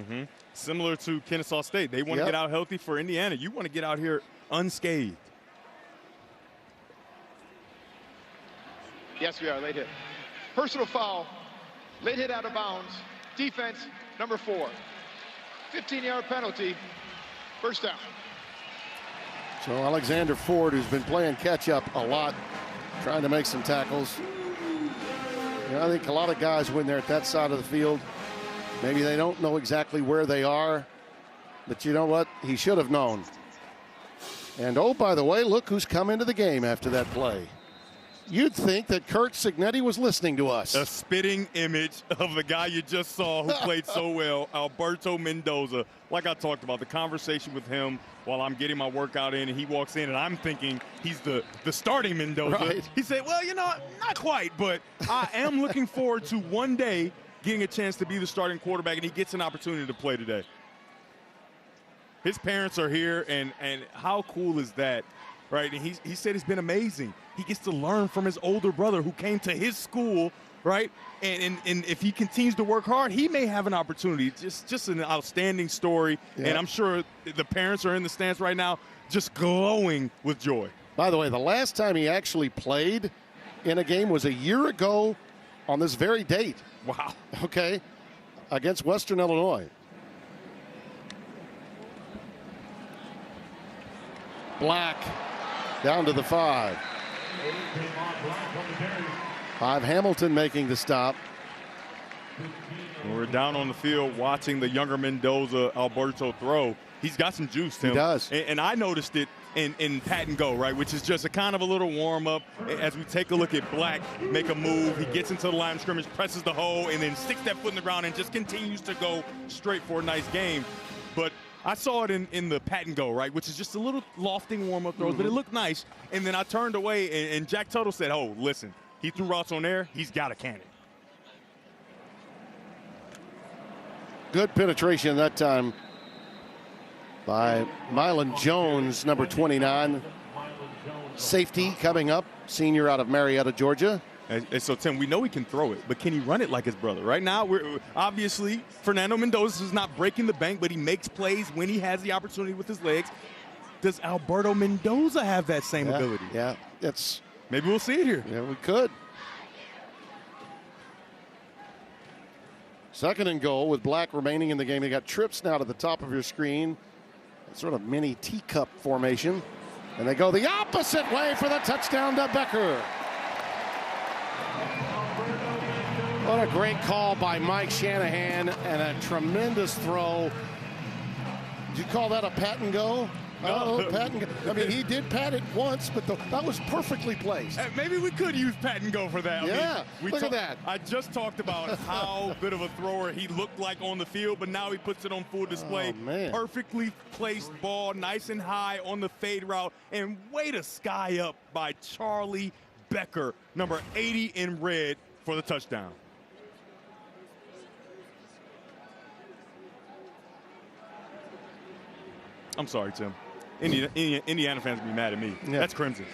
Similar to Kennesaw State. They want to get out healthy. For Indiana, you want to get out here unscathed. Yes, we are. Late hit. Personal foul. Late hit out of bounds. Defense, number 4. 15-yard penalty. First down. So Alexander Ford, who's been playing catch-up a lot, trying to make some tackles. You know, I think a lot of guys, when they're at that side of the field, maybe they don't know exactly where they are. But you know what? He should have known. And, oh, by the way, look who's come into the game after that play. You'd think that Kurt Signetti was listening to us. A spitting image of the guy you just saw who played so well, Alberto Mendoza. Like I talked about, the conversation with him while I'm getting my workout in, and he walks in, and I'm thinking he's the starting Mendoza. Right. He said, well, you know, not quite, but I am looking forward to one day getting a chance to be the starting quarterback, and he gets an opportunity to play today. His parents are here, and how cool is that? Right, and he said it's been amazing. He gets to learn from his older brother who came to his school, right? And if he continues to work hard, he may have an opportunity. Just an outstanding story. Yeah. And I'm sure the parents are in the stands right now just glowing with joy. By the way, the last time he actually played in a game was a year ago on this very date. Wow. Okay, against Western Illinois. Black. Down to the 5. Hamilton making the stop. We're down on the field watching the younger Mendoza, Alberto throw. He's got some juice, Tim. He does. And I noticed it in pat and go, right, which is just a kind of a little warm-up. As we take a look at Black make a move, he gets into the line of scrimmage, presses the hole, and then sticks that foot in the ground and just continues to go straight for a nice game. But I saw it in the pat and go, right, which is just a little lofting warm-up throws, but it looked nice. And then I turned away, and Jack Tuttle said, oh, listen, he threw routes on there. He's got a cannon. Good penetration that time by Mylan Jones, number 29. Safety coming up, senior out of Marietta, Georgia. And so, Tim, we know he can throw it, but can he run it like his brother? Right now, we're obviously, Fernando Mendoza is not breaking the bank, but he makes plays when he has the opportunity with his legs. Does Alberto Mendoza have that same ability? Yeah, maybe we'll see it here. Yeah, we could. Second and goal with Black remaining in the game. You got trips now to the top of your screen. Sort of mini teacup formation. And they go the opposite way for the touchdown to Becker. What a great call by Mike Shanahan and a tremendous throw. Did you call that a pat and go? No. Pat and go. I mean, he did pat it once, but that was perfectly placed. Maybe we could use pat and go for that. Yeah, I mean, look at that. I just talked about how good of a thrower he looked like on the field, but now he puts it on full display. Oh, man. Perfectly placed ball, nice and high on the fade route, and way to sky up by Charlie Becker, number 80 in red, for the touchdown. I'm sorry, Tim. Indiana fans will be mad at me. Yeah. That's crimson.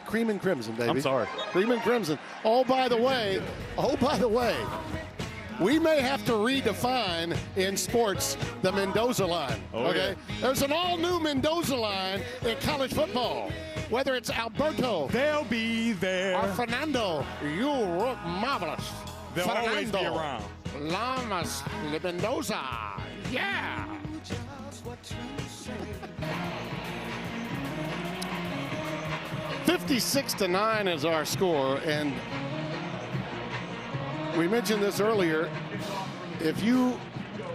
Cream and crimson, baby. I'm sorry. Cream and crimson. Oh, by the way, we may have to redefine in sports the Mendoza line. Okay? Yeah. There's an all-new Mendoza line in college football. Whether it's Alberto, they'll be there. Or Fernando, you look marvelous. They'll Fernando, always be around. Lamas Mendoza. Yeah. 56-9 is our score, and we mentioned this earlier. If you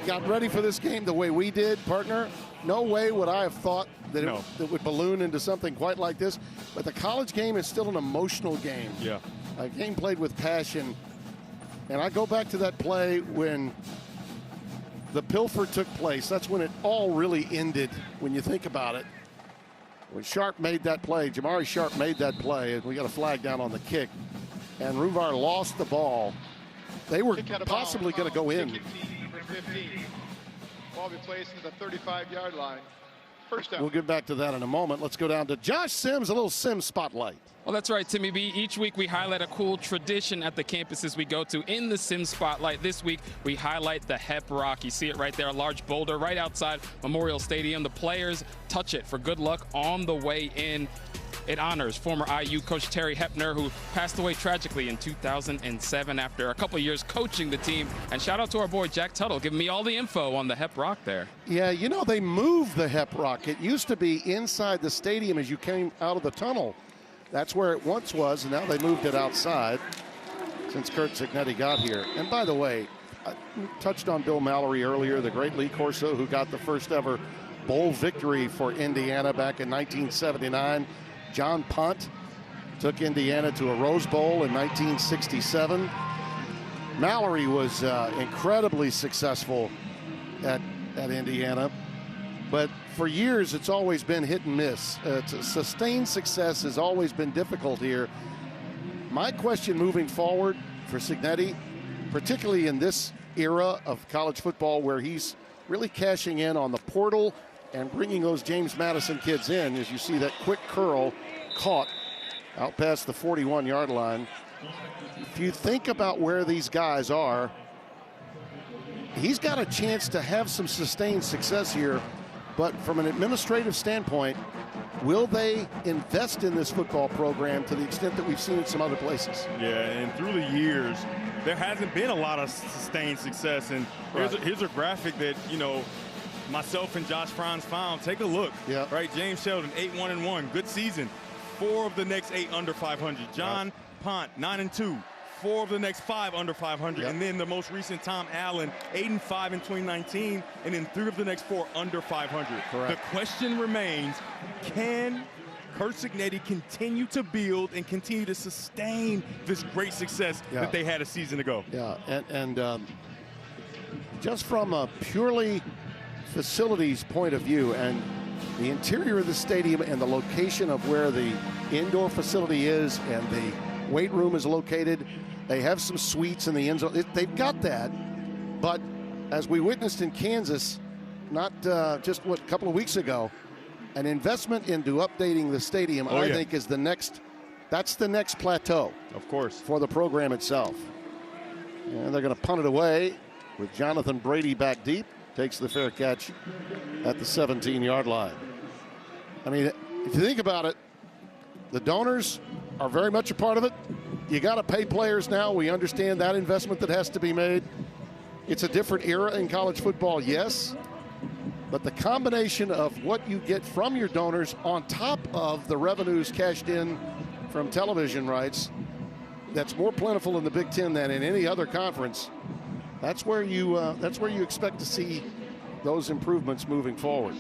got ready for this game the way we did, partner, no way would I have thought that it would balloon into something quite like this. But the college game is still an emotional game. Yeah. A game played with passion. And I go back to that play when the pilfer took place. That's when it all really ended, when you think about it. When Sharp made that play, Jamari Sharp made that play, and we got a flag down on the kick. And Ruvar lost the ball. They were possibly going to go in. Number 15. Ball be placed at the 35-yard line. First down. We'll get back to that in a moment. Let's go down to Josh Sims, a little Sims spotlight. Well, that's right, Timmy B. Each week we highlight a cool tradition at the campuses we go to. In the Sims Spotlight this week, we highlight the Hep Rock. You see it right there, a large boulder right outside Memorial Stadium. The players touch it for good luck on the way in. It honors former IU coach Terry Hepner, who passed away tragically in 2007 after a couple years coaching the team. And shout out to our boy Jack Tuttle, giving me all the info on the Hep Rock there. Yeah, you know, they moved the Hep Rock. It used to be inside the stadium as you came out of the tunnel. That's where it once was, and now they moved it outside since Curt Cignetti got here. And by the way, I touched on Bill Mallory earlier, the great Lee Corso, who got the first ever bowl victory for Indiana back in 1979. John Pont took Indiana to a Rose Bowl in 1967. Mallory was incredibly successful at Indiana, but for years it's always been hit and miss. Sustained success has always been difficult here. My question moving forward for Cignetti, particularly in this era of college football where he's really cashing in on the portal and bringing those James Madison kids in, as you see that quick curl caught out past the 41-yard line. If you think about where these guys are, he's got a chance to have some sustained success here, but from an administrative standpoint, will they invest in this football program to the extent that we've seen in some other places? Yeah, and through the years, there hasn't been a lot of sustained success. And here's a graphic that, you know, myself and Josh Franz found. Take a look. Yeah. Right, James Sheldon, 8-1-1, good season. 4 of the next 8 under 500. John Pont, 9-2. 4 of the next 5 under 500. Yep. And then the most recent Tom Allen, 8-5 in 2019, and then 3 of the next 4 under 500. Correct. The question remains, can Curt Cignetti continue to build and continue to sustain this great success that they had a season ago? Yeah, and just from a purely facilities point of view, and the interior of the stadium and the location of where the indoor facility is and the weight room is located, they have some suites in the end zone. They've got that, but as we witnessed in Kansas, not just a couple of weeks ago, an investment into updating the stadium, I think, is the next. That's the next plateau, of course, for the program itself. And they're going to punt it away with Jonathan Brady back deep. Takes the fair catch at the 17-yard line. I mean, if you think about it, the donors are very much a part of it. You got to pay players now. We understand that investment that has to be made. It's a different era in college football, yes. But the combination of what you get from your donors on top of the revenues cashed in from television rights, that's more plentiful in the Big Ten than in any other conference. That's where you expect to see those improvements moving forward.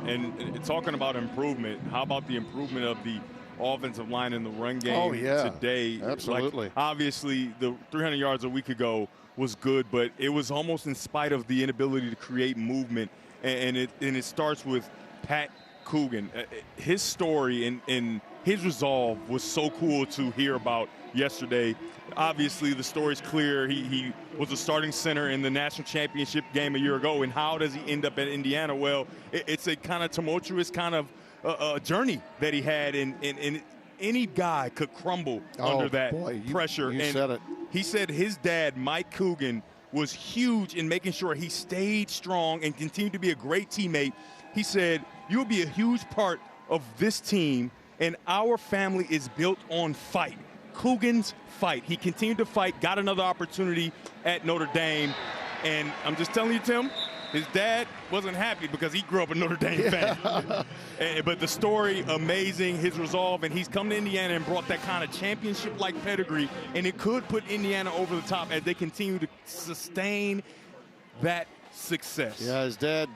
And talking about improvement, how about the improvement of the offensive line in the run game today? Absolutely. Like, obviously, the 300 yards a week ago was good, but it was almost in spite of the inability to create movement. And it starts with Pat Coogan. His story and his resolve was so cool to hear about yesterday. Obviously, the story's clear. He was a starting center in the national championship game a year ago. And how does he end up at Indiana? Well, it's a kind of tumultuous kind of journey that he had. And any guy could crumble under that pressure. You and said it. He said his dad, Mike Coogan, was huge in making sure he stayed strong and continued to be a great teammate. He said, "You'll be a huge part of this team, and our family is built on fight." Coogan's fight. He continued to fight, got another opportunity at Notre Dame. And I'm just telling you, Tim, his dad wasn't happy because he grew up a Notre Dame fan. But the story, amazing, his resolve, and he's come to Indiana and brought that kind of championship-like pedigree, and it could put Indiana over the top as they continue to sustain that success. Yeah, his dad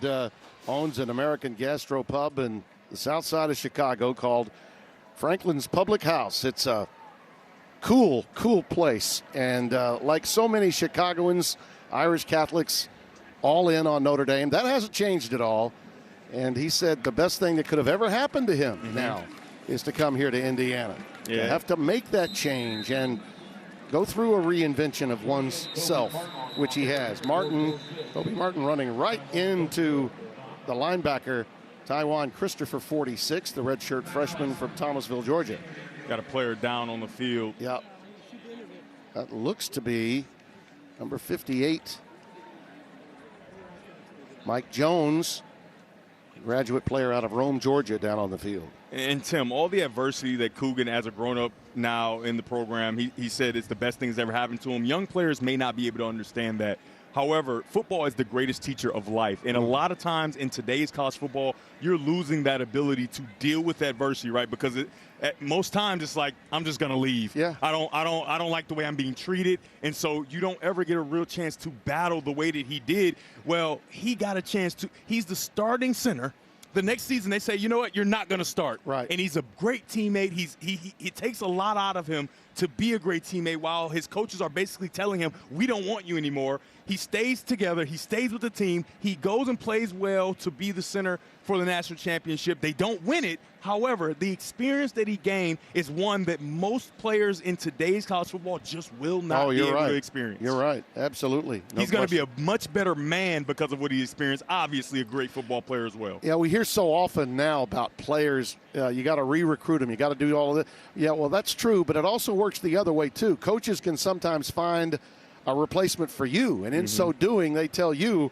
owns an American gastropub in the south side of Chicago called Franklin's Public House. It's a cool place. And like so many Chicagoans, Irish Catholics, all in on Notre Dame. That hasn't changed at all. And he said the best thing that could have ever happened to him now is to come here to Indiana. You have to make that change and go through a reinvention of one's self, which he has. Kobe Martin running right into the linebacker, Taiwan Christopher, 46, the redshirt freshman from Thomasville, Georgia. Got a player down on the field. Yep. That looks to be number 58. Mike Jones, graduate player out of Rome, Georgia, down on the field. And Tim, all the adversity that Coogan, as a grown-up now in the program, he said it's the best thing that's ever happened to him. Young players may not be able to understand that. However, football is the greatest teacher of life. And a lot of times in today's college football, you're losing that ability to deal with adversity, right? Because at most times it's like, I'm just going to leave. Yeah. I don't like the way I'm being treated. And so you don't ever get a real chance to battle the way that he did. Well, he got a chance to. He's the starting center. The next season, they say, you know what, you're not going to start. Right. And he's a great teammate. It takes a lot out of him to be a great teammate while his coaches are basically telling him, we don't want you anymore. He stays together. He stays with the team. He goes and plays well to be the center for the national championship. They don't win it. However, the experience that he gained is one that most players in today's college football just will not be able to experience. You're right. Absolutely. He's going to be a much better man because of what he experienced. Obviously, a great football player as well. Yeah, we hear so often now about players, you got to re-recruit them. You got to do all of that. Yeah, well, that's true, but it also works the other way, too. Coaches can sometimes find a replacement for you, and in so doing, they tell you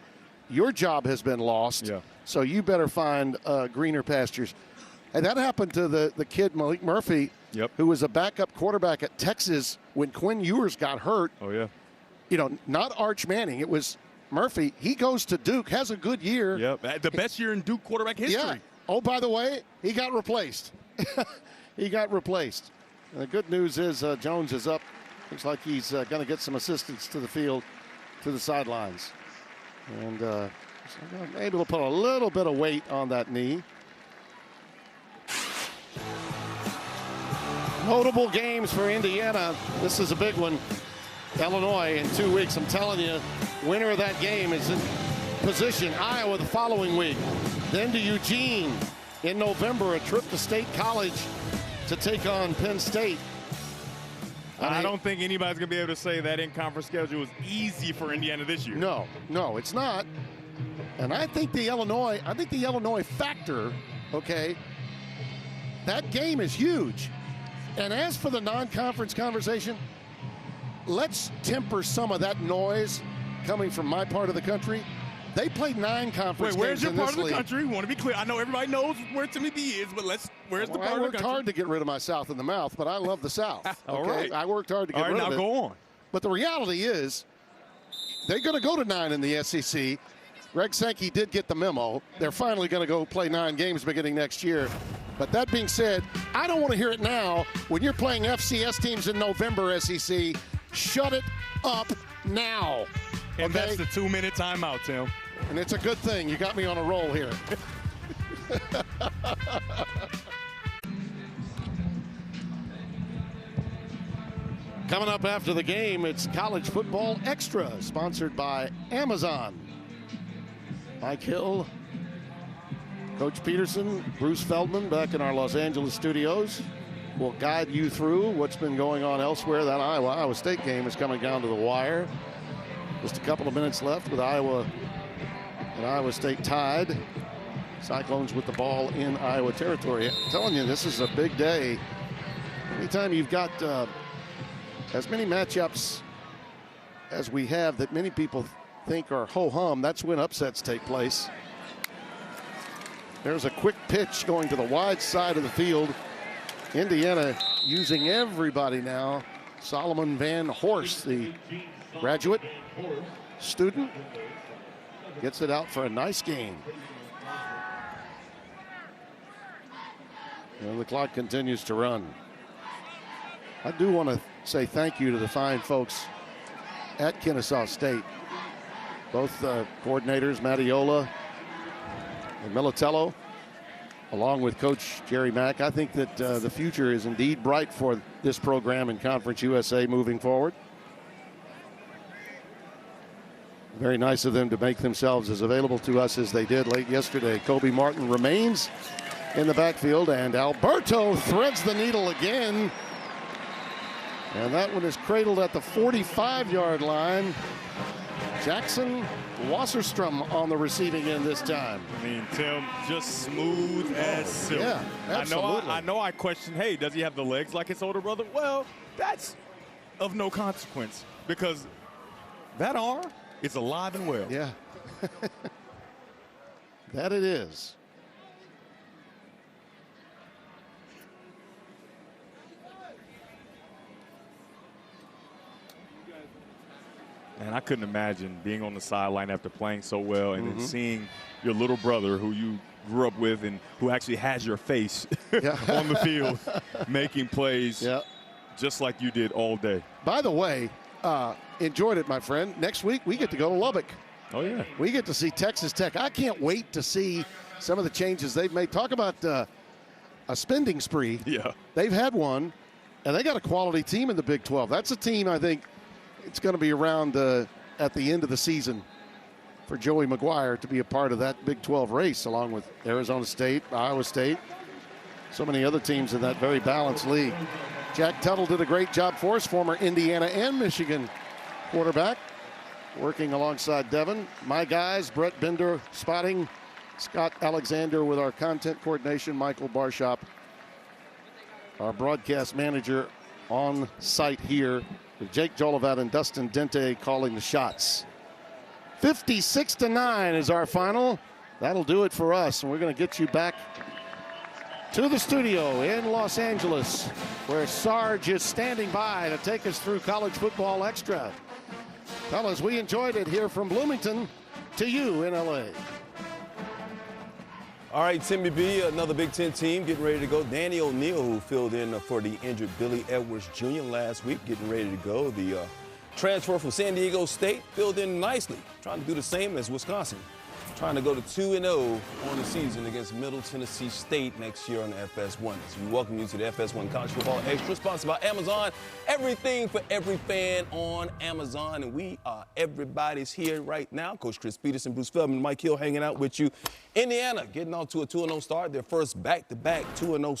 your job has been lost, so you better find greener pastures. And that happened to the kid, Malik Murphy, who was a backup quarterback at Texas when Quinn Ewers got hurt. Oh, yeah. You know, not Arch Manning. It was Murphy. He goes to Duke, has a good year. Yep, the best year in Duke quarterback history. Yeah. Oh, by the way, he got replaced. He got replaced. And the good news is Jones is up. Looks like he's going to get some assistance to the field, to the sidelines. And so maybe we'll put a little bit of weight on that knee. Notable games for Indiana. This is a big one. Illinois in 2 weeks. I'm telling you, winner of that game is in position. Iowa the following week. Then to Eugene in November, a trip to State College to take on Penn State. I don't think anybody's going to be able to say that in-conference schedule was easy for Indiana this year. No, it's not. And I think the Illinois factor, okay, that game is huge. And as for the non-conference conversation, let's temper some of that noise coming from my part of the country. They played 9 conference games where's your in part this of the league. country? We want to be clear. I know everybody knows where Timmy B is, but where's the part of the country? I worked hard to get rid of my South in the mouth, but I love the South. All okay? right. I worked hard to get rid of it. All right, now go on. But the reality is, they're going to go to 9 in the SEC. Greg Sankey did get the memo. They're finally going to go play 9 games beginning next year. But that being said, I don't want to hear it now. When you're playing FCS teams in November, SEC, shut it up now. And that's the 2-minute timeout, Tim. And it's a good thing. You got me on a roll here. Coming up after the game, it's College Football Extra, sponsored by Amazon. Mike Hill, Coach Peterson, Bruce Feldman back in our Los Angeles studios will guide you through what's been going on elsewhere. That Iowa State game is coming down to the wire. Just a couple of minutes left with Iowa State tied. Cyclones with the ball in Iowa territory. I'm telling you, this is a big day. Anytime you've got as many matchups as we have that many people think are ho-hum, that's when upsets take place. There's a quick pitch going to the wide side of the field. Indiana using everybody now. Solomon Van Horst, the graduate student, gets it out for a nice game. And the clock continues to run. I do want to say thank you to the fine folks at Kennesaw State. Both coordinators, Mattiola and Militello, along with Coach Jerry Mack. I think that the future is indeed bright for this program in Conference USA moving forward. Very nice of them to make themselves as available to us as they did late yesterday. Kobe Martin remains in the backfield, and Alberto threads the needle again. And that one is cradled at the 45-yard line. Jackson Wasserstrom on the receiving end this time. I mean, Tim, just smooth as silk. Yeah, absolutely. I know I question, hey, does he have the legs like his older brother? Well, that's of no consequence because that arm is alive and well. Yeah. That it is. And I couldn't imagine being on the sideline after playing so well and then seeing your little brother who you grew up with and who actually has your face on the field making plays just like you did all day. By the way, enjoyed it, my friend. Next week, we get to go to Lubbock. Oh, yeah. We get to see Texas Tech. I can't wait to see some of the changes they've made. Talk about a spending spree. Yeah. They've had one, and they got a quality team in the Big 12. That's a team, I think, it's going to be around at the end of the season for Joey McGuire to be a part of that Big 12 race, along with Arizona State, Iowa State, so many other teams in that very balanced league. Jack Tuttle did a great job for us, former Indiana and Michigan quarterback, working alongside Devin. My guys, Brett Bender spotting, Scott Alexander with our content coordination, Michael Barshop, our broadcast manager on site here, with Jake Jolivet and Dustin Dente calling the shots. 56-9 is our final. That'll do it for us, and we're going to get you back to the studio in Los Angeles, where Sarge is standing by to take us through College Football Extra. Fellas, we enjoyed it here from Bloomington to you in LA. All right, Timmy B, another Big Ten team getting ready to go. Danny O'Neal, who filled in for the injured Billy Edwards Jr. last week, getting ready to go. The transfer from San Diego State filled in nicely, trying to do the same as Wisconsin, trying to go to 2-0 on the season against Middle Tennessee State next year on the FS1. So we welcome you to the FS1 College Football Extra, sponsored by Amazon. Everything for every fan on Amazon, and we are everybody's here right now. Coach Chris Peterson, Bruce Feldman, Mike Hill hanging out with you. Indiana getting off to a 2-0 start, their first back-to-back 2-0 start.